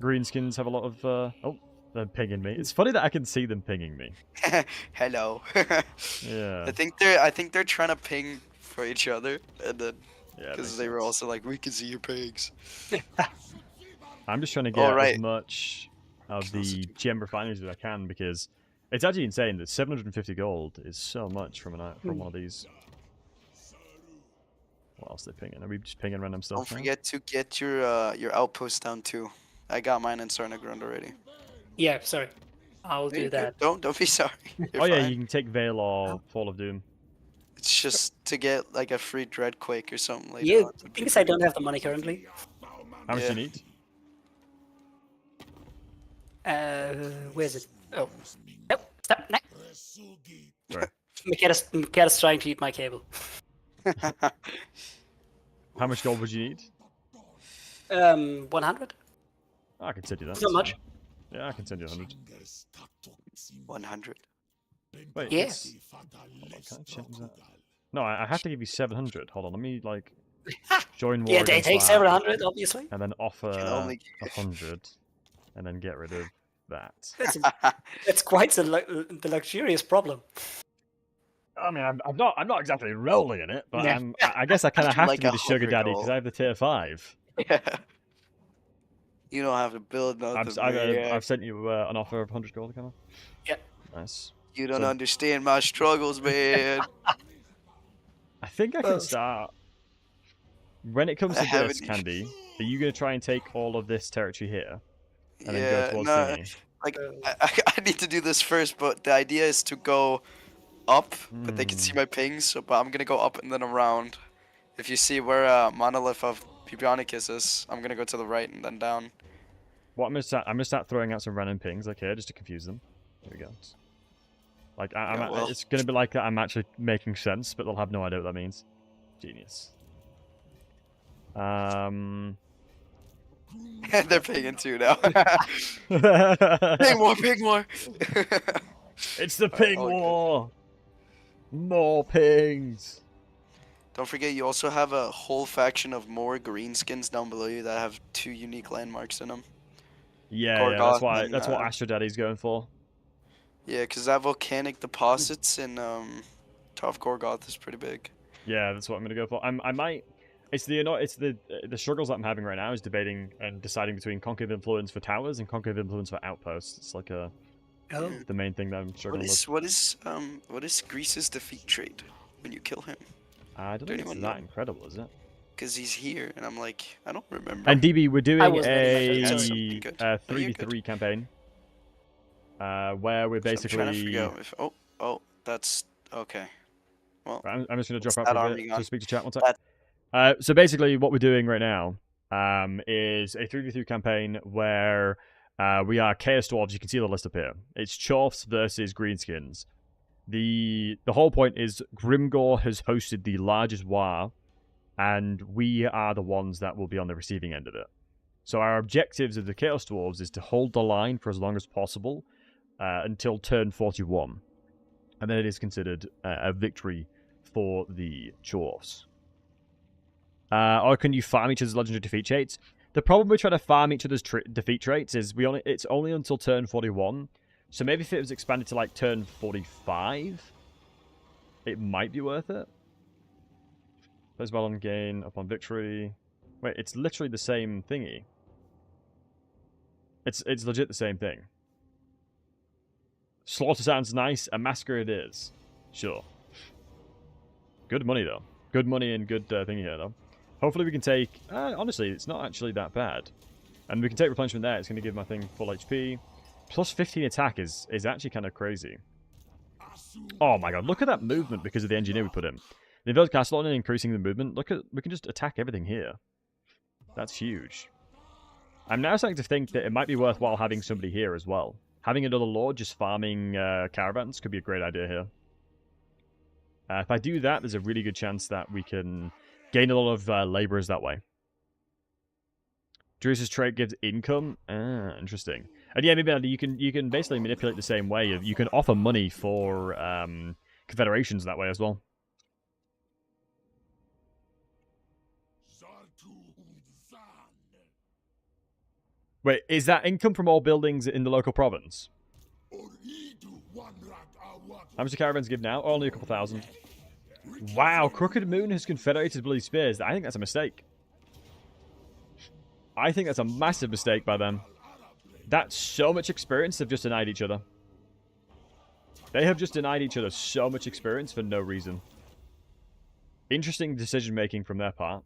greenskins have a lot of. Oh, they're pinging me. It's funny that I can see them pinging me. Hello. Yeah. I think they're trying to ping for each other, and then Yeah. because makes they were sense. also like, we can see your pings. I'm just trying to get Alright. as much of the gem refineries as I can because it's actually insane that 750 gold is so much from one of these. What else are they pinging? Are we just pinging random stuff? Don't now? forget to get your outpost down too. I got mine in Sarnagrund already. Yeah, sorry. I'll do that. Don't be sorry. You're Oh yeah, fine. you can take Veil or Fall of Doom. It's just to get like a free Dreadquake or something later Yeah, on. the thing is I don't have the money currently. How much do Yeah. you need? Where is it? Oh. Nope, stop. No. Sorry. Miketa's trying to eat my cable. How much gold would you need? 100? Oh, I can send you that. Not that's much. fine. Yeah, I can send you 100. 100. Wait, Yeah. can I change that? No, I have to give you 700. Hold on, let me like join war. Yeah, they against take that, 700, obviously. and then offer Can only 100, and then get rid of that. That's quite the luxurious problem. I mean, I'm not exactly rolling in it, but Yeah. I guess I kind of have Like to be a the sugar 100 daddy because gold. I have the tier 5. Yeah. You don't have to build nothing. man. I've sent you an offer of 100 gold, kind of. Yep. Nice. You don't so- understand my struggles, man. I think I can start. When it comes I to haven't this, even- Candy, are you going to try and take all of this territory here? And then yeah, go towards no, thingy? like I need to do this first, but the idea is to go up, but they can see Hmm. my pings. So, but I'm gonna go up and then around. If you see where Monolith of Pubionicus is, I'm gonna go to the right and then down. What I'm gonna start throwing out some random pings, okay, just to confuse them. Here we go. Like, Yeah, well. it's going to be like that. I'm actually making sense, but they'll have no idea what that means. Genius. They're paying 2 now. Ping more. It's the ping war. More pings. Don't forget, you also have a whole faction of more greenskins down below you that have 2 unique landmarks in them. Yeah, that's why. That's what Astro Daddy's going for. Yeah, because that volcanic deposits in Top Gorgoth is pretty big. Yeah, that's what I'm gonna go for. I might. It's the struggles that I'm having right now is debating and deciding between concave influence for towers and concave influence for outposts. It's like the main thing that I'm struggling with. What is Grease's defeat trait when you kill him? I don't think it's that incredible, is it? Because he's here, and I'm like, I don't remember. And DB, we're doing a something good. 3v3 campaign, where we're basically. I'm trying to figure out if that's okay. Well, I'm just gonna drop that out for a army bit to speak to chat one sec. That- So basically, what we're doing right now is a 3v3 campaign where we are Chaos Dwarves. You can see the list up here. It's Chorfs versus Greenskins. The whole point is Grimgor has hosted the largest WAAGH, and we are the ones that will be on the receiving end of it. So our objectives of the Chaos Dwarves is to hold the line for as long as possible until turn 41. And then it is considered a victory for the Chorfs. Or can you farm each other's legendary defeat traits? The problem with trying to farm each other's defeat traits is it's only until turn 41. So maybe if it was expanded to like turn 45, it might be worth it. Plays well on gain, upon victory. Wait, it's literally the same thingy. It's legit the same thing. Slaughter sounds nice. A massacre it is. Sure. Good money, though. Good money and good thingy here, though. Hopefully we can take... honestly, it's not actually that bad. And we can take replenishment there. It's going to give my thing full HP. Plus 15 attack is actually kind of crazy. Oh my god, look at that movement because of the engineer we put in. The inverted castle on and increasing the movement. Look at... We can just attack everything here. That's huge. I'm now starting to think that it might be worthwhile having somebody here as well. Having another lord just farming caravans could be a great idea here. If I do that, there's a really good chance that we can gain a lot of laborers that way. Druse's trait gives income. Interesting. And yeah, maybe you can basically manipulate the same way. You can offer money for confederations that way as well. Wait, is that income from all buildings in the local province? How much do caravans give now? Only a couple thousand. Wow, Crooked Moon has confederated Bloody Spears. I think that's a mistake. I think that's a massive mistake by them. That's so much experience, they've just denied each other. They have just denied each other so much experience for no reason. Interesting decision-making from their part.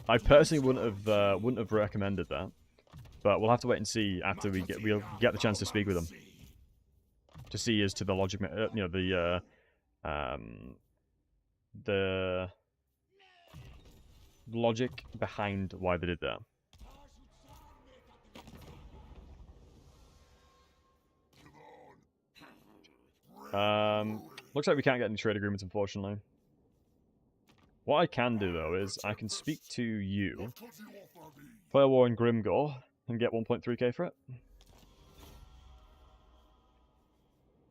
I personally wouldn't have recommended that, but we'll have to wait and see after we'll get the chance to speak with them to see as to the logic, the logic behind why they did that. Looks like we can't get any trade agreements, unfortunately. What I can do, though, is I can speak to you, play a war in Grimgor, and get 1.3k for it.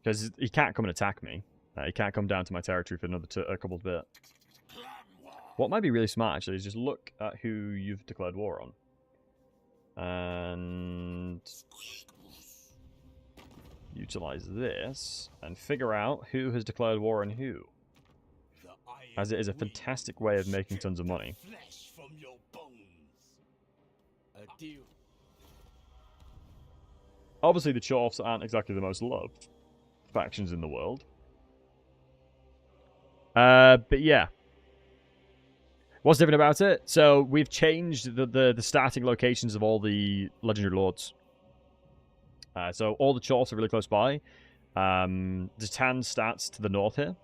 Because he can't come and attack me. He can't come down to my territory for another a couple of bit. What might be really smart, actually, is just look at who you've declared war on. And utilize this, and figure out who has declared war on who. As it is a fantastic way of making tons of money. Obviously, the Chorfs aren't exactly the most loved factions in the world. But yeah. What's different about it? So, we've changed the starting locations of all the Legendary Lords. So, all the Chorfs are really close by. Zatan starts to the north here.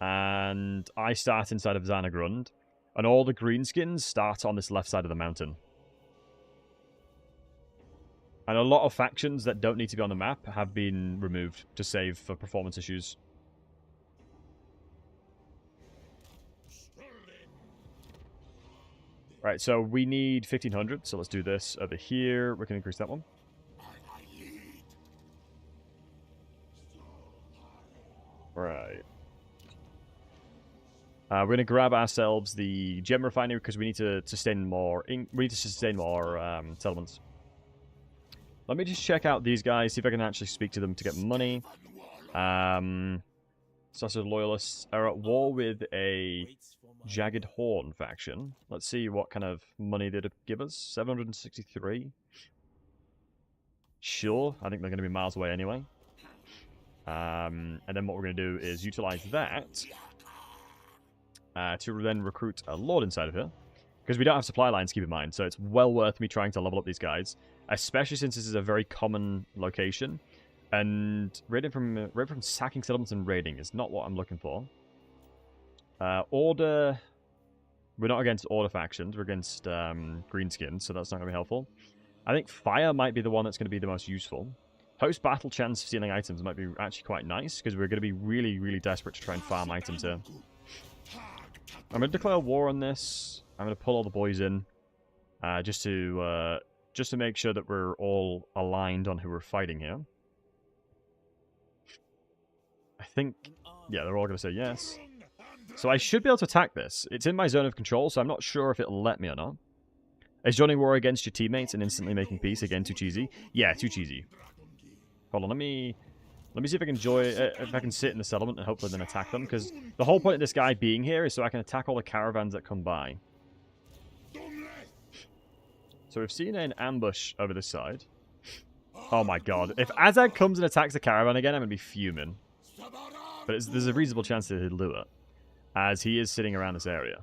And I start inside of Xanagrund. And all the Greenskins start on this left side of the mountain. And a lot of factions that don't need to be on the map have been removed to save for performance issues. Right, so we need 1500, so let's do this over here. We can increase that one. Right. We're going to grab ourselves the gem refinery because we need to sustain more. Settlements. Let me just check out these guys, see if I can actually speak to them to get money. Sausage Loyalists are at war with a Jagged Horn faction. Let's see what kind of money they'd give us. 763. Sure, I think they're going to be miles away anyway. And then what we're going to do is utilize that to then recruit a lord inside of here. Because we don't have supply lines, keep in mind, so it's well worth me trying to level up these guys. Especially since this is a very common location. And raiding from sacking settlements and raiding is not what I'm looking for. Order... We're not against Order factions, we're against Greenskin, so that's not going to be helpful. I think Fire might be the one that's going to be the most useful. Host battle chance of stealing items might be actually quite nice, because we're going to be really, really desperate to try and farm items here. I'm going to declare war on this. I'm going to pull all the boys in, just to make sure that we're all aligned on who we're fighting here. I think, yeah, they're all going to say yes. So I should be able to attack this. It's in my zone of control, so I'm not sure if it'll let me or not. Is joining war against your teammates and instantly making peace again too cheesy? Yeah, too cheesy. Hold on, let me see if I can if I can sit in the settlement and hopefully then attack them, because the whole point of this guy being here is so I can attack all the caravans that come by. So we've seen an ambush over this side. Oh my god. If Azag comes and attacks the caravan again, I'm going to be fuming. But there's a reasonable chance that he'll do it, as he is sitting around this area.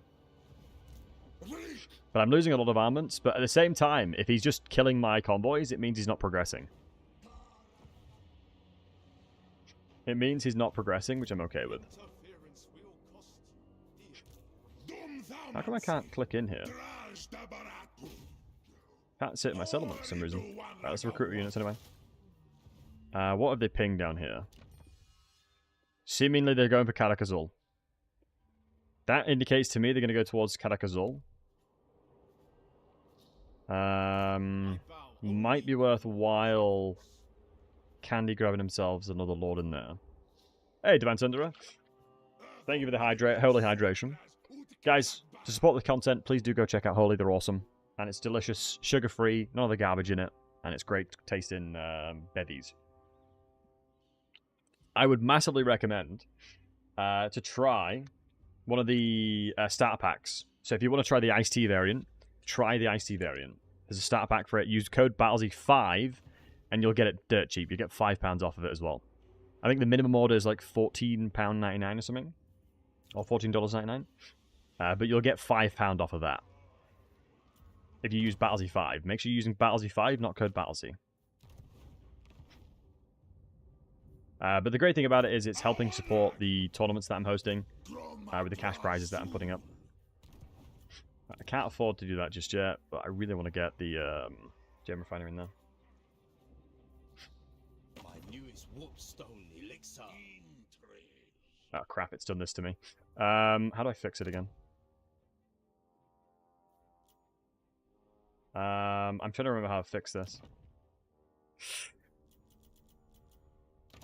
But I'm losing a lot of armaments, but at the same time, if he's just killing my convoys, it means he's not progressing. It means he's not progressing, which I'm okay with. How come I can't click in here? Can't sit in my settlement for some reason. Right, let's recruit units anyway. What have they pinged down here? Seemingly they're going for Karakazul. That indicates to me they're going to go towards Karakazul. Might be worthwhile Candy grabbing themselves another lord in there. Hey, Divine Sunderer. Thank you for the holy hydration. Guys, to support the content, please do go check out Holy. They're awesome. And it's delicious, sugar-free, none of the garbage in it. And it's great tasting bevies. I would massively recommend to try one of the starter packs. So if you want to try the iced tea variant, try the iced tea variant. There's a starter pack for it. Use code Battlesey5 and you'll get it dirt cheap. You get £5 off of it as well. I think the minimum order is like £14.99 or something. Or $14.99. But you'll get £5 off of that. If you use Battlesey5. Make sure you're using Battlesey5, not code Battlesey. But the great thing about it is it's helping support the tournaments that I'm hosting. With the cash prizes that I'm putting up. I can't afford to do that just yet, but I really want to get the gem refiner in there. Oh crap, it's done this to me. How do I fix it again? I'm trying to remember how to fix this.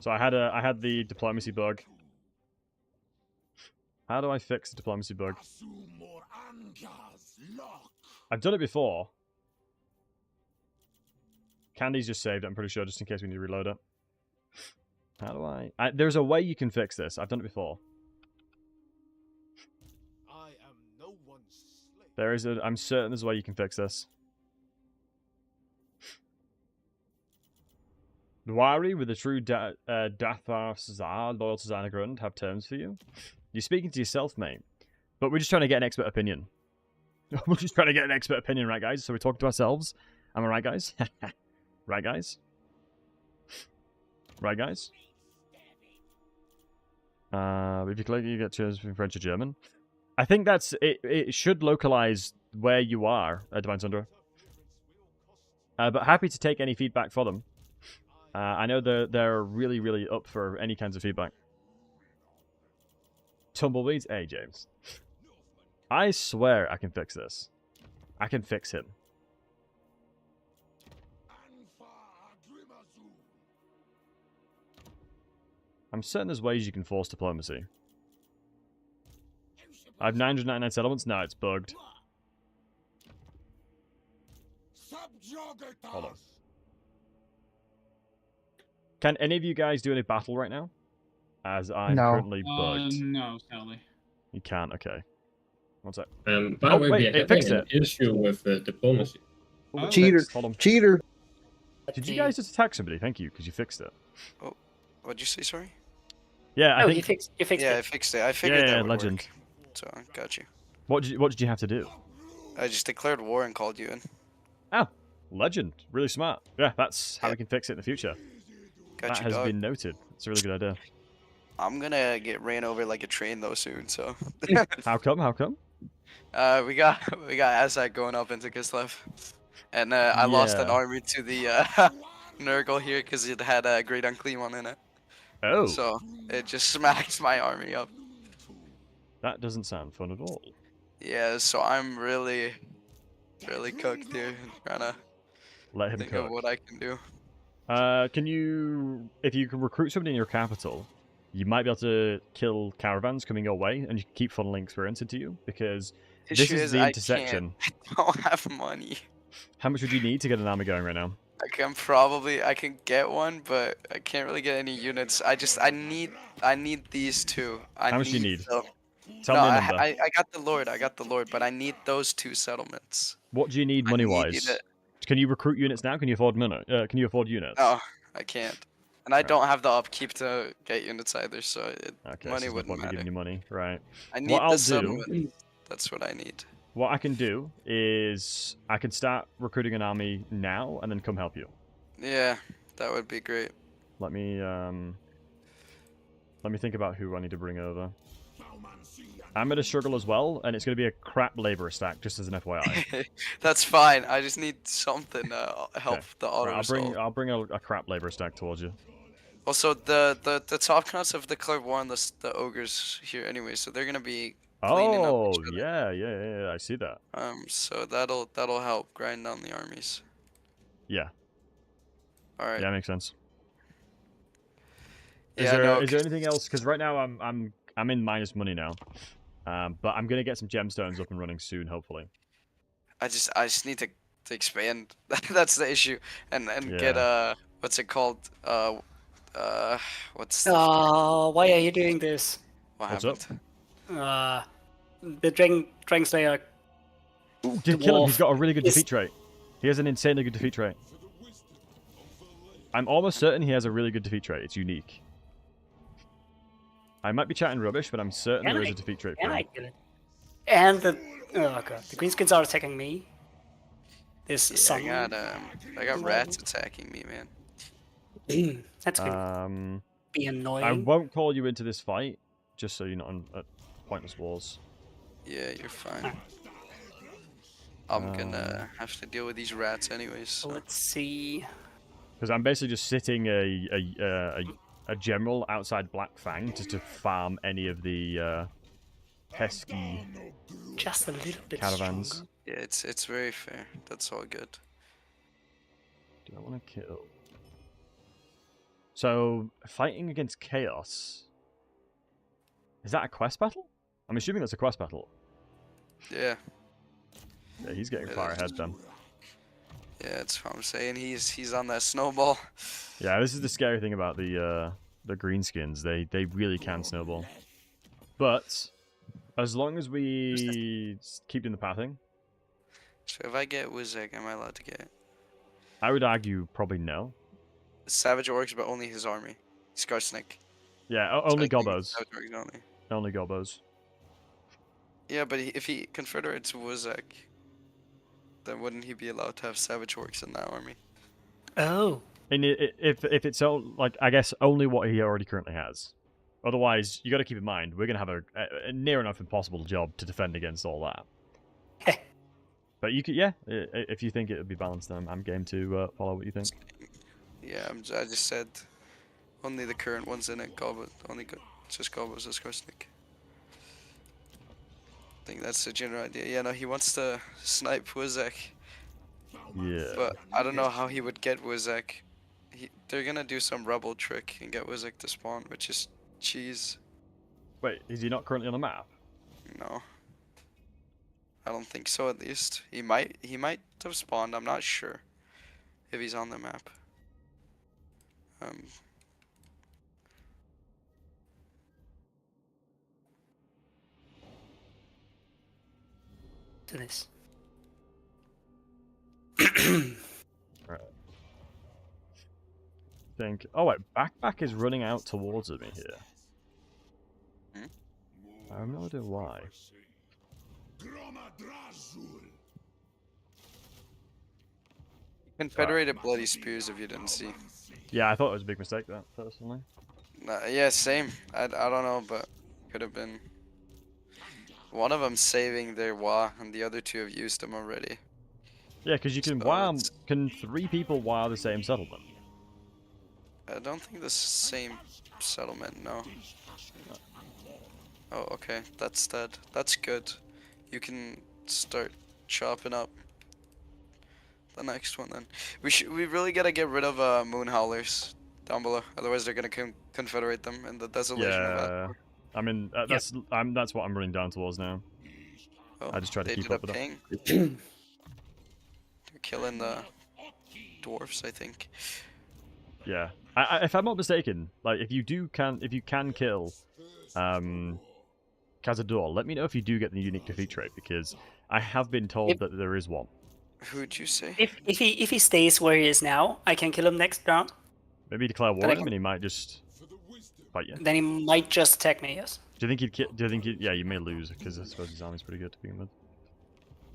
So I had the diplomacy bug. How do I fix the diplomacy bug? I've done it before. Candy's just saved it, I'm pretty sure, just in case we need to reload it. How do I... there's a way you can fix this. I've done it before. There is I'm certain there's a way you can fix this. Dwari with a true Dathar Zar, loyal to Xanagrund, have terms for you. You're speaking to yourself, mate. But we're just trying to get an expert opinion. We're just trying to get an expert opinion, right, guys? So we're talking to ourselves. Am I right, guys? Right, guys? Right, guys? If you click, you get choices from French or German. I think that's... It should localize where you are, Divine Sundra. But happy to take any feedback for them. I know they're really, really up for any kinds of feedback. Tumbleweeds? Hey, James. I swear I can fix this. I can fix him. I'm certain there's ways you can force diplomacy. I have 999 settlements? No, it's bugged. Hold on. Can any of you guys do any battle right now? As I'm No. currently bugged. No, sadly. You can't, okay. One sec. By Oh, the way, wait, we it are fixed having an issue with diplomacy. Oh. Cheater. Fixed. Hold on. Cheater. Did you guys just attack somebody? Thank you, because you fixed it. Oh, what'd you say? Sorry. Yeah, I Oh, think... you fixed Yeah, I it. fixed it. I figured Yeah, that would legend. work. So, got you. What did you have to do? I just declared war and called you in. Oh, legend. Really smart. Yeah, that's how Yeah. we can fix it in the future. Got That you, has dog. been noted. It's a really good idea. I'm gonna get ran over like a train though soon. So. How come? How come? We got Azak going up into Kislev, and I lost an Yeah. army to the Nurgle here because it had a Great Unclean one in it. Oh, So it just smacked my army up. that doesn't sound fun at all. Yeah, so I'm really cooked here, trying to Let him think cook. of what I can do. Can you, if you can recruit somebody in your capital, you might be able to kill caravans coming your way, and you can keep funneling experience into you, because this Issue is the I intersection. can't. I don't have money. How much would you need to get an army going right now? I can get one, but I can't really get any units. I need these two. How much do you need? them. Tell No, me a number. I got the Lord, but I need those two settlements. What do you need I money-wise? need it. Can you recruit units now? Can you afford money? Can you afford units? No, I can't. And I Right. don't have the upkeep to get units either, so Okay, money so there's no wouldn't point in matter. giving you money, right? I need What I'll the do- settlement. That's what I need. What I can do is I can start recruiting an army now, and then come help you. Yeah, that would be great. Let me think about who I need to bring over. I'm gonna struggle as well, and it's gonna be a crap labor stack, just as an FYI. That's fine. I just need something to help Okay. the auto resolve. I'll bring a crap labor stack towards you. Also, the top class have declared war on the ogres here anyway, so they're gonna be cleaning Oh, up each other. yeah, I see that. So that'll help grind down the armies. Yeah, All right. yeah, makes sense. Yeah, no, Is there anything else? Because right now I'm in minus money now, but I'm gonna get some gemstones up and running soon, hopefully. I just need to expand. That's the issue, and get what's it called? What's the Oh, why are you doing this? What's happened? The Dragon Slayer. Ooh, did kill him. He's Dwarf got a really good is- defeat trait. He has an insanely good defeat trait. I'm almost certain he has a really good defeat trait. It's unique. I might be chatting rubbish, but I'm certain Can there I- is a defeat trait for Can him. I kill it? And the the Greenskins are attacking me. This Yeah, sun. I got rats attacking me, man. That's gonna be annoying. I won't call you into this fight, just so you're not on pointless wars. Yeah, you're fine. I'm gonna have to deal with these rats anyways. So. Let's see. Because I'm basically just sitting a general outside Black Fang just to farm any of the pesky Just a little bit caravans. stronger. Yeah, it's very fair. That's all good. Do I want to kill? So, fighting against Chaos. Is that a quest battle? I'm assuming that's a quest battle. Yeah. Yeah, he's getting It far is. ahead then. Yeah, that's what I'm saying. He's on that snowball. Yeah, this is the scary thing about the greenskins. They really can snowball. But as long as we keep doing the pathing, So if I get WAAAGH, am I allowed to get it? I would argue probably no. Savage Orcs, but only his army. Skarsnik. Yeah, So only I think gobos. Savage Orcs only. Only gobos. Yeah, but if he confederates WAAAGH, then wouldn't he be allowed to have Savage Orcs in that army? Oh. And if it's so, like, I guess only what he already currently has. Otherwise, you got to keep in mind we're gonna have a near enough impossible job to defend against all that. But you could, yeah, if you think it would be balanced, then I'm game to follow what you think. Yeah, I just said only the current ones in it. Goblet, just Goblets as Krusnik. I think that's the general idea. Yeah, no, he wants to snipe WAAGH. Yeah. But I don't know how he would get WAAGH. They're gonna do some rebel trick and get WAAGH to spawn, which is cheese. Wait, is he not currently on the map? No. I don't think so, at least. He might have spawned, I'm not sure if he's on the map. To this. Right. Think. Oh wait, backpack is running out towards me here. Hmm? I have no idea why. Confederated bloody spears, if you didn't see. Yeah, I thought it was a big mistake, that, personally. Yeah, same. I don't know, but could have been. One of them saving their WAAAGH, and the other two have used them already. Yeah, because you can So wow. it's- Can 3 people wow the same settlement? I don't think the same settlement, no. Oh, okay, that's dead. That's good. You can start chopping up the next one then. We really gotta get rid of moon howlers down below, otherwise they're gonna confederate them in the desolation of Yeah. that. I mean, that's what I'm running down towards now. Oh, I just try to they keep did up a with ping. They're killing the dwarfs, I think. Yeah. If I'm not mistaken, like if you can kill Cazador, let me know if you do get the unique defeat trait, because I have been told that there is one. Who'd you say? If he stays where he is now, I can kill him next round. Maybe declare war But I on him and he might just fight you. Then he might just attack me. Yes. Do you think he'd? Do you think he'd? Yeah, you may lose because I suppose his army's pretty good to begin with.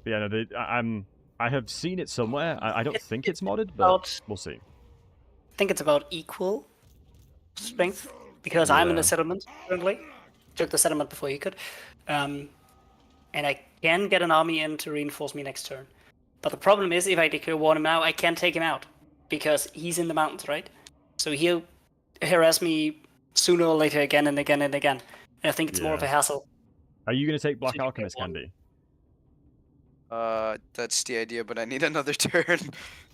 But yeah, no, I have seen it somewhere. I don't think it's modded, but about- we'll see. I think it's about equal strength because I'm in Yeah. the settlement currently. Took the settlement before he could, and I can get an army in to reinforce me next turn. But the problem is, if I declare war on him now, I can't take him out because he's in the mountains, right? So he'll harass me sooner or later again and again and again. And I think it's more of a Yeah. hassle. Are you going to take Black Should you get Alchemist, one? Candy? That's the idea, but I need another turn.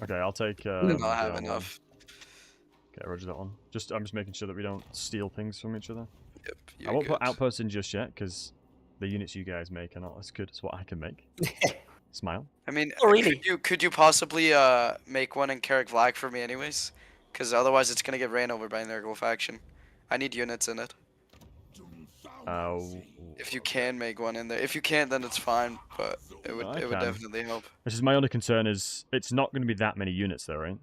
Okay, I'll take. I don't the have other one. enough. Okay, roger that one. I'm just making sure that we don't steal things from each other. Yep, I you're won't good. put outposts in just yet because the units you guys make are not as good as what I can make. Smile. I mean, Oh, really? could you possibly make one in Carrick Vlag for me anyways? Because otherwise it's gonna get ran over by an Nurgle faction. I need units in it. If you can make one in there. If you can't, then it's fine, but it would I it would can. definitely help. Which is my only concern is it's not going to be that many units though, right?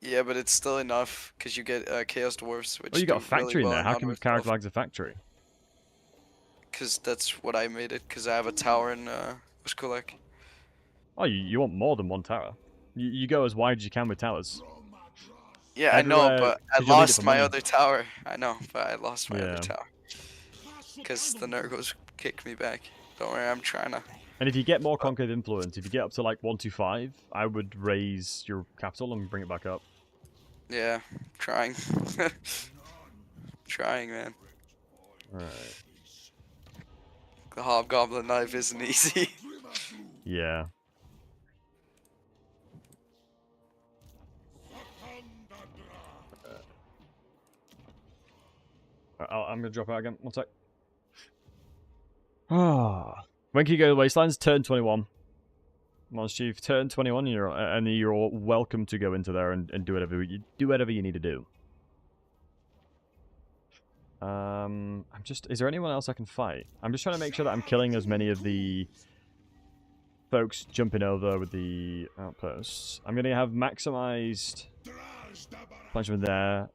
Yeah, but it's still enough because you get Chaos Dwarfs, which Oh, you got a do really factory in well there. How come Carrick Autoresolve. Flag's a factory? Because that's what I made it. Because I have a tower in Uskulek. Oh, you want more than one tower. You go as wide as you can with towers. Yeah, I know, Everywhere- but I 'cause you'll need it lost for my money. other tower. I know, but I lost my Yeah. other tower. Because the Nurgles kicked me back. Don't worry, I'm trying to. And if you get more concave influence, if you get up to like 125, I would raise your capital and bring it back up. Yeah, trying. Trying, man. Right. The Hobgoblin knife isn't easy. Yeah. I'm gonna drop out again. One sec. Ah. When can you go to Wastelands? Turn 21. Monster Chief, turn 21, and you're all welcome to go into there and do whatever you need to do. Is there anyone else I can fight? I'm just trying to make sure that I'm killing as many of the folks jumping over with the outposts. I'm gonna have maximized bunch of them there.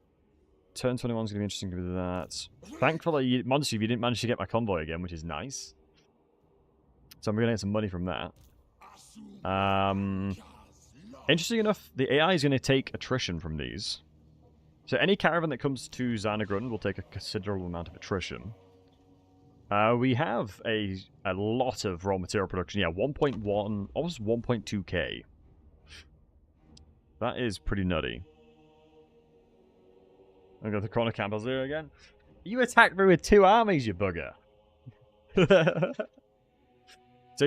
Turn 21 is gonna be interesting with that. Thankfully, Monster Chief, you didn't manage to get my convoy again, which is nice. So I'm gonna get some money from that. Interesting enough, the AI is going to take attrition from these. So any caravan that comes to Xanagrun will take a considerable amount of attrition. We have a lot of raw material production. Yeah, 1.1, almost 1.2k. That is pretty nutty. I got the corner campers there again. You attacked me with 2 armies, you bugger. Take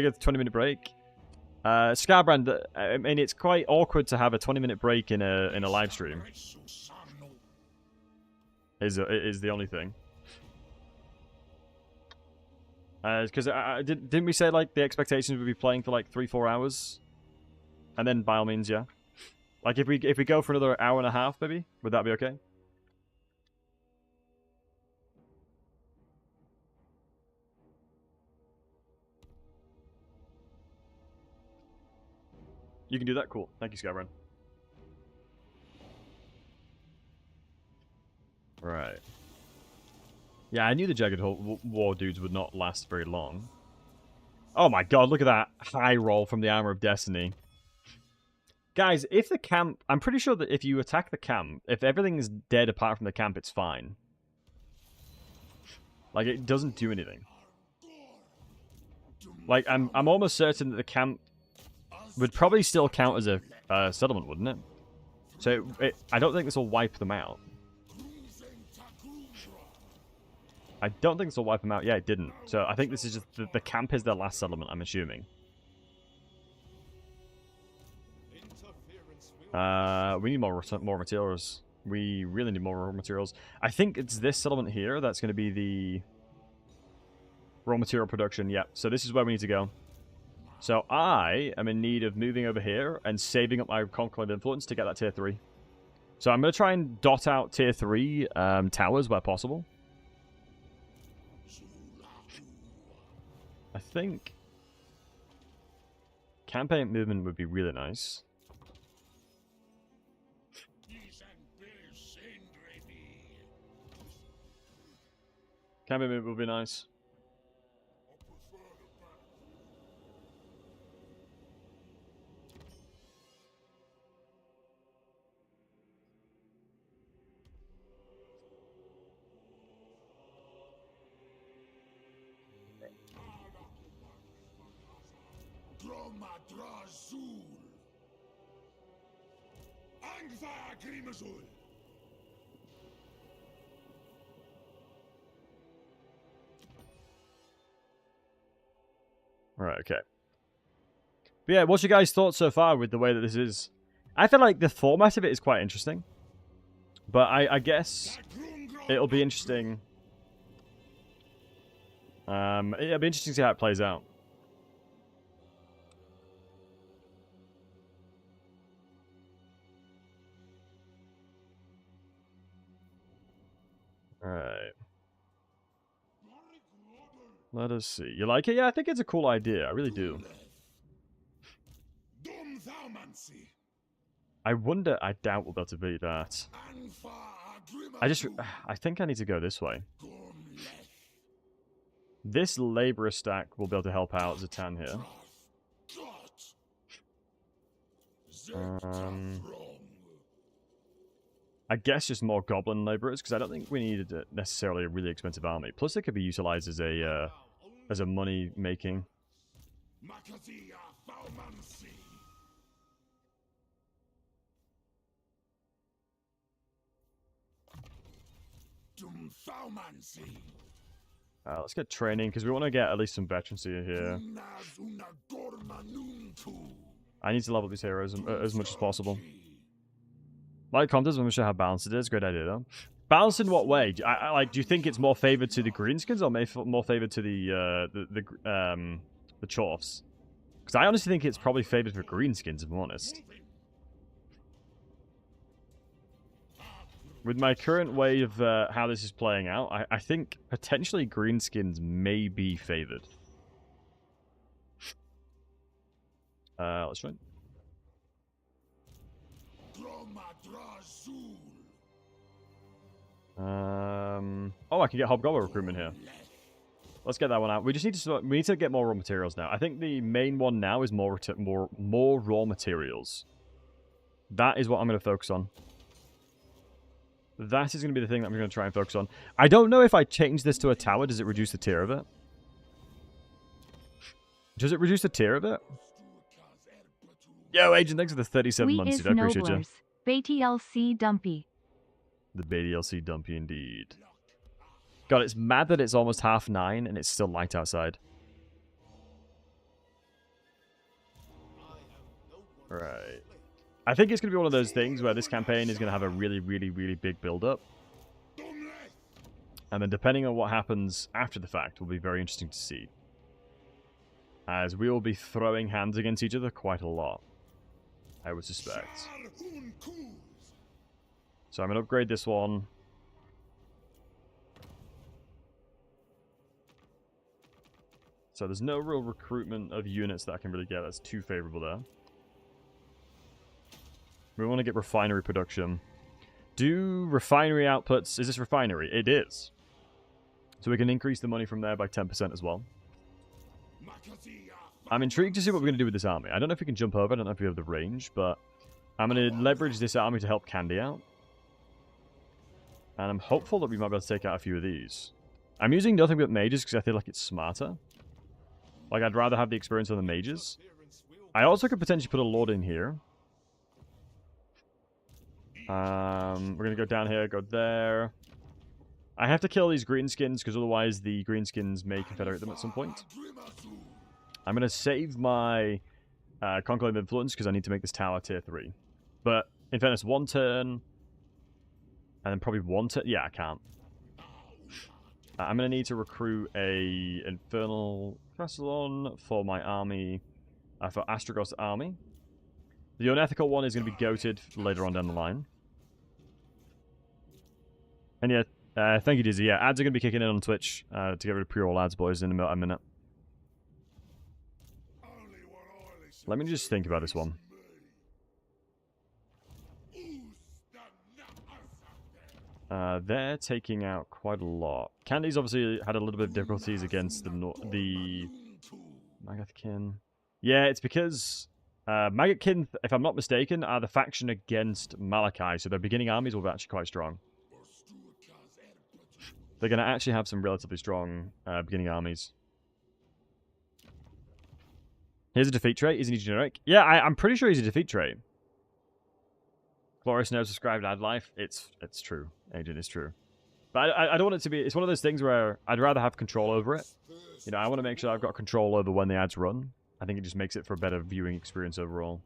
a 20-minute break. Scarbrand, I mean, it's quite awkward to have a 20-minute break in a live stream. Is the only thing. Because didn't we say like the expectations would be playing for like 3-4 hours, and then by all means, yeah. Like if we go for another hour and a half, maybe would that be okay? You can do that? Cool. Thank you, Skybrand. Right. Yeah, I knew the Jagged War dudes would not last very long. Oh my god, look at that high roll from the Armor of Destiny. Guys, if the camp... I'm pretty sure that if you attack the camp, if everything is dead apart from the camp, it's fine. Like, it doesn't do anything. Like, I'm almost certain that the camp would probably still count as a settlement, wouldn't it? So, I don't think this will wipe them out. I don't think this will wipe them out. Yeah, it didn't. So, I think this is just... The camp is their last settlement, I'm assuming. We need more materials. We really need more raw materials. I think it's this settlement here that's going to be the raw material production. Yeah, so this is where we need to go. So I am in need of moving over here and saving up my conclave influence to get that tier 3. So I'm going to try and dot out tier 3 towers where possible. I think campaign movement would be really nice. Campaign movement would be nice. Right, okay. But yeah, what's your guys' thoughts so far with the way that this is? I feel like the format of it is quite interesting. But I guess it'll be interesting. It'll be interesting to see how it plays out. Alright. Let us see. You like it? Yeah, I think it's a cool idea. I really do. I wonder... I doubt we'll be able to beat that. I think I need to go this way. This Laborer stack will be able to help out Zatan here. I guess just more Goblin Laborers, because I don't think we needed necessarily a really expensive army. Plus, it could be utilized as a money-making. Let's get training, because we want to get at least some veterancy here. I need to level these heroes as much as possible. Like Compters, I'm sure how balanced it is. Great idea, though. Balanced in what way? Do you think it's more favored to the Greenskins or more favored to the Chorfs? Because I honestly think it's probably favored for Greenskins, if I'm honest. With my current way of how this is playing out, I think potentially Greenskins may be favored. Let's try. Oh, I can get Hobgoblin recruitment here. Let's get that one out. We need to get more raw materials now. I think the main one now is more raw materials. That is what I'm going to focus on. That is going to be the thing that I'm going to try and focus on. I don't know if I change this to a tower, does it reduce the tier of it? Does it reduce the tier of it? Yo, Agent, thanks for the 37 months, dude. I appreciate you. BTLC Dumpy. The BTLC Dumpy, indeed. God, it's mad that it's almost 9:30 and it's still light outside. Right. I think it's going to be one of those things where this campaign is going to have a really, really, really big build-up. And then depending on what happens after the fact will be very interesting to see. As we will be throwing hands against each other quite a lot, I would suspect. So I'm going to upgrade this one. So there's no real recruitment of units that I can really get. That's too favorable there. We want to get refinery production. Do refinery outputs... Is this refinery? It is. So we can increase the money from there by 10% as well. I'm intrigued to see what we're going to do with this army. I don't know if we can jump over. I don't know if we have the range, but I'm going to leverage this army to help Candy out. And I'm hopeful that we might be able to take out a few of these. I'm using nothing but mages because I feel like it's smarter. Like, I'd rather have the experience on the mages. I also could potentially put a lord in here. We're going to go down here, go there. I have to kill these greenskins because otherwise the greenskins may confederate them at some point. I'm going to save my Conclave Influence because I need to make this tower tier 3. But, in fairness, 1 turn. And then probably 1 turn. Yeah, I can't. I'm going to need to recruit a Infernal Cressalon for my army. For Astragos' army. The unethical one is going to be goated later on down the line. And yeah, thank you, Dizzy. Yeah, ads are going to be kicking in on Twitch to get rid of pre-roll ads, boys, in a minute. Let me just think about this one. They're taking out quite a lot. Candy's obviously had a little bit of difficulties against the Maggotkin. Yeah, it's because Maggotkin, if I'm not mistaken, are the faction against Malachi, so their beginning armies will be actually quite strong. They're going to actually have some relatively strong beginning armies. Here's a defeat trait. Isn't he generic? Yeah, I'm pretty sure he's a defeat trait. Glorious no subscribed ad life. It's true. Agent, it's true. But I don't want it to be... It's one of those things where I'd rather have control over it. You know, I want to make sure I've got control over when the ads run. I think it just makes it for a better viewing experience overall.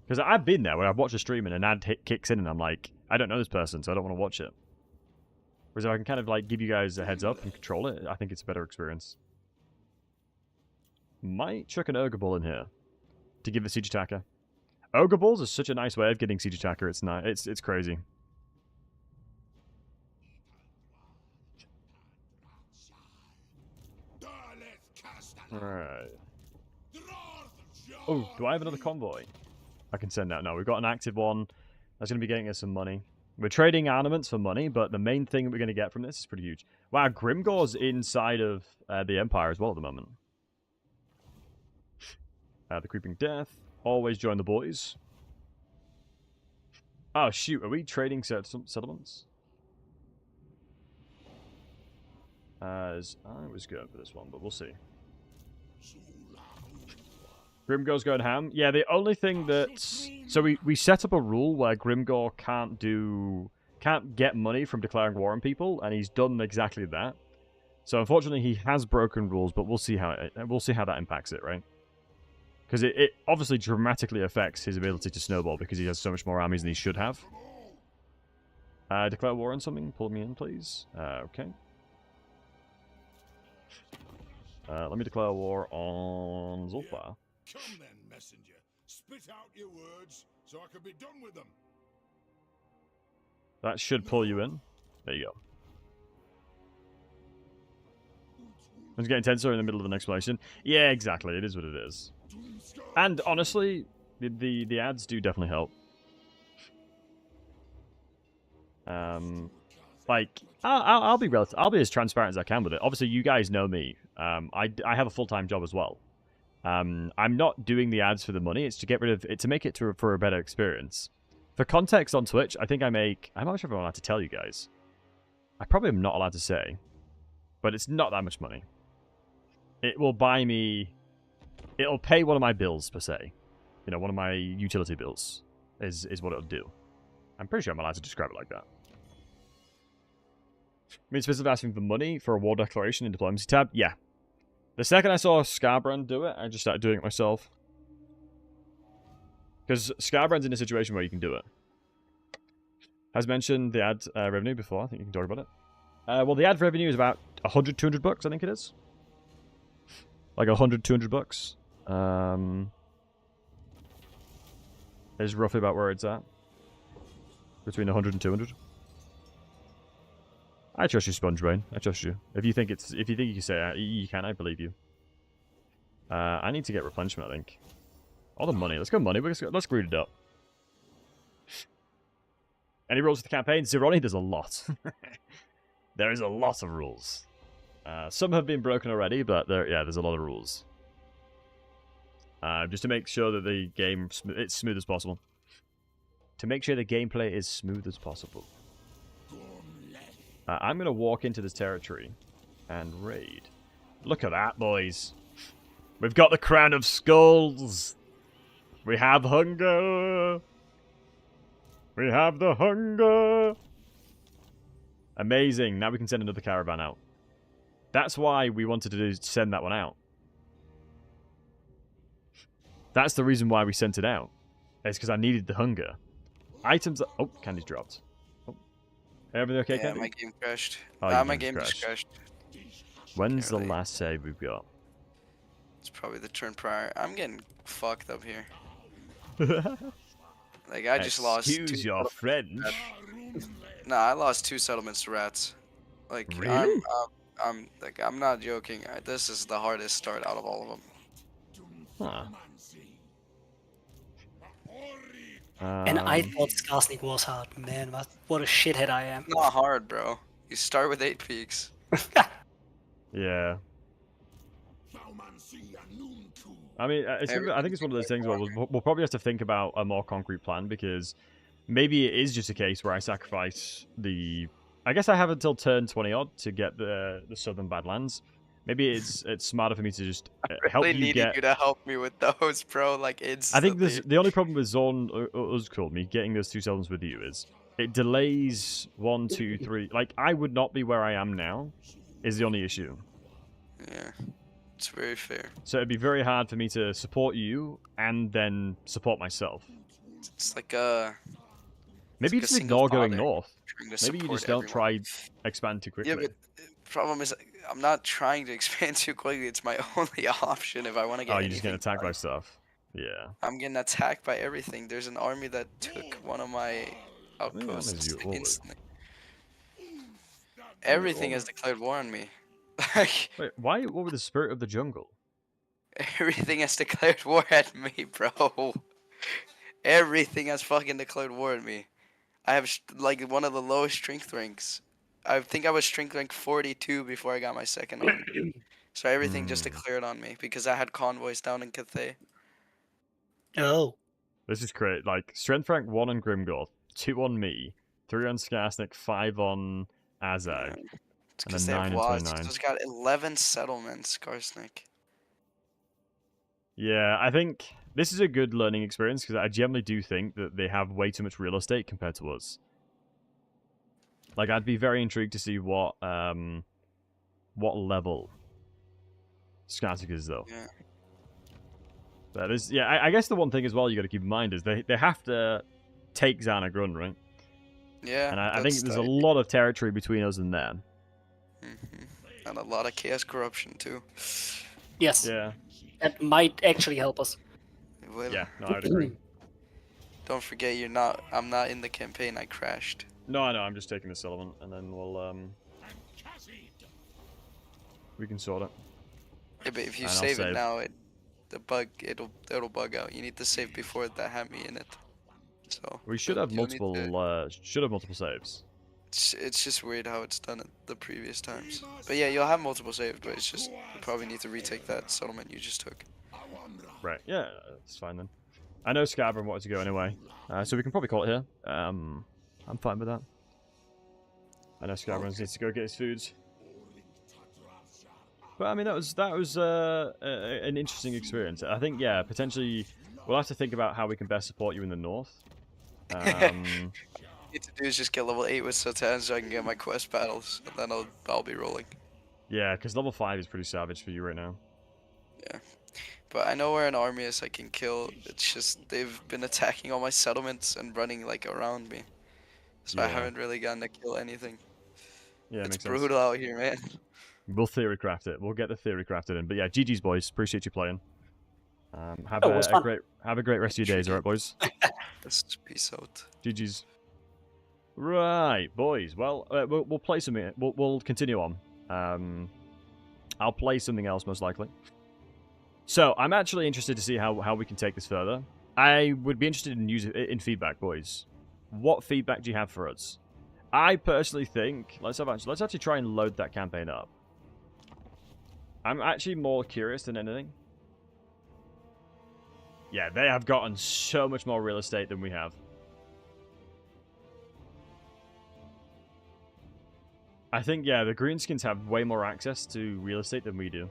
Because I've been there where I've watched a stream and an ad kicks in and I'm like, I don't know this person, so I don't want to watch it. Whereas if I can kind of like give you guys a heads up and control it, I think it's a better experience. Might chuck an Ogre Bull in here to give the siege attacker. Ogre Bulls is such a nice way of getting siege attacker. It's nice. It's crazy. Alright. Oh, do I have another convoy I can send out? No, we've got an active one. That's going to be getting us some money. We're trading armaments for money, but the main thing that we're going to get from this is pretty huge. Wow, Grimgor's inside of the Empire as well at the moment. The Creeping Death. Always join the boys. Oh, shoot. Are we trading settlements? I was going for this one, but we'll see. Grimgor's going ham. Yeah, the only thing that's... So we set up a rule where Grimgor can't get money from declaring war on people, and he's done exactly that. So unfortunately, he has broken rules, but we'll see how that impacts it, right? Because it obviously dramatically affects his ability to snowball because he has so much more armies than he should have. Declare war on something. Pull me in, please. Okay. Let me declare war on Zulfar. Come then, messenger. Spit out your words so I can be done with them. That should pull you in. There you go. It's getting tenser in the middle of an explanation. Yeah, exactly. It is what it is. And honestly, the ads do definitely help. Like I'll be as transparent as I can with it. Obviously, you guys know me. I have a full-time job as well. I'm not doing the ads for the money. It's to get rid of it, to make it for a better experience. For context on Twitch, I think I make... I'm not sure if I'm allowed to tell you guys. I probably am not allowed to say. But it's not that much money. It will buy me... It'll pay one of my bills, per se. You know, one of my utility bills is what it'll do. I'm pretty sure I'm allowed to describe it like that. I mean, specifically asking for money for a war declaration in Diplomacy tab? Yeah. The second I saw Scarbrand do it, I just started doing it myself. Because Scarbrand's in a situation where you can do it. Has mentioned the ad revenue before. I think you can talk about it. Well, the ad revenue is about 100, 200 bucks, I think it is. Like 100, 200 bucks. Is roughly about where it's at. Between 100 and 200. I trust you, SpongeBrain. I trust you. If you think you can say it, you can. I believe you. I need to get replenishment, I think. All the money. Let's go money. Let's greed it up. Any rules for the campaign? Zeroni, there's a lot. There is a lot of rules. Some have been broken already, but there's a lot of rules. Just to make sure that the game it's smooth as possible. To make sure the gameplay is smooth as possible. I'm going to walk into this territory and raid. Look at that, boys. We've got the Crown of Skulls. We have hunger. We have the hunger. Amazing. Now we can send another caravan out. That's why we wanted to send that one out. That's the reason why we sent it out. It's because I needed the hunger. Items... Oh, candy's dropped. Oh. Everything okay, Yeah, Candy? my game crashed. Oh, My game just crashed. When's the last save we've got? It's probably the turn prior. I'm getting fucked up here. Like, I just lost... Excuse your French. Nah, I lost 2 settlements to rats. Like, Really? I'm not joking. This is the hardest start out of all of them. Huh. And I thought Skarsnik was hard. Man, what a shithead I am. Not hard, bro. You start with 8 peaks. Yeah. I mean, I think it's one of those things where we'll probably have to think about a more concrete plan, because maybe it is just a case where I sacrifice the... I guess I have until turn 20-odd to get the Southern Badlands. Maybe it's smarter for me to just help really you get... you to help me with those, bro. Like, instantly. I think the only problem with Zorn Uzkul, me getting those 2 settlements with you, is it delays 1, 2, 3. Like, I would not be where I am now, is the only issue. Yeah, it's very fair. So it'd be very hard for me to support you and then support myself. It's like Maybe you like just ignore going father north. trying to Maybe you just support don't everyone. try expand too quickly. Yeah, but the problem is, I'm not trying to expand too quickly. It's my only option if I want to get. Oh, you're just getting anything attacked done. by stuff. Yeah. I'm getting attacked by everything. There's an army that took one of my armies outposts you always- instantly. Everything has declared war on me. Like, Wait, why? What with the spirit of the jungle? everything has declared war at me, bro. Everything has fucking declared war at me. I have like one of the lowest strength ranks. I think I was strength rank 42 before I got my second army. So everything just declared on me because I had convoys down in Cathay. Oh. This is great. Like strength rank 1 on Grimgorth, 2 on me, 3 on Skarsnik, 5 on Azag, It's and because then they 9 have and WAAGH. 29. It's got 11 settlements, Skarsnik. Yeah, I think this is a good learning experience because I generally do think that they have way too much real estate compared to us. Like, I'd be very intrigued to see what level Skarsnik is, though. Yeah. But I guess the one thing as well you got to keep in mind is they have to take Xanagrun, right? Yeah. And I think there's a lot of territory between us and them. And a lot of chaos corruption too. Yes. Yeah. That might actually help us. It will. Yeah, no, I would agree. Don't forget, I'm not in the campaign. I crashed. No, I know. I'm just taking the settlement, and then we'll we can sort it. Yeah, but if you And I'll save save. it now, it'll bug out. You need to save before that had me in it. So We should have you'll need multiple to- multiple saves. It's just weird how it's done at the previous times. But yeah, you'll have multiple saves, but it's just you probably need to retake that settlement you just took. Right. Yeah, it's fine then. I know Skyrim wanted to go anyway, so we can probably call it here. I'm fine with that. I know Skyrim needs to go get his foods. But I mean, that was an interesting experience. I think, yeah, potentially we'll have to think about how we can best support you in the north. Need to do is just get level 8 with Satan so I can get my quest battles, and then I'll be rolling. Yeah, because level 5 is pretty savage for you right now. Yeah. But I know where an army is I can kill. It's just they've been attacking all my settlements and running like around me. So I Yeah. haven't really gotten to kill anything. Yeah, It's makes sense. brutal out here, man. We'll theory craft it. We'll get the theory crafted in. But yeah, GG's boys. Appreciate you playing. Have Oh, it was fun. a great rest of your days, alright, boys? Just peace out. GG's. Right, boys. Well, we'll play something. We'll continue on. I'll play something else most likely. So I'm actually interested to see how we can take this further. I would be interested in feedback, boys. What feedback do you have for us? I personally think let's actually try and load that campaign up. I'm actually more curious than anything. Yeah, they have gotten so much more real estate than we have. I think, yeah, the Greenskins have way more access to real estate than we do.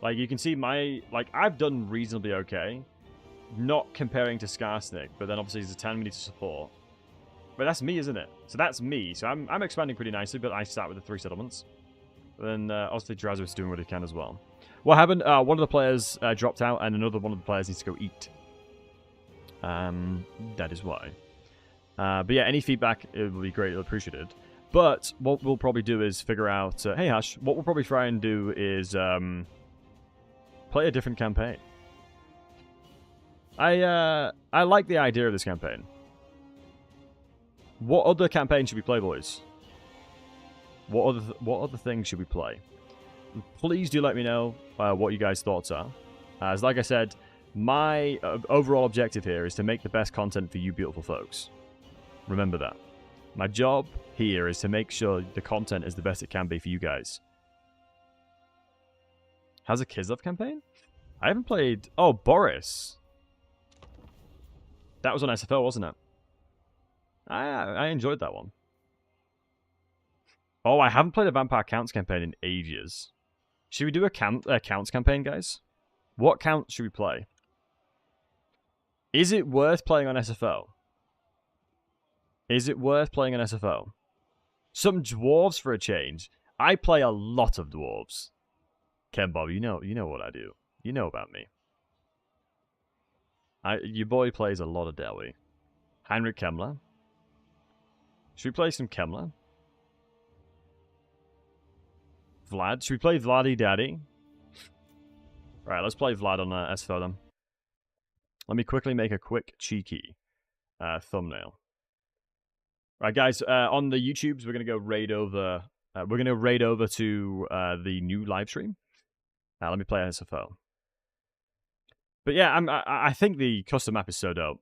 Like, you can see I've done reasonably okay. Not comparing to Skarsnik, but then obviously there's a 10 minutes to support. But that's me, isn't it? So that's me. So I'm expanding pretty nicely, but I start with the 3 settlements. Then, obviously, Drazos is doing what he can as well. What happened? One of the players dropped out, and another one of the players needs to go eat. That is why. But yeah, any feedback, it will be greatly appreciated. But what we'll probably do is figure out... hey, Hash, what we'll probably try and do is play a different campaign. I like the idea of this campaign. What other campaign should we play, boys? What other things should we play? Please do let me know what you guys' thoughts are. As like I said, my overall objective here is to make the best content for you beautiful folks. Remember that. My job here is to make sure the content is the best it can be for you guys. How's a Kislev campaign? I haven't played... Oh, Boris. That was on SFO, wasn't it? I enjoyed that one. Oh, I haven't played a Vampire Counts campaign in ages. Should we do a Counts campaign, guys? What Counts should we play? Is it worth playing on SFO? Is it worth playing on SFO? Some dwarves for a change. I play a lot of dwarves. Ken Bob, you know what I do. You know about me. Your boy plays a lot of Delwy. Heinrich Kemmler. Should we play some Kemmler? Vlad. Should we play Vladdy Daddy? Right, let's play Vlad on SFO then. Let me quickly make a quick cheeky thumbnail. Right, guys, on the YouTubes, we're gonna go raid over. We're gonna raid over to the new live stream. Let me play SFO. But yeah, I think the custom map is so dope.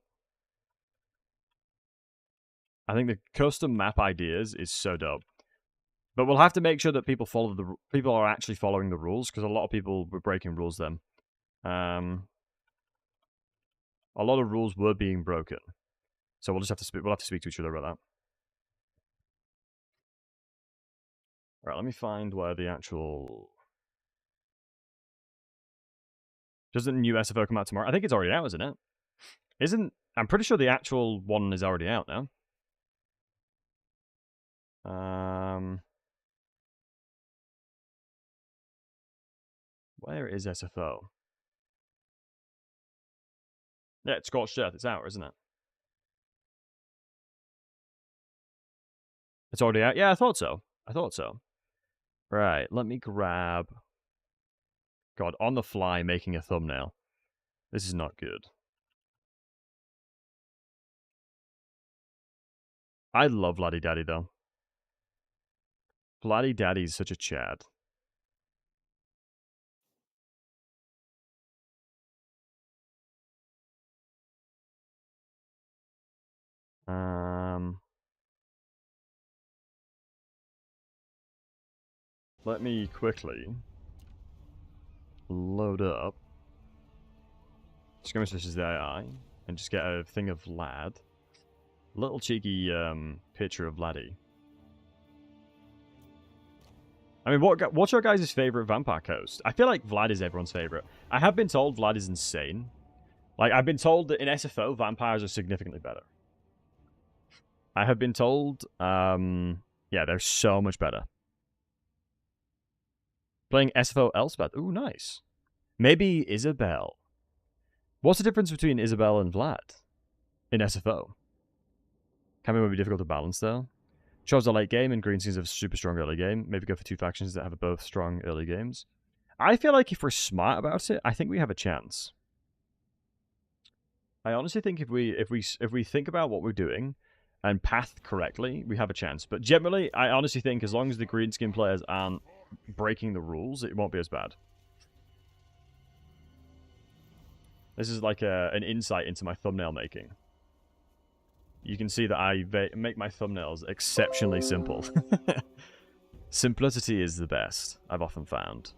I think the custom map ideas is so dope. But we'll have to make sure that people are actually following the rules, because a lot of people were breaking rules then. A lot of rules were being broken. So we'll just have to speak to each other about that. Right, let me find where the actual... Doesn't new SFO come out tomorrow? I think it's already out, isn't it? I'm pretty sure the actual one is already out now. Where is SFO? Yeah, it's Scorched Earth. It's out, isn't it? It's already out? Yeah, I thought so. Right, let me grab... God, on the fly making a thumbnail. This is not good. I love Vladdy Daddy, though. Vladdy Daddy's such a Chad. Let me quickly load up. Skirmish versus the AI and just get a thing of Vlad. Little cheeky picture of Vladdy. I mean, what's your guys' favorite vampire host? I feel like Vlad is everyone's favorite. I have been told Vlad is insane. Like, I've been told that in SFO, vampires are significantly better. I have been told, yeah, they're so much better. Playing SFO Elspeth. Ooh, nice. Maybe Isabel. What's the difference between Isabel and Vlad in SFO? Camping would be difficult to balance, though. Chorfs are late game, and Greenskins have super strong early game. Maybe go for two factions that have both strong early games. I feel like if we're smart about it, I think we have a chance. I honestly think if we think about what we're doing and path correctly, we have a chance. But generally, I honestly think as long as the Greenskin players aren't breaking the rules, it won't be as bad. This is like an insight into my thumbnail making. You can see that I make my thumbnails exceptionally simple. Simplicity is the best, I've often found.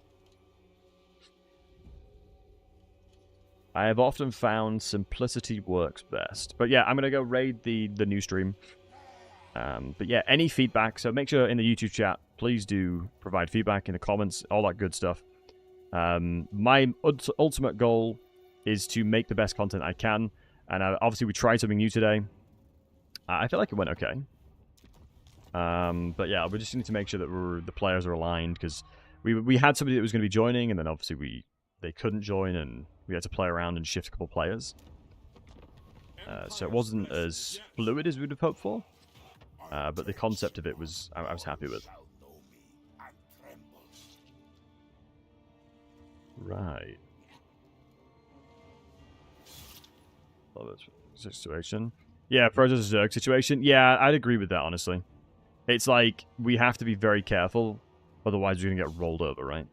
I have often found simplicity works best. But yeah, I'm going to go raid the new stream. But yeah, any feedback, so make sure in the YouTube chat, please do provide feedback in the comments, all that good stuff. My ultimate goal is to make the best content I can. And obviously we tried something new today. I feel like it went okay. But yeah, we just need to make sure that the players are aligned, because we had somebody that was going to be joining, and then obviously they couldn't join, and we had to play around and shift a couple players. So it wasn't as fluid as we would have hoped for. But the concept of it was I was happy with. Right. Love this situation. Yeah, Protoss Zerg situation. Yeah, I'd agree with that, honestly. It's like, we have to be very careful, otherwise we're going to get rolled over, right?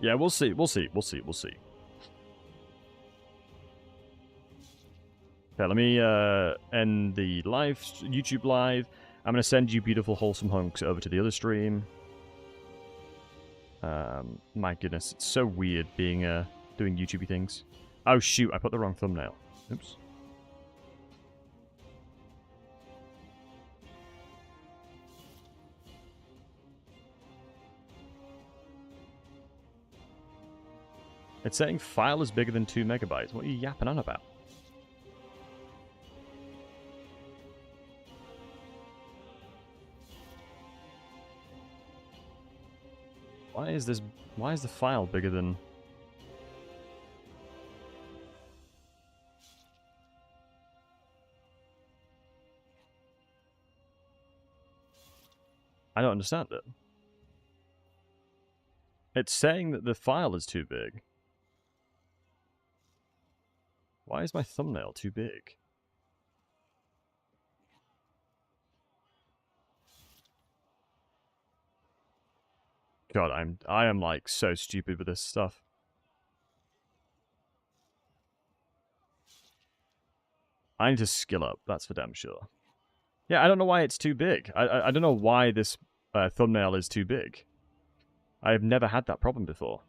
Yeah, we'll see. We'll see. We'll see. We'll see. Okay, let me end the live, YouTube live. I'm going to send you beautiful, wholesome hunks over to the other stream. My goodness, it's so weird being doing YouTubey things. Oh shoot, I put the wrong thumbnail. Oops. It's saying file is bigger than 2 megabytes. What are you yapping on about? Why is the file bigger than... I don't understand it. It's saying that the file is too big. Why is my thumbnail too big? God, I am like so stupid with this stuff. I need to skill up, that's for damn sure. Yeah, I don't know why it's too big. I don't know why this thumbnail is too big. I've never had that problem before.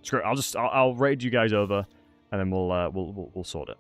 Screw it. I'll raid you guys over, and then we'll sort it.